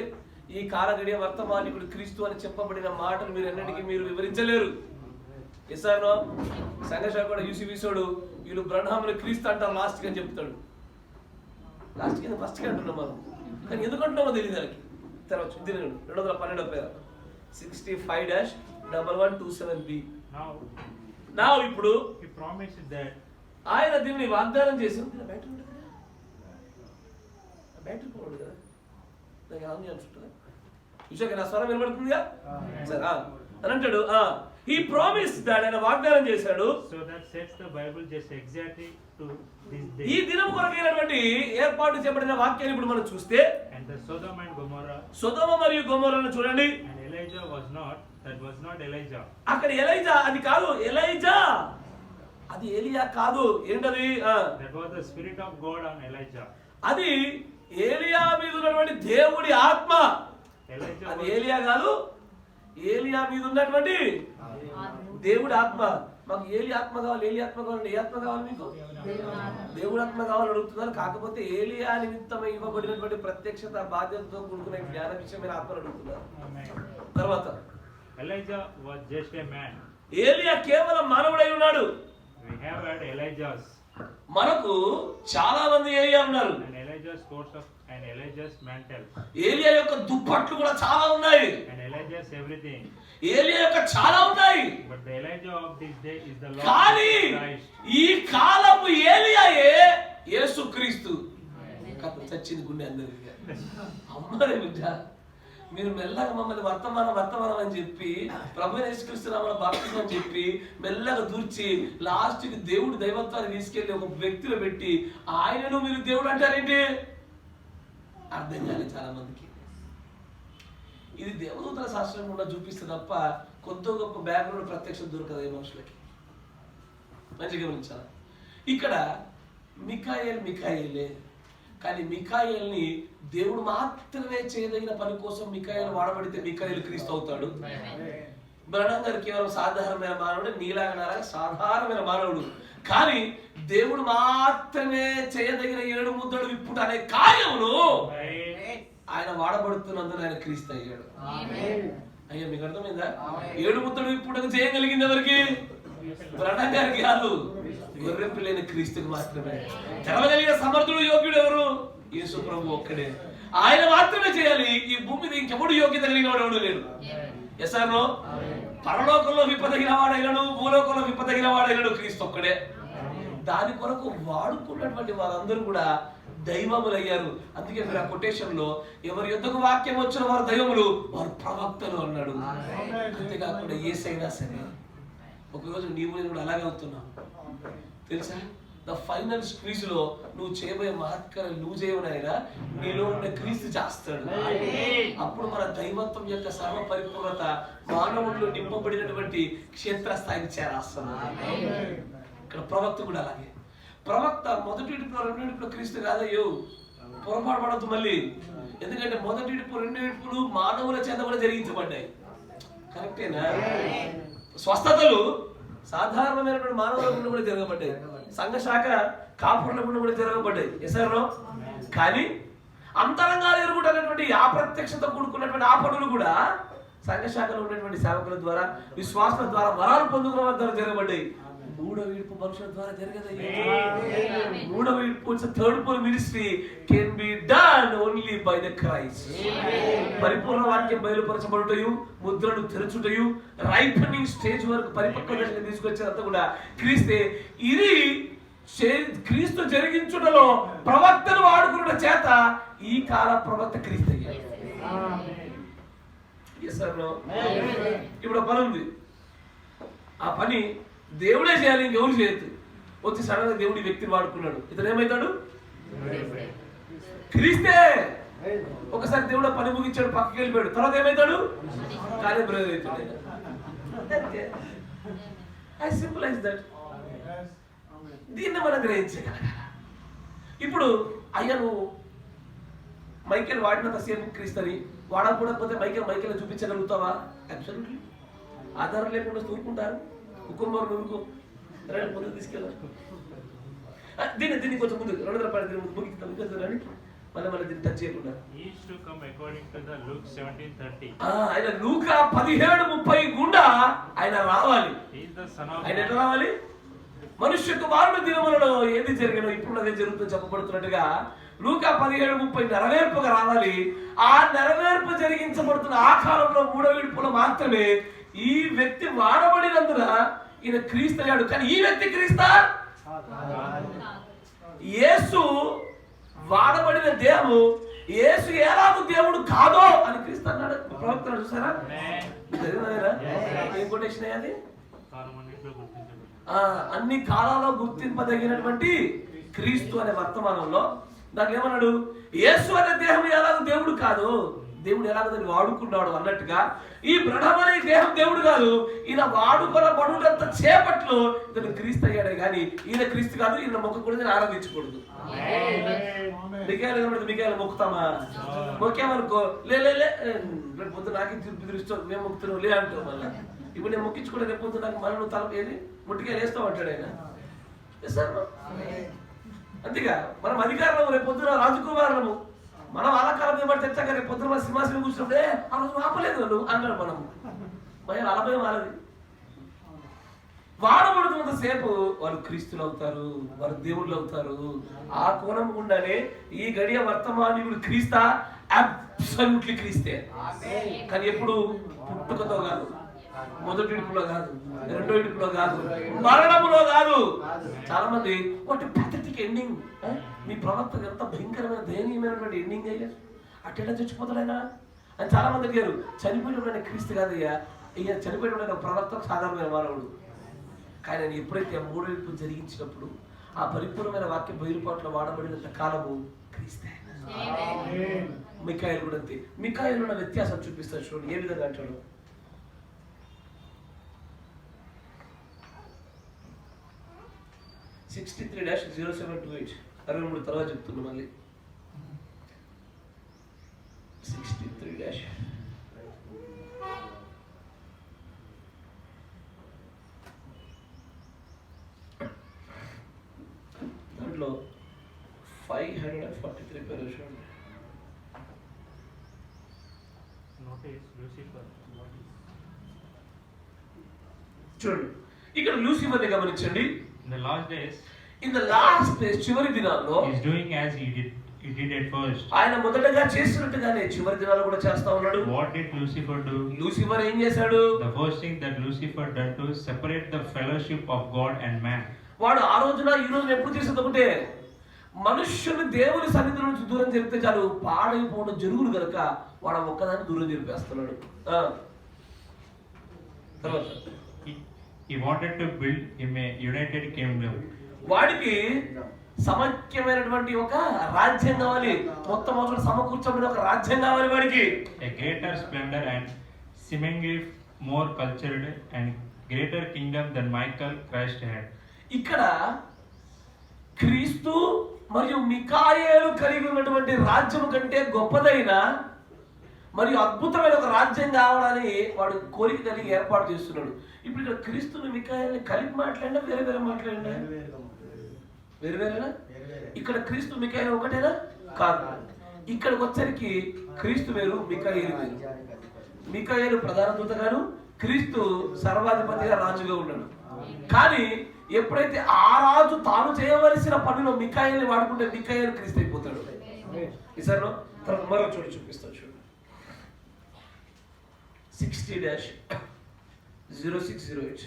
ఈ కాలగడియ వర్తమానికుడు క్రీస్తు అని చెప్పబడిన మాటలు మీరు ఎన్నటికీ మీరు వివరించలేరు. ఎస్ఆర్నో సంఘర్షణ కూడా యూసీబీసోడు వీళ్ళు బ్రహ్మాములు క్రీస్తు అంటారు లాస్ట్కి అని చెప్తాడు. లాస్ట్కి ఫస్ట్కి అంటున్నాం మనం, కానీ ఎందుకు అంటున్నామో తెలియదు దానికి. తర్వాత 212 పేరు 65-1127B. నా ఇప్పుడు ఆయన దీన్ని వాగ్దానం చేసి బ్యాటరీ పోడు కదా, నాకు ఆన్ చేయాల్సింటుందా? విషయం నా స్వరం వినబడుతుందిగా సరే అని అంటాడు. He promised that ఆయన వాగ్దానం చేశాడు. So that sets the Bible just exactly to this day. ఈ దినం కొరకైనటువంటి ఏర్పాటు చేయబడిన వాక్యాన్ని ఇప్పుడు మనం చూస్తే, and the Sodom and Gomorrah, సొదొమ మరియు గొమొర్రాను చూడండి. and Elijah was not Elijah. అక్కడ ఎలైజా అది కాదు, ఎలైజా అది ఏలియా కాదు. ఏంటది? That was the spirit of God on Elijah. అది ఏలియా మీద ఉన్నటువంటి దేవుడి ఆత్మ. Elijah అది ఏలియా కాదు, ఏలియా మీద ఉన్నటువంటి దేవుడి ఆత్మ. మాకు ఏలి ఆత్మ కావాలి, ఏలి ఆత్మ కావాలి. ఏ ఆత్మ కావాలి మీకు? దేవుడి ఆత్మ కావాలని అడుగుతున్నారు. కాకపోతే ఏలియా నిమిత్తమై ఇవ్వబడినటువంటి ప్రత్యక్షత బాధ్యతతో కూడుకున్న జ్ఞాన విషయమైన ఆత్మను అడుగుతున్నారు. తర్వాత Elijah was just a man. ఏలియా కేవలం మానవుడై ఉన్నాడు. We have had Elijahs. మనకు చాలా మంది ఏలియా ఉన్నారు. And Elijah's coats of and Elijah's mantle. ఏలియా యొక్క దుప్పట్లు కూడా చాలా ఉన్నాయి. And Elijah's everything. ఏలియా యొక్క చాలా ఉన్నాయి. But the Elijah of this day is the Lord కానీ Christ. ఈ కాలపు ఏలియాయే యేసుక్రీస్తు. చచ్చింది గుండె అందరికి. అమ్మరే బిడ్డ, మీరు మెల్లగా మమ్మల్ని వర్తమానం అని చెప్పి ప్రభు యేసుక్రీస్తు నామమున బాప్తిజం అని చెప్పి మెల్లగా దూర్చి లాస్ట్కి దేవుడు దైవత్వాన్ని తీసుకెళ్లి ఒక వ్యక్తిలో పెట్టి ఆయనను మీరు దేవుడు అంటారేంటి? అర్థం కాలేదు చాలా మందికి. ఇది దేవదూతల శాస్త్రం కూడా చూపిస్తే తప్ప కొత్త గొప్ప బ్యాక్గ్రౌండ్ ప్రత్యక్షం దొరకదు ఈ మనుషులకి. మంచిగా గమనించాలి. ఇక్కడ మిఖాయేలే, కానీ మిఖాయేల్ని దేవుడు మాత్రమే చేయదగిన పని కోసం మిఖాయేలు వాడబడితే మిఖాయేలు క్రీస్తు అవుతాడు. బ్రహ్మం గారు కేవలం సాధారణమైన మానవుడు, నీలాగా సాధారణమైన మానవుడు. కానీ దేవుడు మాత్రమే చేయదగిన 7 ముద్దలు విప్పుట అనే కార్యమును ఆయన వాడబడుతున్నందున ఆయన క్రీస్తు అయ్యాడు. అయ్యా మీకు అర్థమైందా? 7 ముద్దలు విప్పుటకు చేయగలిగింది ఎవరికి? బ్రహ్మం గారికి కాదు, గొర్రె పిల్లైన క్రీస్తుకి మాత్రమే. తెరవగలిగిన సమర్థుడు యోగ్యుడు ఎవరు? యేసు ప్రభు ఒక్కడే. ఆయన మాత్రమే చేయాలి. ఈ భూమి మీద ఇంకెప్పుడు యోగ్యత కలిగిన వాడు ఎవడు లేడు. ఎసారో పరలోకంలో విప్పదగిన వాడైనను భూలోకంలో విప్పదగిన వాడైనను క్రీస్తు ఒక్కడే. దాని కొరకు వాడుకున్నటువంటి వారందరూ కూడా దైవములు అయ్యారు. అందుకే మీరు ఆ కొటేషన్ లో ఎవరి యుద్ధకు వాక్యం వచ్చిన వారు దైవములు, వారు ప్రవక్తలు అన్నాడు. అంతేకాకుండా ఏసైనా సరే ఒకరోజు నీవు నేను కూడా అలాగే అవుతున్నాం తెలుసా? ద ఫైనల్ స్క్వీజ్ లో నువ్వు చేయబోయే మహత్కారం నువ్వు చేయవనైనా నీలో ఉండే క్రీస్తు చేస్తాడు. అప్పుడు మన దైవత్వం యొక్క సర్వ పరిపూర్ణత మానవుల్లో నింపబడినటువంటి క్షేత్రస్థాయికి చేరాస్తున్నాడు. ఇక్కడ ప్రవక్త కూడా అలాగే. ప్రవక్త మొదటి ఇడుపులో రెండు ఇడుపులో క్రీస్తు కాదయ్యో, పొరపాటు పడద్దు మళ్ళీ. ఎందుకంటే మొదటి ఇడుపు రెండు ఇడుపులు మానవుల చేత కూడా జరిగించబడ్డాయి. కరెక్టేనా? స్వస్థతలు సాధారణమైనటువంటి మానవుల గుండా కూడా జరగబడ్డాయి, సంఘ శాఖ కాపురుల గుండా కూడా జరగబడ్డాయి. ఎసరో కానీ అంతరంగాలు ఎరుగుటటువంటి ఆ ప్రత్యక్షత కూడుకున్నటువంటి ఆ పనులు కూడా సంఘ శాఖలో ఉన్నటువంటి సేవకుల ద్వారా, విశ్వాసుల ద్వారా, వరాలు పొందుకున్న వారి ద్వారా జరగబడ్డాయి. మూడవ విడుపు మనుషుల ద్వారా జరగదయ్యా. మూడవ విడుపు third pull ministry can be done only by the Christ. పరిపూర్ణ వాక్యం బయలుపరచబడుటయు, ముద్రలు తెరచుటయు, రైపనింగ్ స్టేజ్ వరకు పరిపక్వ దశకు తీసుకొచ్చేంత కూడా క్రీస్తే. ఇది క్రీస్తు జరిగించుటలో ప్రవక్తను వాడుకున్న చేత ఈ కాల ప్రవక్త క్రీస్తు అయ్యాడు. ఇప్పుడు పని ఉంది, ఆ పని దేవుడే చేయాలి, ఇంకెవరు చేయొద్దు. వచ్చి సడన్ గా దేవుడి వ్యక్తిని వాడుకున్నాడు, ఇతను ఏమవుతాడు? క్రీస్తే. ఒకసారి దేవుడు పని ముగించాడు, పక్కకి వెళ్ళిపోయాడు, తర్వాత ఏమవుతాడు? కానీ బ్రదర్ అవుతాడు. As simple as that. దీన్ని మనం గ్రహించగలగాలి. ఇప్పుడు అయ్యా నువ్వు మైకేల్ వాడినంత సేపు క్రీస్తని, వాడకపోతే మైకేల్ చూపించగలుగుతావా? అబ్సల్యూట్లీ. ఆధారం లేకుండా తూరుకుంటారు. కుటుంబం నువ్వు ముందుకు తీసుకెళ్ళారు. దీన్ని కొంచెం ముందు 200 రూపాయలు దీన్ని ముందు ముగిస్తాను మళ్ళీ దీన్ని టచ్ చేయకుండా. ఆయన లూకా 17:30 గుండా ఆయన రావాలి. ఆయన ఎట్లా రావాలి? మనుష్య కుమారుడు దినములలో ఏది జరిగినో ఇప్పుడు అదే జరుగుతుంది చెప్పబడుతున్నట్టుగా లూకా 17:30 నెరవేర్పుగా రావాలి. ఆ నెరవేర్పు జరిగించబడుతున్న ఆ కాలంలో మూడవ విడుపులో మాత్రమే ఈ వ్యక్తి వాడబడినందున ఈయన క్రీస్తు అయ్యాడు. కానీ ఈ వ్యక్తి క్రీస్తా? యేసు వాడబడిన దేహము, యేసు ఎలాగో దేవుడు కాదో అని క్రీస్తు అన్నాడు. ప్రవక్తలు చూసారా? ఏం కొటేషన్ అది? అన్ని కాలాల్లో గుర్తింపదగినటువంటి క్రీస్తు అనే వర్తమానంలో దాన్ని ఏమన్నాడు? యేసు అనే దేహం ఎలాగో దేవుడు కాదు, దేవుడు ఎలాగో దాన్ని వాడుకున్నాడు అన్నట్టుగా ఈ బ్రహ్మనే దేహం దేవుడు కాదు, ఈయన వాడుకొనబడునంత చేపట్లో ఇతను క్రీస్తు అయ్యాడే కానీ ఈయన క్రీస్తు కాదు. ఈయన మొక్క కూడా ఆరాధించకూడదు. మికాయలు మొక్కుతామా? మొక్కామనుకో లే రేపు పొద్దు నాకే బెదిరిస్తాం, మేము మొక్కుతున్నాం లే అంటాం. మళ్ళీ ఇప్పుడు నేను మొక్కించుకుంటే రేపు పొద్దు నాకు మళ్ళీ నువ్వు తలపు ఏది ముట్టికాయలు వేస్తావు అంటాడు ఆయన. అంతేగా మనం అధికారంలో రేపు పొద్దున రాజకుమారులము, మనం అలా కాలం బట్టి తెచ్చాక రేపు పొద్దున మన సింహాసనం కూర్చుంటే ఆ రోజు ఆపలేదు వాళ్ళు అన్నాడు. మనం భయం అలభయం వాళ్ళది. వాడబడుతున్నంత సేపు వాళ్ళు క్రీస్తులు అవుతారు, వారు దేవుళ్ళు అవుతారు. ఆ కోణం గుండానే ఈ గడియ వర్తమానీయుడు క్రీస్తా? అబ్సల్యూట్లీ క్రీస్తే. కానీ ఎప్పుడు పుట్టుకతో కాదు, మొదటి ఇడుపులో కాదు, రెండో ఇడుపులో కాదు, మరణములో కాదు. చాలా మంది వాటి పెద్దటికి ఎండింగ్. మీ ప్రవక్త ఎంత భయంకరమైన దయనీయమైనటువంటి ఎండింగ్ అయ్యా, అట్టెలా చచ్చిపోతాడైనా అని చాలా మంది అడిగారు. చనిపోయిన క్రీస్తు కాదయ్యా, అయ్యా చనిపోయిన ప్రవక్త సాధారణమైన మానవుడు. కానీ ఆయన ఎప్పుడైతే మూడో ఇడుపు జరిగించినప్పుడు ఆ పరిపూర్ణమైన వాక్య బయలుపాట్లో వాడబడినంత కాలము క్రీస్తే. మికాయలు కూడా అంతే. మికాయలు ఉన్న వ్యత్యాసం చూపిస్తాడు చూడండి, ఏ విధంగా అంటాడు? (63-0728) 63 తర్వాత చెప్తున్నా మళ్ళీ. 63- దాంట్లో 543 పేరు చూడండి. చూడండి ఇక్కడ లూసిఫర్ని గమనించండి. In the last days చివరి దినాల్లో he is doing as he did at first. ఆయన మొదటగా చేసినట్టుగానే చివరి దినాల్లో కూడా చేస్తా ఉన్నాడు. What did Lucifer do? Lucifer ఏం చేశాడు? The first thing that Lucifer done to separate the fellowship of God and man. వాడు ఆ రోజున ఈ రోజు ఎప్పుడు చేసేది ఒకటే, మనుష్యుని దేవుని సన్నిధి నుంచి దూరం జరిపితే చాలు పాడైపోవడం జరుగును కనుక వాడు ఒక్కదాన్ని దూరం జరిపేస్తున్నాడు. తర్వాత He wanted to build him a united kingdom. వాడికి సమైక్యమైనటువంటి ఒక రాజ్యం కావాలి, మొత్తం అవసరం సమకూర్చబడిన ఒక రాజ్యం కావాలి వాడికి. A greater splendor and seemingly more cultured and greater kingdom than Michael Christ had. ఇక్కడ క్రీస్తు మరియు మికాయేలు కలిగి ఉన్నటువంటి రాజ్యం కంటే గొప్పదైన మరియు అద్భుతమైన ఒక రాజ్యం కావాలని వాడు కోరిక కలిగి ఏర్పాటు చేస్తున్నాడు. ఇప్పుడు ఇక్కడ క్రీస్తుని మికాయేల్ని కలిపి మాట్లాడినా వేరే వేరే మాట్లాడినా వేరు వేరేనా? ఇక్కడ క్రీస్తు మికాయేలు ఒకటేనా? కాదు. ఇక్కడికి వచ్చరికి క్రీస్తు వేరు, మికాయేలు వేరు. మికాయేలు ప్రధాన దూతగాను, క్రీస్తు సర్వాధిపతిగా రాజుగా ఉన్నాడు. కానీ ఎప్పుడైతే ఆ రాజు తాను చేయవలసిన పనిలో మికాయేల్ని వాడుకుంటే మికాయేలు క్రీస్తు అయిపోతాడు. ఈసారి తర్వాత మరో చోటు చూపిస్తాను చూడు. 60-0608.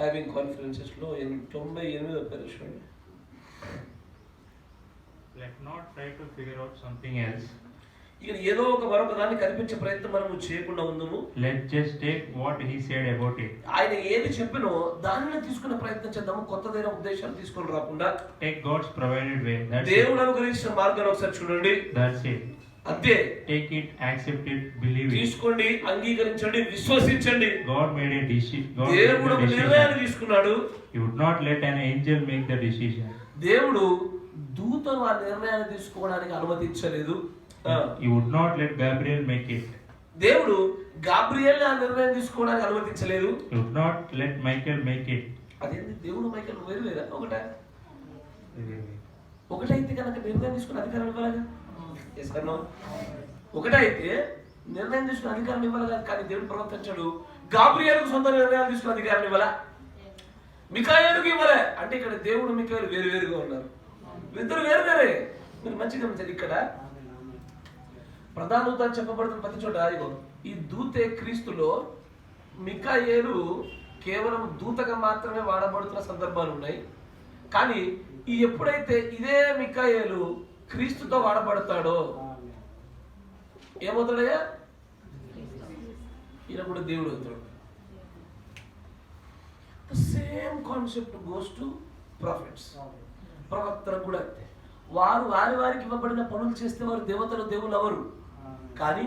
హ్యావింగ్ కాన్ఫరెన్సెస్ లో 98వ పేరు. Let not try to figure out something else. ఇక ఏదో ఒక మరొక దాన్ని కనిపించే ప్రయత్నం మనము చేయకుండా ఉందము. Let's just take what he said about it. ఆయన ఏది చెప్పినో దానిని తీసుకునే ప్రయత్నం చేద్దాము, కొత్తదైన ఉద్దేశాలు తీసుకొని రాకుండా. Take God's provided way. దేవుడు అనుగ్రహించిన మార్గాన్ని ఒకసారి చూడండి. That's it. అంతే. Take it, accept it, believe it. తీసుకోండి, అంగీకరించండి, విశ్వసించండి. God made a decision. దేవుడు ఒక నిర్ణయాన్ని తీసుకున్నాడు. He would not let an angel make the decision. దేవుడు దూతను ఆ నిర్ణయాన్ని తీసుకోవడానికి అనుమతించలేదు. He would not let Gabriel make it. దేవుడు గాబ్రియల్ ఆ నిర్ణయం తీసుకోవడానికి అనుమతించలేదు. He would not let Michael make it. అదేంటి దేవుడు మైకేల్ వేరు వేరా? ఒకటైతే కనుక నిర్ణయం తీసుకునే అధికారం ఇవ్వాలి. ఒకటైతే నిర్ణయం తీసుకునే అధికారం ఇవ్వాలి కదా. కానీ దేవుడు ప్రవర్తించాడు, గాబ్రియల్కు సొంత నిర్ణయాలు తీసుకునే అధికారం ఇవ్వాలా, మికాయేలుకి ఇవ్వలే. అంటే ఇక్కడ దేవుడు మికాయేలు వేరు వేరుగా ఉన్నారు, ఇద్దరు వేరు వేరే. మీరు మంచిగా గమనించండి. ఇక్కడ ప్రధాన దూత చెప్పబడుతున్న ప్రతి చోట ఇగో ఈ దూతే క్రీస్తులో, మికాయేలు కేవలం దూతగా మాత్రమే వాడబడుతున్న సందర్భాలు ఉన్నాయి. కానీ ఈ ఎప్పుడైతే ఇదే మికాయేలు క్రీస్తుతో వాడబడతాడో ఏమవుతాడయ్యా? ఈయన కూడా దేవుడు అవుతాడు. Same concept goes to prophets. ప్రవక్తలకు కూడా అంతే. వారు వారికి ఇవ్వబడిన పనులు చేస్తే వారు దేవతలు, దేవుళ్ళు అవరు. కానీ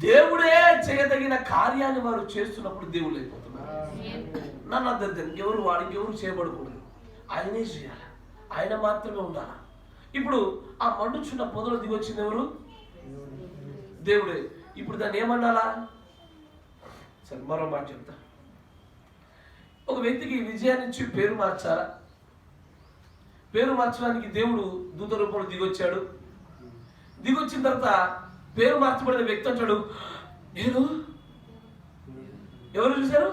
దేవుడే చేయదగిన కార్యాన్ని వారు చేస్తున్నప్పుడు దేవుళ్ళు అయిపోతున్నారు. నన్ను అర్థం ఇంకెవరు ఇంకెవరు చేయబడకూడదు, ఆయనే చేయాలి, ఆయన మాత్రమే ఉండాలి. ఇప్పుడు ఆ మండుచున్న పొదలు దిగొచ్చింది ఎవరు? దేవుడే. ఇప్పుడు దాన్ని ఏమన్నాలా? సరే మరో మాట చెప్తా. ఒక వ్యక్తికి విజయాన్ని ఇచ్చి పేరు మార్చాలా? పేరు మార్చడానికి దేవుడు దూత రూపంలో దిగొచ్చాడు. దిగొచ్చిన తర్వాత పేరు మార్చబడిన వ్యక్తి అంటాడు, నేను ఎవరు చూశాను?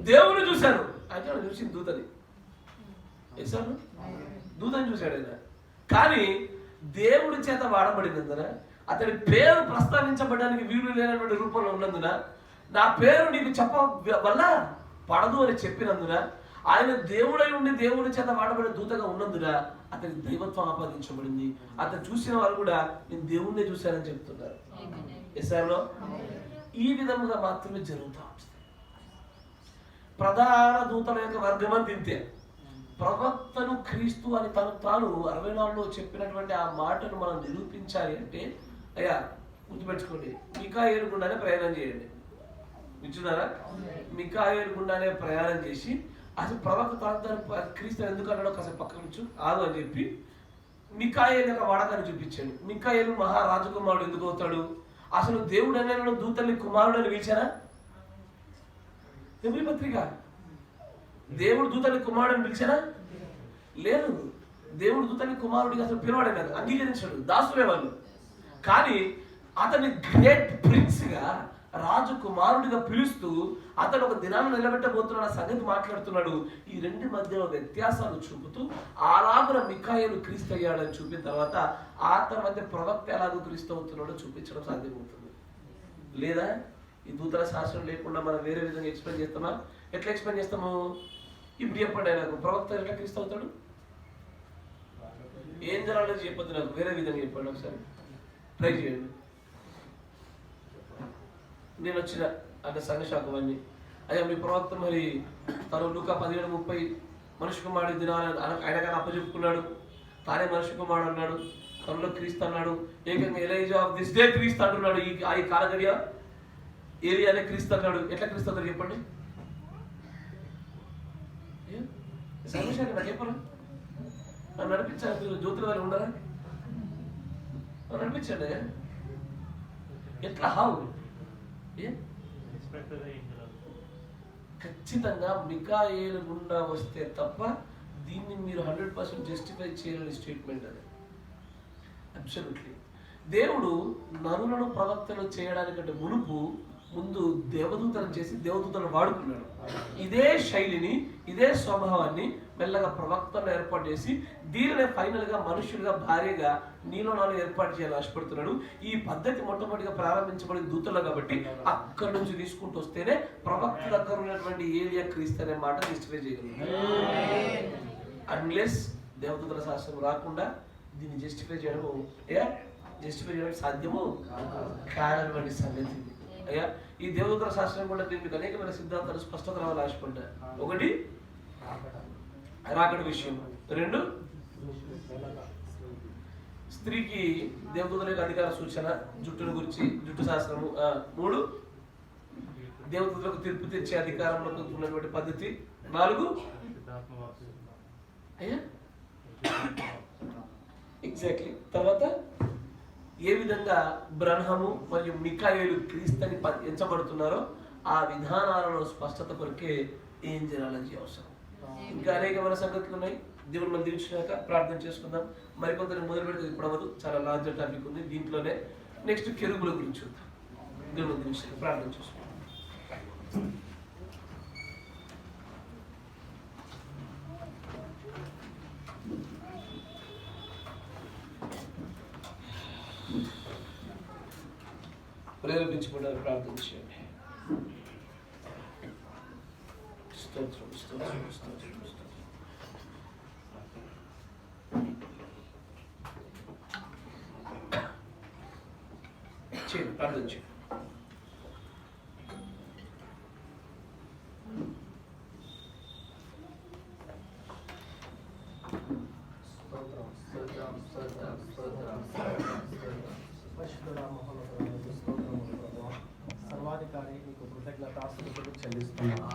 దేవుడు చూశాను. అయితే చూసింది దూతని. సార్ దూతని చూశాడు ఆయన. కానీ దేవుడి చేత వాడబడినందున, అతడి పేరు ప్రస్తావించబడడానికి వీలు లేనటువంటి రూపంలో ఉన్నందున, నా పేరు నీకు చెప్ప వల్ల పడదు అని చెప్పినందున, ఆయన దేవుడై ఉండి దేవుడి చేత వాడబడే దూతగా ఉన్నందున అతనికి దైవత్వం ఆపాదించబడింది. అతను చూసిన వాళ్ళు కూడా నేను దేవుణ్ణే చూశానని చెప్తున్నారు. ఎస్ఆర్లో ఈ విధముగా మాత్రమే జరుగుతూ ఉంటుంది. ప్రధాన దూతల యొక్క వర్గం అని తింటే ప్రవక్తను క్రీస్తు అని తాను 64లో చెప్పినటువంటి ఆ మాటను మనం నిరూపించాలి అంటే, అయ్యా గుర్తుపెట్టుకోండి, మికాయేలు గుండానే ప్రయాణం చేయండి. వింటున్నారా? మికాయేలు గుండానే ప్రయాణం చేసి అసలు ప్రవక్త క్రీస్తు ఎందుకు అన్నాడో కాసేపు పక్కన నుంచి ఆగు అని చెప్పి మికాయేలు యొక్క వాడకాన్ని చూపించాడు. మికాయేలు మహారాజకుమారుడు ఎందుకు అవుతాడు? అసలు దేవుడు అనే దూతల్ని కుమారుడు అని పిలిచారా? ఎవరి పత్రిక దేవుడు దూతల్ని కుమారుడు అని పిలిచారా? లేదు. దేవుడు దూతల్ని కుమారుడిగా అసలు పిలవాడే కాదు, అంగీకరించాడు. దాసులే వాళ్ళు. కానీ అతన్ని గ్రేట్ ప్రిన్స్ గా, రాజకుమారుడిగా పిలుస్తూ అతను ఒక దినాన్ని నిలబెట్టబోతున్న సంగతి మాట్లాడుతున్నాడు. ఈ రెండు మధ్య వ్యత్యాసాలు చూపుతూ అలాగున మికాయేలు క్రీస్తు అయ్యాడని చూపిన తర్వాత ఆ తర్వాత ప్రవక్త ఎలాగో క్రీస్తు అవుతున్నాడో చూపించడం సాధ్యమవుతుంది. లేదా ఈ దూతల శాస్త్రం లేకుండా మనం వేరే విధంగా ఎక్స్ప్లెయిన్ చేస్తామా? ఎట్లా ఎక్స్ప్లెయిన్ చేస్తాము? ఇప్పుడు చెప్పండి, ఆయనకు ప్రవక్త ఎట్లా క్రీస్తు అవుతాడు? ఏం జరగాలని చెప్పొద్దు, నాకు వేరే విధంగా చెప్పండి, ఒకసారి ట్రై చేయండి. నేను వచ్చిన అంటే సంఘశాఖవన్నీ, అయ్యా మీ ప్రవక్త మరి తను లూకా 17:30 మనిషి కుమారుడు దినాలని ఆయన కానీ అప్పచెప్పుకున్నాడు, తానే మనిషి కుమారుడు అన్నాడు, తనలో క్రీస్తు అన్నాడు, ఏకంగా ఎలైజా ఆఫ్ దిస్ డే క్రీస్తు అంటున్నాడు, ఈ కాలగడియ ఏరియానే క్రీస్తు అన్నాడు. ఎట్లా క్రీస్తు అవుతాడు చెప్పండి? సంఘశాఖ నాకు చెప్పరా? నన్ను నడిపించాలి, జ్యోతుల వారు ఉండరా? నడిపించండి. ఎట్లా హౌ ఖచ్చితంగా మికాయేలు గుండా వస్తే తప్ప దీన్ని మీరు 100% జస్టిఫై చేయలేని స్టేట్మెంట్ అది. అబ్సల్యూట్లీ. దేవుడు నరులను ప్రవక్తలు చేయడానికంటే ముందు దేవదూతలను చేసి దేవదూతలను వాడుకున్నాడు. ఇదే శైలిని, ఇదే స్వభావాన్ని మెల్లగా ప్రవక్తలను ఏర్పాటు చేసి దీనినే ఫైనల్ గా మనుషులుగా భార్యగా నీలో నాలో ఏర్పాటు చేయాలని ఆశపడుతున్నాడు. ఈ పద్ధతి మొట్టమొదటిగా ప్రారంభించబడిన దూతలు కాబట్టి అక్కడి నుంచి తీసుకుంటూ వస్తేనే ప్రవక్త దగ్గర ఉన్నటువంటి ఏలియా క్రీస్తు అనే మాట జస్టిఫై చేయగలరు. అన్లెస్ దేవదూతల శాస్త్రం రాకుండా దీన్ని జస్టిఫై చేయడం సాధ్యము కానటువంటి సంగతి. అయ్యా ఈ దేవదూతల శాస్త్రం కూడా దీనికి అనేకమైన సిద్ధాంతాలు స్పష్టత రావాలని ఆశపడ్డా. ఒకటి రాకడ విషయం, 2 స్త్రీకి దేవదూతల యొక్క అధికార సూచన, జుట్టును గురించి జుట్టు శాస్త్రము, 3 దేవదూతలకు తీర్పు తెచ్చే అధికారంలో ఉన్నటువంటి పద్ధతి, 4 అయ్యా ఎగ్జాక్ట్లీ. తర్వాత ఏ విధంగా బ్రహ్మము మరియు మికాయేలు క్రీస్తుని ఎంచబడుతున్నారో ఆ విధానాలలో స్పష్టత కొరకే ఏంజెలాలజీ అవసరం. ఇంకా అనేకమైన సంగతులు ఉన్నాయి. దేవుని మనం దీవించినాక ప్రార్థన చేసుకుందాం. మరికొందరు మొదలు పెడితే ఇప్పుడు అవ్వదు, చాలా లార్జర్ టాపిక్ ఉంది. దీంట్లోనే నెక్స్ట్ కెరూబుల గురించి చూద్దాం. దేవుని దీవించినాక ప్రార్థన చేసుకుందాం. ప్రేరేపించబడాలి, ప్రార్థన చేయండి. స్తోత్రం స్తోత్రం స్తోత్రం స్తోత్రం. చేయండి, ప్రార్థన చేయండి. సర్వాధికారి నీకు కృతజ్ఞతాస్తుతులు చెల్లిస్తున్నాను.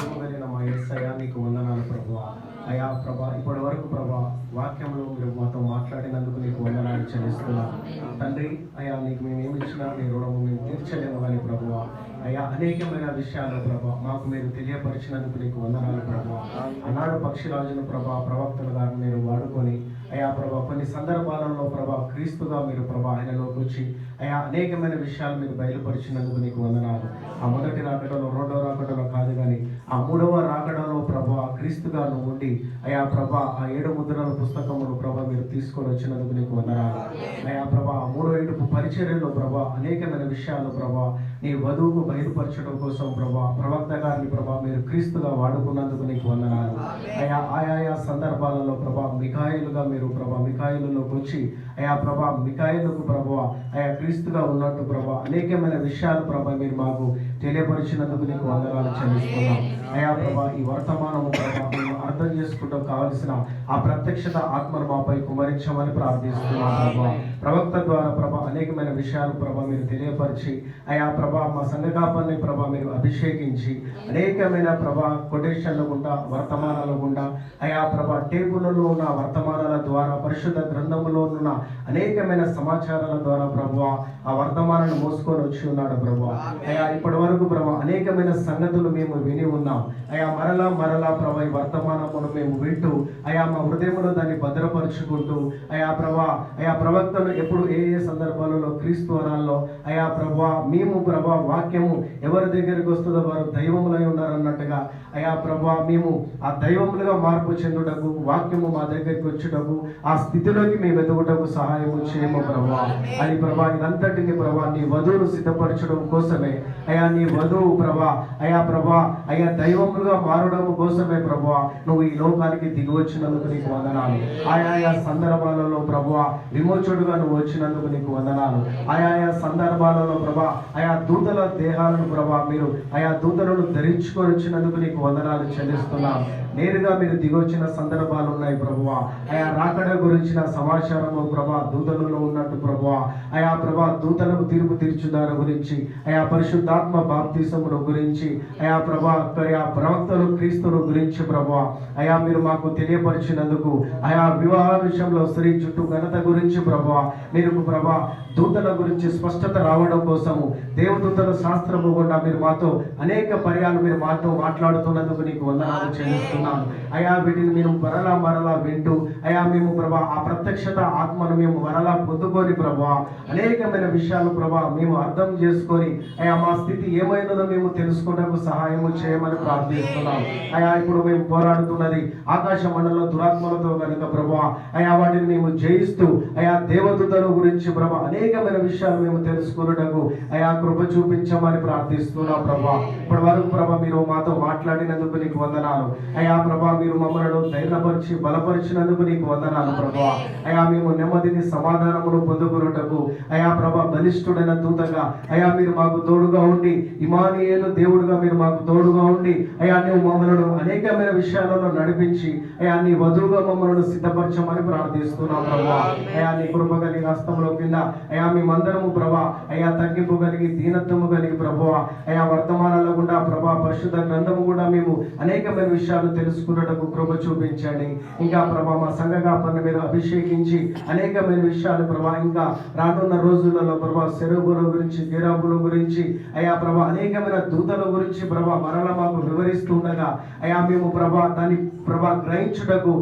జీవమైన మా యేసయ్య నీకు వందనాలు ప్రభువా. అయా ప్రభా, ఇప్పటి వరకు ప్రభా వాక్యంలో మీరు మాతో మాట్లాడినందుకు నీకు వందనాలు చెల్లిస్తున్నాను తండ్రి. అయా నీకు మేము ఏమి ఇచ్చినా నీ రుణము మేము తీర్చలేము కానీ ప్రభువా, అయా అనేకమైన విషయాలు ప్రభా మాకు మీరు తెలియపరిచినందుకు నీకు వందనాలు ప్రభువా. ఆనాడు పక్షిరాజును ప్రభా ప్రవక్తలు గారు మీరు వాడుకొని అయా ప్రభా కొన్ని సందర్భాలలో ప్రభా క్రీస్తుగా మీరు ప్రభా ఆయనలోకి వచ్చి అయా అనేకమైన విషయాలు మీరు బయలుపరిచినందుకు నీకు వందనాలు. ఆ మొదటి రాకడలో, రెండవ రాకడలో కాదు కానీ ఆ 3వ రాకడలో ప్రభా క్రీస్తుగా నువ్వు ఉండి అయా ప్రభా ఆ 7 ముద్రల పుస్తకమును ప్రభా మీరు తీసుకొని వచ్చినందుకు నీకు వందనాలు. అయా ప్రభా ఆ 3వ ఏడుపు పరిచర్యలో ప్రభా అనేకమైన విషయాలు ప్రభా నీ వధువుకు బయలుపరచడం కోసం ప్రభా ప్రవక్త గారిని ప్రభా మీరు క్రీస్తుగా వాడుకున్నందుకు నీకు వందనాలు. అయా ఆయా సందర్భాలలో ప్రభా మికాయేలుగా మీరు ప్రభా మికాయేలులోకి వచ్చి అయా ప్రభా మికాయేలుకు ప్రభా అయా క్రీస్తుగా ఉన్నట్టు ప్రభా అనేకమైన విషయాలు ప్రభా మీరు మాకు తెలియపరిచినందుకు నీకు వందనాలు చెల్లిస్తున్నాం. అయా ప్రభా ఈ వర్తమానము ప్రభా మేము అర్థం చేసుకుంటూ కావలసిన ఆ ప్రత్యక్షత ఆత్మను మాపై కుమరించమని ప్రార్థిస్తున్నాం ప్రభా. ప్రవక్త ద్వారా ప్రభా అనేకమైన విషయాలు ప్రభా మీరు తెలియపరిచి అయా ప్రభా మా సంఘకాపాన్ని ప్రభా మీరు అభిషేకించి అనేకమైన ప్రభా కొటేషన్ల గుండా వర్తమానాల గుండా అయా ప్రభా టేబుల్లో ఉన్న వర్తమానాల ద్వారా పరిశుద్ధ గ్రంథములో ఉన్న అనేకమైన సమాచారాల ద్వారా ప్రభా ఆ వర్తమానాన్ని మోసుకొని వచ్చి ఉన్నాడు ప్రభా. అయా ఇప్పటి వరకు ప్రభా అనేకమైన సంగతులు మేము విని ఉన్నాం. అయా మరలా ప్రభా ఈ వర్తమానమును మేము వింటూ అయా మా హృదయంలో దాన్ని భద్రపరుచుకుంటూ అయా ప్రభా అయా ప్రవక్తలు ఎప్పుడు ఏ సందర్భాలలో క్రీస్తు వరాల్లో అయా ప్రభా మేము ప్రభా వాక్యము ఎవరి దగ్గరికి వస్తుందో వారు దైవములై ఉన్నారన్నట్టుగా అయా ప్రభా మేము ఆ దైవములుగా మార్పు చెందుటకు వాక్యము మా దగ్గరికి వచ్చుటకు ఆ స్థితిలోకి మేము ఎదుగుటకు సహాయము చేయము ప్రభా. అని ప్రభా ఇదంతటిని ప్రభా నీ వధువును సిద్ధపరచడం కోసమే అయా నీ నీ వధువు ప్రభా అయా ప్రభా అయా దైవములుగా మారడం కోసమే ప్రభా నువ్వు ఈ లోకానికి దిగి వచ్చినందుకు నీకు వందనాలు. ఆయా సందర్భాలలో ప్రభా విమోచకుడుగా నువ్వు వచ్చినందుకు నీకు వందనాలు. ఆయా సందర్భాలలో ప్రభా ఆయా దూతల దేహాలను ప్రభా మీరు ఆయా దూతలను ధరించుకొని వచ్చినందుకు నీకు వందనాలు చెల్లిస్తున్నాం. నేరుగా మీరు దిగొచ్చిన సందర్భాలు ఉన్నాయి ప్రభువా. ఆయా రాకడ గురించిన సమాచారము ప్రభా దూతలలో ఉన్నట్టు ప్రభువా. ఆయా ప్రభా దూతలకు తీర్పు తీర్చుదారు గురించి, ఆయా పరిశుద్ధాత్మ బాప్తిసమును గురించి, ఆయా ప్రభా ఆయా ప్రవక్తలు క్రీస్తుల గురించి ప్రభువా అయా మీరు మాకు తెలియపరిచినందుకు, ఆయా వివాహ విషయంలో స్త్రీ చుట్టూ ఘనత గురించి ప్రభువా మీరు ప్రభా దూతల గురించి స్పష్టత రావడం కోసము దేవదూతల శాస్త్రము గుండా మీరు మాతో అనేక పర్యాలు మీరు మాతో మాట్లాడుతున్నందుకు నీకు వందనాలు చెల్లిస్తున్నాను. అయా వీటిని మేము మరలా వింటూ అయా మేము ప్రభా ఆ ప్రత్యక్షత ఆత్మను మేము మరలా పొందుకొని ప్రభా అనేకమైన విషయాలు ప్రభా మేము అర్థం చేసుకొని అయా మా స్థితి ఏమైనదో మేము తెలుసుకోవడానికి సహాయము చేయమని ప్రార్థిస్తున్నాం. అయా ఇప్పుడు మేము పోరాడుతున్నది ఆకాశ మండలంలో దురాత్మలతో కనుక ప్రభా అయా వాటిని మేము జయిస్తూ అయా దేవదూతల గురించి ప్రభా అనేకమైన విషయాలు మేము తెలుసుకున్నటకు అయా కృప చూపించమని ప్రార్థిస్తున్నాం ప్రభా. ఇప్పటి వరకు ప్రభా మీరు మాతో మాట్లాడినందుకు నీకు వందనాలు. అయా ప్రభా మీరు మమ్మల్ని ధైర్యపరిచి బలపరిచినందుకు నీకు వందనాలు ప్రభా. అయా మేము నెమ్మదిని సమాధానమును పొందుకున్నటకు అయా ప్రభా బలిష్ఠుడైన దూతగా అయా మీరు మాకు తోడుగా ఉండి ఇమానుయేలు దేవుడుగా మీరు మాకు తోడుగా ఉండి అయా నువ్వు మమ్మల్ని అనేకమైన విషయాలలో నడిపించి అయా నీ వధువుగా మమ్మల్ని సిద్ధపరచమని ప్రార్థిస్తున్నాం ప్రభా. అయా నీ కృప కలిగి హస్తంలో కింద అయా మేమందరము ప్రభా అయా తగ్గింపు కలిగి దీనత్వము కలిగి ప్రభువా అయా వర్తమానాల గుండా ప్రభా పరిశుద్ధ గ్రంథము కూడా మేము అనేకమైన విషయాలు తెలుసుకున్నటకు కృప చూపించండి. ఇంకా ప్రభా మా సంఘ కాపరిని మీరు అభిషేకించి అనేకమైన విషయాలు ప్రభా ఇంకా రానున్న రోజులలో ప్రభా సెరవుల గురించి గిరాబుల గురించి అయా ప్రభా అనేకమైన దూతల గురించి ప్రభా మరల మాకు వివరిస్తుండగా అయా మేము ప్రభా దాన్ని ప్రభా గ్రహించుటకు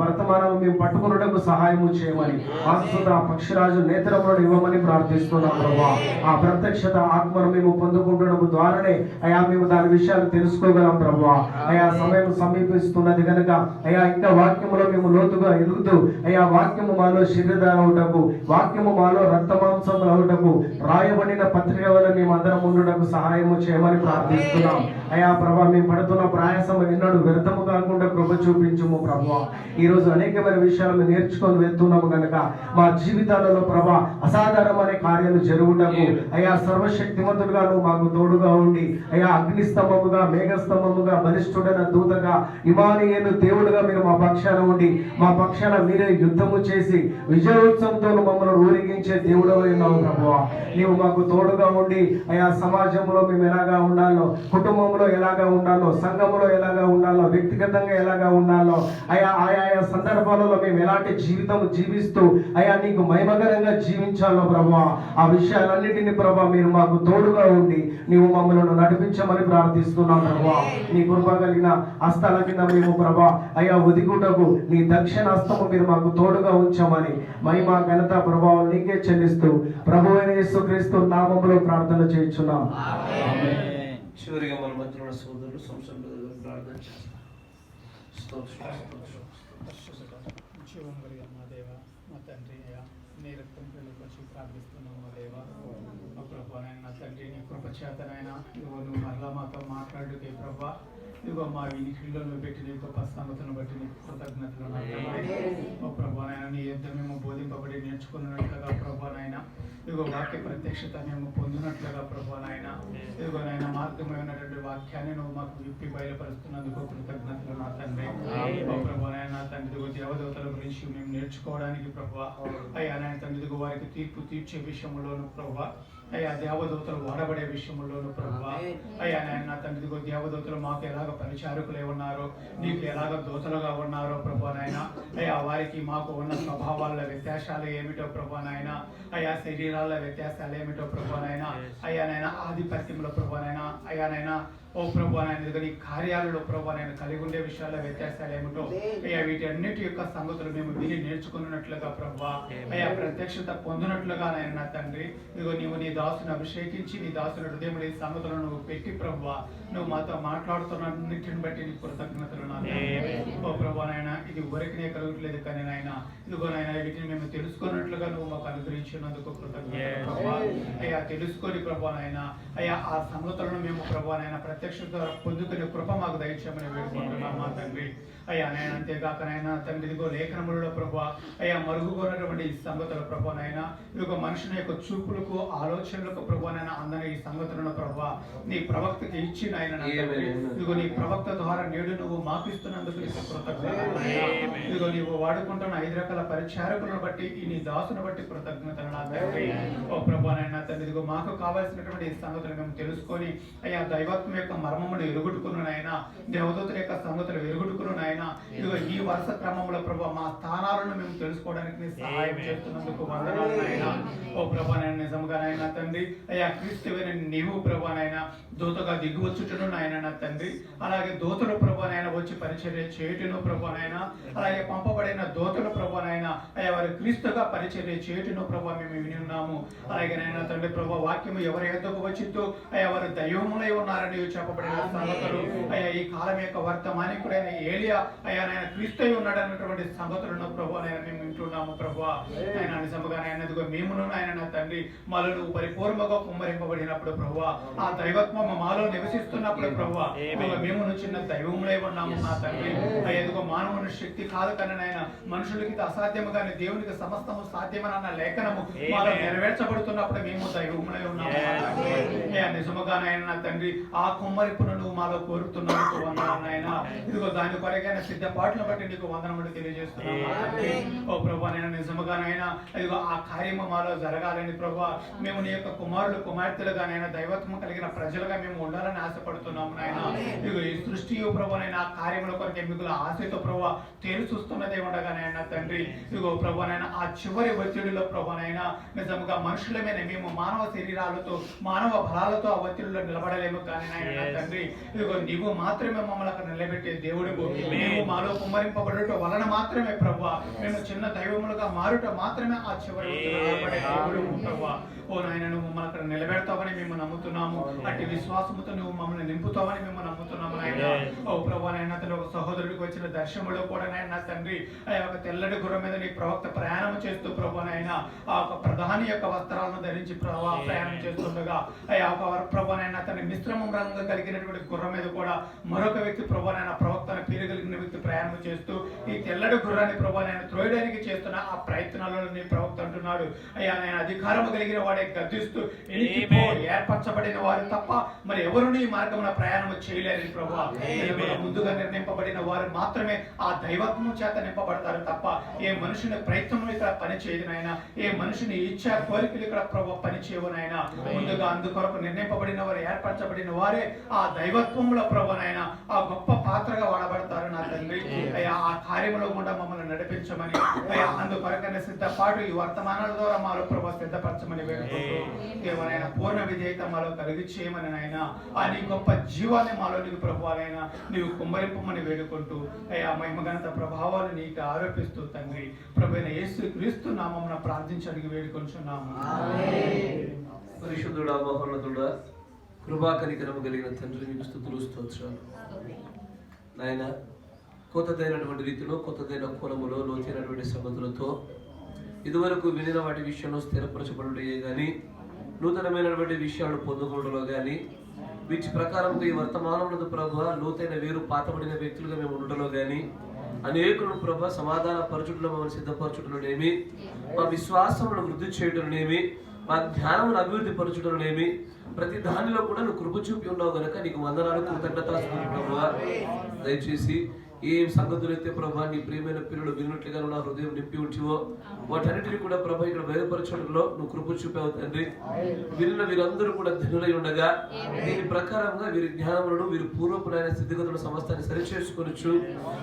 వర్తమానాలు మేము పట్టుకున్నటకు సహాయము చేయమని ఆస్తుత పక్షిరాజు నేత్రములను ఇవ్వమని ప్రార్థిస్తున్నాం ప్రభా. ఆ ప్రత్యక్షత ఆత్మను మేము పొందుకుంటడం ద్వారానే అయా మేము దాని విషయాలు తెలుసుకోగలం ప్రభా. అయా సమయం సమీపిస్తున్నది కనుక అయా ఇంకా వాక్యములో మేము లోతుగా ఎదుగుతూ అయా వాక్యము మాలో శరీరధార అవుటకు వాక్యము మాలో రక్తమాంసములు అవుటకు రాయబడిన పత్రిక వల్ల మేము అందరం ఉండటకు సహాయము చేయమని ప్రార్థిస్తున్నాం. అయా ప్రభా మేము పడుతున్న ప్రయాసం ఎన్నడూ వ్యర్థము కాకుండా కృప చూపించుము ప్రభా. ఈ రోజు అనేకమైన విషయాలు మేము నేర్చుకొని వెళ్తున్నాము కనుక మా జీవితాలలో ప్రభా అసాధారణమైన కార్యాలు జరుగుటకు అయా సర్వశక్తిమంతుడుగా నువ్వు మాకు తోడుగా ఉండి అయా అగ్నిస్తంభముగా మేఘస్తంభముగా బలిష్ఠుడైన దూతగా ఇమానుయేలు దేవుడుగా మీరు మా పక్షాన ఉండి మా పక్షాన మీరే యుద్ధము చేసి విజయోత్సవంతో మమ్మల్ని ఊరిగించే దేవుడవై ఉన్నావు ప్రభువా. నీవు మాకు తోడుగా ఉండి అయా సమాజంలో మేము ఎలాగా ఉండాలో, కుటుంబంలో ఎలాగా ఉండాలో, సంఘంలో ఎలాగా ఉండాలో, వ్యక్తిగతంగా ఎలాగా ఉండాలో అయా ఆయా సందర్భాలలో మేము ఎలాంటి జీవితం జీవిస్తూ అయా నీకు మహిమకరంగా జీవించాలో ప్రభా ఆ విషయాలన్నిటిని ప్రభా మీరు మాకు తోడుగా ఉండి నీవు మమ్మల్ని నడిపించమని ప్రార్థిస్తున్నాం ప్రభా. నీ కృప కలిగిన హస్తాల కింద మేము ప్రభా అయా ఒదిగుటకు నీ దక్షిణ హస్తము మీరు మాకు తోడుగా ఉంచమని మహిమ ఘనత ప్రభావం నీకే చెల్లిస్తూ ప్రభువైన యేసుక్రీస్తు నామములో ప్రార్థన చేయించున్నాం. చివరిగా మన మధ్యలో ఉన్న సోదరులు సంసంలో ప్రార్థన చేస్తారు. జీవం కలిగిన మా దేవ, మా తండ్రి అయ్యా నీ రక్తం వచ్చి ప్రార్థిస్తున్నాం మా దేవ. మా ప్రభా నా తండ్రి నీ కృప చేతనైనా నువ్వు మరలా మాతో మాట్లాడుకే ప్రభా. ఇదిగో మా వినికిడిలో నువ్వు పెట్టిన గొప్ప సంగతులను బట్టి నీకు కృతజ్ఞతలు మా ప్రభానైనా నీ యుద్ధం మేము బోధింపబడి నేర్చుకున్నట్లుగా ప్రభానైనా ఇదిగో వాక్య ప్రత్యక్షత మేము పొందినట్లుగా ప్రభానైనా ఇదిగో నాయన మార్గమైనటువంటి వాక్యాన్ని నువ్వు మాకు విప్పి బయలుపరుస్తున్నందుకు కృతజ్ఞతలు నా తండ్రి. మా ప్రభానైనా నా తండ్రి దేవదేవతల గురించి మేము నేర్చుకోవడానికి ప్రభా అయ్యా నాయన తండ్రి వారికి తీర్పు తీర్చే విషయంలోను ప్రభా అయ్యా దేవదూతలు వాడబడే విషయంలోను ప్రభా అయ్యా నాయన నా తండ్రి దేవదూతలు మాకు ఎలాగ పరిచారకులే ఉన్నారో నీకు ఎలాగ దూతలుగా ఉన్నారో ప్రభా నాయన అయ్యా వారికి మాకు ఉన్న స్వభావాల వ్యత్యాసాలు ఏమిటో ప్రభా నాయన అయ్యా శరీరాల వ్యత్యాసాలు ఏమిటో ప్రభా నాయన అయ్యా నాయన ఆధిపత్యంలో ప్రభా నాయన అయ్యా నాయన ఓ ఓ ప్రభు నాయన ఇదిగో నీ కార్యాలలో ప్రభు నాయన కలిగి ఉండే విషయాల్లో వ్యత్యాసాలు ఏమిటో అయ్యా వీటన్నిటి యొక్క సంగతులు మేము విని నేర్చుకున్నట్లుగా ప్రభు అయ్యా ప్రత్యక్షత పొందినట్లుగా నాయన నా తండ్రి ఇదిగో నీవు నీ దాసుని అభిషేకించి నీ దాసుని హృదయంలో ఈ సంగతులను నువ్వు పెట్టి ప్రభు నువ్వు మాతో మాట్లాడుతున్నన్నిటిని బట్టి నీ కృతజ్ఞతలు నా తండ్రి. ఓ ప్రభు నాయన ఇది ఊరికనే కలుగట్లేదు కానీ నాయన ఇదిగో నాయన వీటిని మేము తెలుసుకున్నట్లుగా నువ్వు మాకు అనుగ్రహించినందుకు కృతజ్ఞతలు ప్రభు. అయ్యా తెలుసుకొని ప్రభు నాయన అయ్యా ఆ సంగతులను మేము ప్రభు నాయన ప్రత్యక్షత పొందుకునే కృప మాకు దయచేయమని వేడుకుంటున్నాం మా తండ్రి. అయ్యా నాయన అంతేగాక నాయన తండ్రి ఇదిగో లేఖనములలో ప్రభు అయ్యా మరుగుగొన్నటువంటి ఈ సంగతుల ప్రభు నాయన ఇదిగో మనుషుని యొక్క చూపులకు ఆలోచనలకు ప్రభు నాయన అందని ఈ సంగతులను ప్రభు నీ ప్రవక్తకి ఇచ్చి నాయన నా తండ్రి ఇదిగో నీ ప్రవక్త ద్వారా నేడు నువ్వు మాకు ఇస్తున్నందుకు నీకు కృతజ్ఞతలు నాయనా. ఇదిగో నీవు వాడుకుంటున్న 5 రకాల పరిచారకులను బట్టి ఈ నీ దాసును బట్టి కృతజ్ఞతలు నా తండ్రి. ఓ ప్రభు నాయన తండ్రి ఇదిగో మాకు కావాల్సినటువంటి ఈ సంగతులు మేము తెలుసుకొని అయ్యా దైవత్వం యొక్క మర్మమును ఎరుగుడుకును నాయన దేవదూతుల యొక్క సంగతులు ఎరుగుడుకును నాయన ఇదిగో ఈ వరుస క్రమంలో ప్రభు మా స్థానాలను మేము తెలుసుకోవడానికి నీ సహాయం చేస్తున్నందుకు వందనాలు నాయన. ఓ ప్రభు నాయన నిజంగా నాయన తండ్రి అయ్యా క్రీస్తువైన నీవు ప్రభు నాయన దూతగా దిగువచ్చుటను నాయన నా తండ్రి అలాగే దూతలు ప్రభు నాయన వచ్చి పరిచర్య చేయుటను ప్రభు నాయన అలాగే పంపబడిన దూతలు ప్రభు నాయన అయ్యా వారు క్రీస్తుగా పరిచర్య చేయుటను ప్రభు మేము విని ఉన్నాము. అలాగే నాయన తండ్రి ప్రభు వాక్యము ఎవరి యొద్దకు వచ్చిందో అయ్యా వారు దైవములై ఉన్నారని చెప్పబడిన సంగతులు అయ్యా ఈ కాలం యొక్క వర్తమానికుడైన ఏలియా అయ్యా నాయన క్రీస్తు ఉన్నాడు అన్నటువంటి సంగతులను ప్రభు నాయన మేము వింటున్నాము ప్రభు. ఆయన నిజముగా నాయన ఇదిగో మేమును ఆయన నా తండ్రి మాలో నువ్వు పరిపూర్ణంగా కుమ్మరింపబడినప్పుడు ప్రభు ఆ దైవత్వం మాలో నివసిస్తున్నప్పుడు ప్రభు మేము చిన్న దైవములై ఉన్నాము నా తండ్రి. ఇదిగో మానవుని శక్తి కాదు కానీ నాయన మనుషులకి ఇది అసాధ్యము కానీ దేవునికి సమస్తము సాధ్యమన్న లేఖనము మాలో నెరవేర్చబడుతున్నప్పుడు మేము దైవములై ఉన్నాము నిజముగా నాయన నా తండ్రి ఆ కుమ్మరింపును నువ్వు మాలో కోరుతున్నావు వందనాలు నాయన. ఇదిగో దాని కొరకైన సిద్ధపాట్లను బట్టి నీకు వందనములు తెలియజేస్తున్నాము. ఓ ప్రభు నేను నిజముగా నాయన ఇదిగో ఆ కార్యము మాలో జరగాలని ప్రభు మేము నీ యొక్క కుమారులు కుమార్తెలుగా నాయన దైవత్వం కలిగిన ప్రజలుగా మేము ఉండాలని ఆశపడుతున్నాము నాయన. ఇదిగో ఈ సృష్టి ప్రభు నైనా ఆ కార్యముల కొరకు మిగుల ఆశతో ప్రభు తేలు చూస్తున్నదే ఉండగా నాయన తండ్రి ఇదిగో ప్రభు నాయన ఆ చివరి ఒత్తిడిలో ప్రభు నాయన నిజముగా మనుషులమైన మేము మానవ శరీరాలతో మానవ బలాలతో ఆ ఒత్తిడిలో నిలబడలేము కానీ నాయన తండ్రి ఇదిగో నీవు మాత్రమే మమ్మల్ని అక్కడ నిలబెట్టే దేవుడు మేము మాలో కుమ్మరింపబడుట వలన మాత్రమే ప్రభు మేము చిన్న దైవములుగా మారుట మాత్రమే ఆ చివరి నిలబడే దేవుడు ప్రభు. ఓ నాయన నువ్వు మమ్మల్ని అక్కడ నిలబెడతావని మేము నమ్ముతున్నాము. అట్టి విశ్వాసముతో నువ్వు మమ్మల్ని నింపుతావని మేము నమ్ముతున్నాము నాయన. ఓ ప్రభు నాయన తన ఒక సహోదరుడికి వచ్చిన దర్శనములో కూడా నాయన తండ్రి ఆ ఒక తెల్లటి గుర్రం మీద నీ ప్రవక్త ప్రయాణం చేస్తూ ప్రభు నాయన ఆ ఒక ప్రధాని యొక్క వస్త్రాలను ధరించి ప్రయాణం చేస్తుండగా ఆ ఒక ప్రభు నాయన తన మిశ్రమం రంగు కలిగినటువంటి గుర్రం మీద కూడా మరొక వ్యక్తి ప్రభు నాయన ప్రవక్తన పేరు కలిగిన వ్యక్తి ప్రయాణం చేస్తూ ఈ తెల్లటి గుర్రాన్ని ప్రభు నాయన త్రోయడానికి చేస్తున్న ఆ ప్రయత్నాలలో నీ ప్రవక్త అంటున్నాడు అయ్యా నేను అధికారము కలిగిన వాడే గద్దిస్తూ ఏర్పరచబడిన వారు తప్ప మరి ఎవరు ఈ మార్గమున ప్రయాణం చేయలేరు ప్రభు. ముందుగా నిర్ణయింపబడిన వారు మాత్రమే ఆ దైవత్వం చేత నింపబడతారు తప్ప ఏ మనుషుని ప్రయత్నం ఇక్కడ పని చేయదు నాయన. ఏ మనుషుని ఇచ్చా కోరికలు ఇక్కడ ప్రభు పని చేయవు నాయన. ముందుగా అందుకొరకు నిర్ణయింపబడిన వారు ఏర్పరచబడిన వారే ఆ దైవత్వంలో ప్రభు నాయన ఆ గొప్ప పాత్రగా వాడబడతారు నా తండ్రి. అయ్యా ఆ కార్యములో కూడా మమ్మల్ని నడిపించమని అయ్యా అందుకొరకైనా సిద్ధపాటు ఈ వర్తమానాల ద్వారా మాలో ప్రభు సిద్ధపరచమని వేడుకుంటూ కేవలైన పూర్ణ విధేయత మాలో కలిగి చేయమని నాయన ఆ నీ గొప్ప జీవాన్ని మాలో నీకు ప్రభువాలైనా నీవు కుమ్మరింపమని వేడుకుంటూ అయ్యా మహిమగణత ప్రభావాలు నీకు ఆరోపిస్తూ తండ్రి ప్రభువైన యేసు క్రీస్తు నామమున ప్రార్థించడానికి వేడుకొంచున్నాము. పరిశుద్ధుడా మహోన్నతుడా కృపా కనికరము కలిగిన తండ్రి నీకు స్తుతులు స్తోత్రాలు నాయన. కొత్తదైనటువంటి రీతిలో కొత్తదైన కోణములో లోతైనటువంటి సంగతులతో ఇదివరకు వినిన వాటి విషయంలో స్థిరపరచబడుటయే కానీ నూతనమైనటువంటి విషయాలను పొందుకోవడంలో కానీ వీటి ప్రకారం ఈ వర్తమానములతో ప్రభు లోతైన వేరు పాతబడిన వ్యక్తులుగా మేము ఉండడంలో కానీ అనేకులను ప్రభు సమాధాన పరచుటలో మమ్మల్ని సిద్ధపరచుటలోనేమి మా విశ్వాసములను వృద్ధి చేయటంలోనేమి మా జ్ఞానమును అభివృద్ధి పరచుటలోనేమి ప్రతి దానిలో కూడా నువ్వు కృప చూపి ఉన్నావు కనుక నీకు వందనాలు కృతజ్ఞతాస్తుతులు ప్రభువా. దయచేసి ఏ సంగతులు అయితే ప్రభా నీ ప్రియమైన పిల్లలు విన్నట్లుగా నా హృదయం నింపి ఉంచివో వాటన్నిటిని కూడా ప్రభా ఇక్కడ బయలుపరచడంలో నువ్వు కృప చూపావు తండ్రి. విన్న వీరందరూ కూడా ధనులై ఉండగా దీని ప్రకారంగా వీరి జ్ఞానములను వీరి పూర్వపునైన స్థితిగతులను సమస్తాన్ని సరిచేసుకొనొచ్చు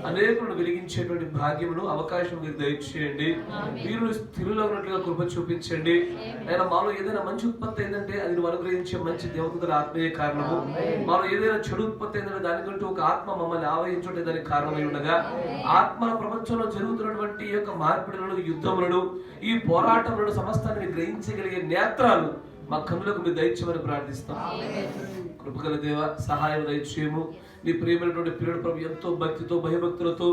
అనేకులను వెలిగించేటువంటి భాగ్యమును అవకాశం మీరు దయచేయండి. వీరు స్థిరులో ఉన్నట్లుగా కృప చూపించండి. ఆయన మాలో ఏదైనా మంచి ఉత్పత్తి అయిందంటే అది నువ్వు అనుగ్రహించే మంచి దేవతల ఆత్మీయ కారణము. మాలో ఏదైనా చెడు ఉత్పత్తి అయిందంటే దానికంటూ ఒక ఆత్మ మమ్మల్ని ఆవహించుంటే దానికి కారణమై ఉండగా ఆత్మల ప్రపంచంలో జరుగుతున్నటువంటి ఈ యొక్క మార్పిడులను, యుద్ధములను, ఈ పోరాటములను సమస్తాన్ని గ్రహించగలిగే నేత్రాలు మా కన్నులకు మీరు దయచేయమని ప్రార్థిస్తాం. కృపగల దేవ సహాయం దయచేయము. నీ ప్రియమైనటువంటి పిల్లడు ప్రభు ఎంతో భక్తితో భయభక్తులతో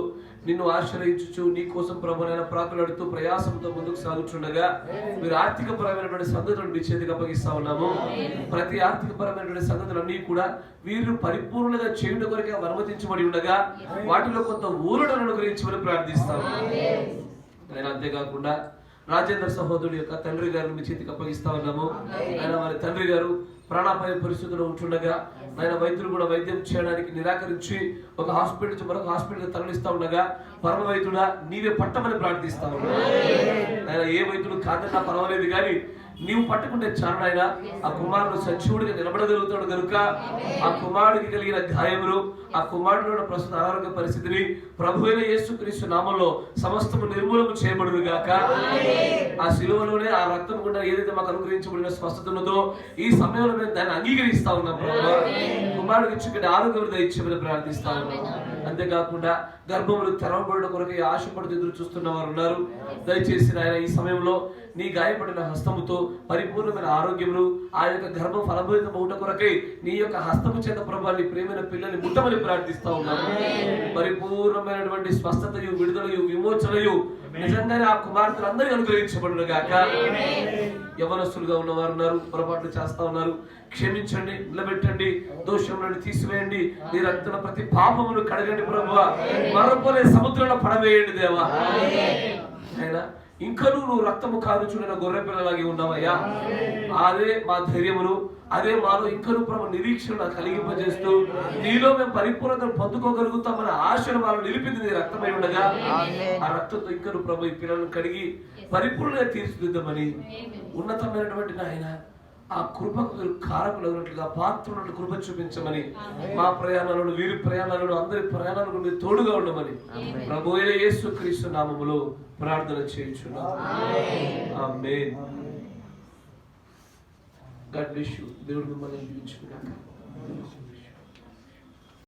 నిన్ను ఆశ్రయించుచు నీ కోసం ప్రభునైనా ప్రాకులాడుతూ ప్రయాసంతో ముందుకు సాగుతుండగా మీరు ఆర్థిక పరమైనటువంటి సంగతులను మీ చేతికి అప్పగిస్తా ఉన్నాము. ప్రతి ఆర్థిక పరమైనటువంటి సంగతులన్నీ కూడా వీరు పరిపూర్ణంగా చేయుట కొరకే అనుమతించబడి ఉండగా వాటిలో కొంత ఊరటను అనుగ్రహించమని ప్రార్థిస్తాము. నేను అంతేకాకుండా రాజేంద్ర సహోదరుడు యొక్క తండ్రి గారిని మీ చేతికి అప్పగిస్తా ఉన్నాము. ఆయన వారి తండ్రి గారు ప్రాణాపాయ పరిస్థితుల్లో ఉంటుండగా ఆయన వైద్యులు కూడా వైద్యం చేయడానికి నిరాకరించి ఒక హాస్పిటల్ నుంచి మరొక హాస్పిటల్ తరలిస్తా ఉండగా పరమ వైద్యుడా నీవే పట్టమని ప్రార్థిస్తా ఉన్నా. ఆయన ఏ వైద్యుడు కాదన్నా పర్వాలేదు కానీ నీవు పట్టుకుంటే చాలు ఆయన ఆ కుమారుడు సజీవుడిగా నిలబడగలుగుతాడు కనుక ఆ కుమారుడికి కలిగిన గాయములు, ఆ కుమారుడు ప్రస్తుత అనారోగ్య పరిస్థితిని ప్రభువైన యేసుక్రీస్తు నామములో సమస్తము నిర్మూలన చేయబడును గాక. ఆ శిలువలోనే ఆ రక్తం గుండా ఏదైతే మాకు అనుగ్రహించబడిన స్వస్థత ఉన్నదో ఈ సమయంలో మేము దాన్ని అంగీకరిస్తా ఉన్నాం. కుమారుడికి ఇచ్చుకునే ఆరోగ్యం దయచేయమని ప్రార్థిస్తా ఉన్నాం. అంతేకాకుండా గర్భములు తెరవబడిన కొరకు ఆశపడుతూ ఎదురు చూస్తున్న వారు ఉన్నారు. దయచేసి ఆయన ఈ సమయంలో నీ గాయపడిన హస్తముతో పరిపూర్ణమైన ఆరోగ్యమును ఆ యొక్క గర్భం ఫలభరితం అవుట కొరకై నీ యొక్క హస్తము చేత ప్రభు నీ ప్రేమైన పిల్లల్ని ముట్టమని ప్రార్థిస్తా ఉన్నాము. పరిపూర్ణమైనటువంటి స్వస్థతయు, విడుదలయు, విమోచనయు నిజంగానే ఆ కుమార్తెలందరూ అనుగ్రహించబడును గాక. యవనస్తులుగా ఉన్నవారు ఉన్నారు, పొరపాట్లు చేస్తా ఉన్నారు, క్షమించండి, నిలబెట్టండి, దోషములను తీసివేయండి, నీ రక్తన ప్రతి పాపమును కడగండి ప్రభువా, మరొకలే సముద్రంలో పడవేయండి దేవా. అయినా ఇంకనూ నువ్వు రక్తము కారుచున్న గొర్రె పిల్లలాగి ఉన్నావయ్యా. అదే మా ధైర్యమును, అదే మాలో ఇంకనూ ప్రభు నిరీక్షణ కలిగింపజేస్తూ నీలో మేము పరిపూర్ణతను పొందుకోగలుగుతామన్న ఆశను వాళ్ళు నిలిపింది నీ రక్తమై ఉండగా ఆ రక్తంతో ఇంకనూ ప్రభు ఈ పిల్లలను కడిగి పరిపూర్ణంగా తీర్చిదిద్దామని ఉన్నతమైనటువంటి నాయన ఆ కృపకు మీరు కారకులైనట్లుగా పాత్రులను కృప చూపించమని మా ప్రయాణాలను, వీరి ప్రయాణాలను, అందరి ప్రయాణాలను మీరు తోడుగా ఉండమని ప్రభు అయిన యేసుక్రీస్తు నామములో ప్రార్థన చేయుచున్నాం. ఆమేన్. God bless you. దేవుడు మిమ్మల్ని దీవించును గాక.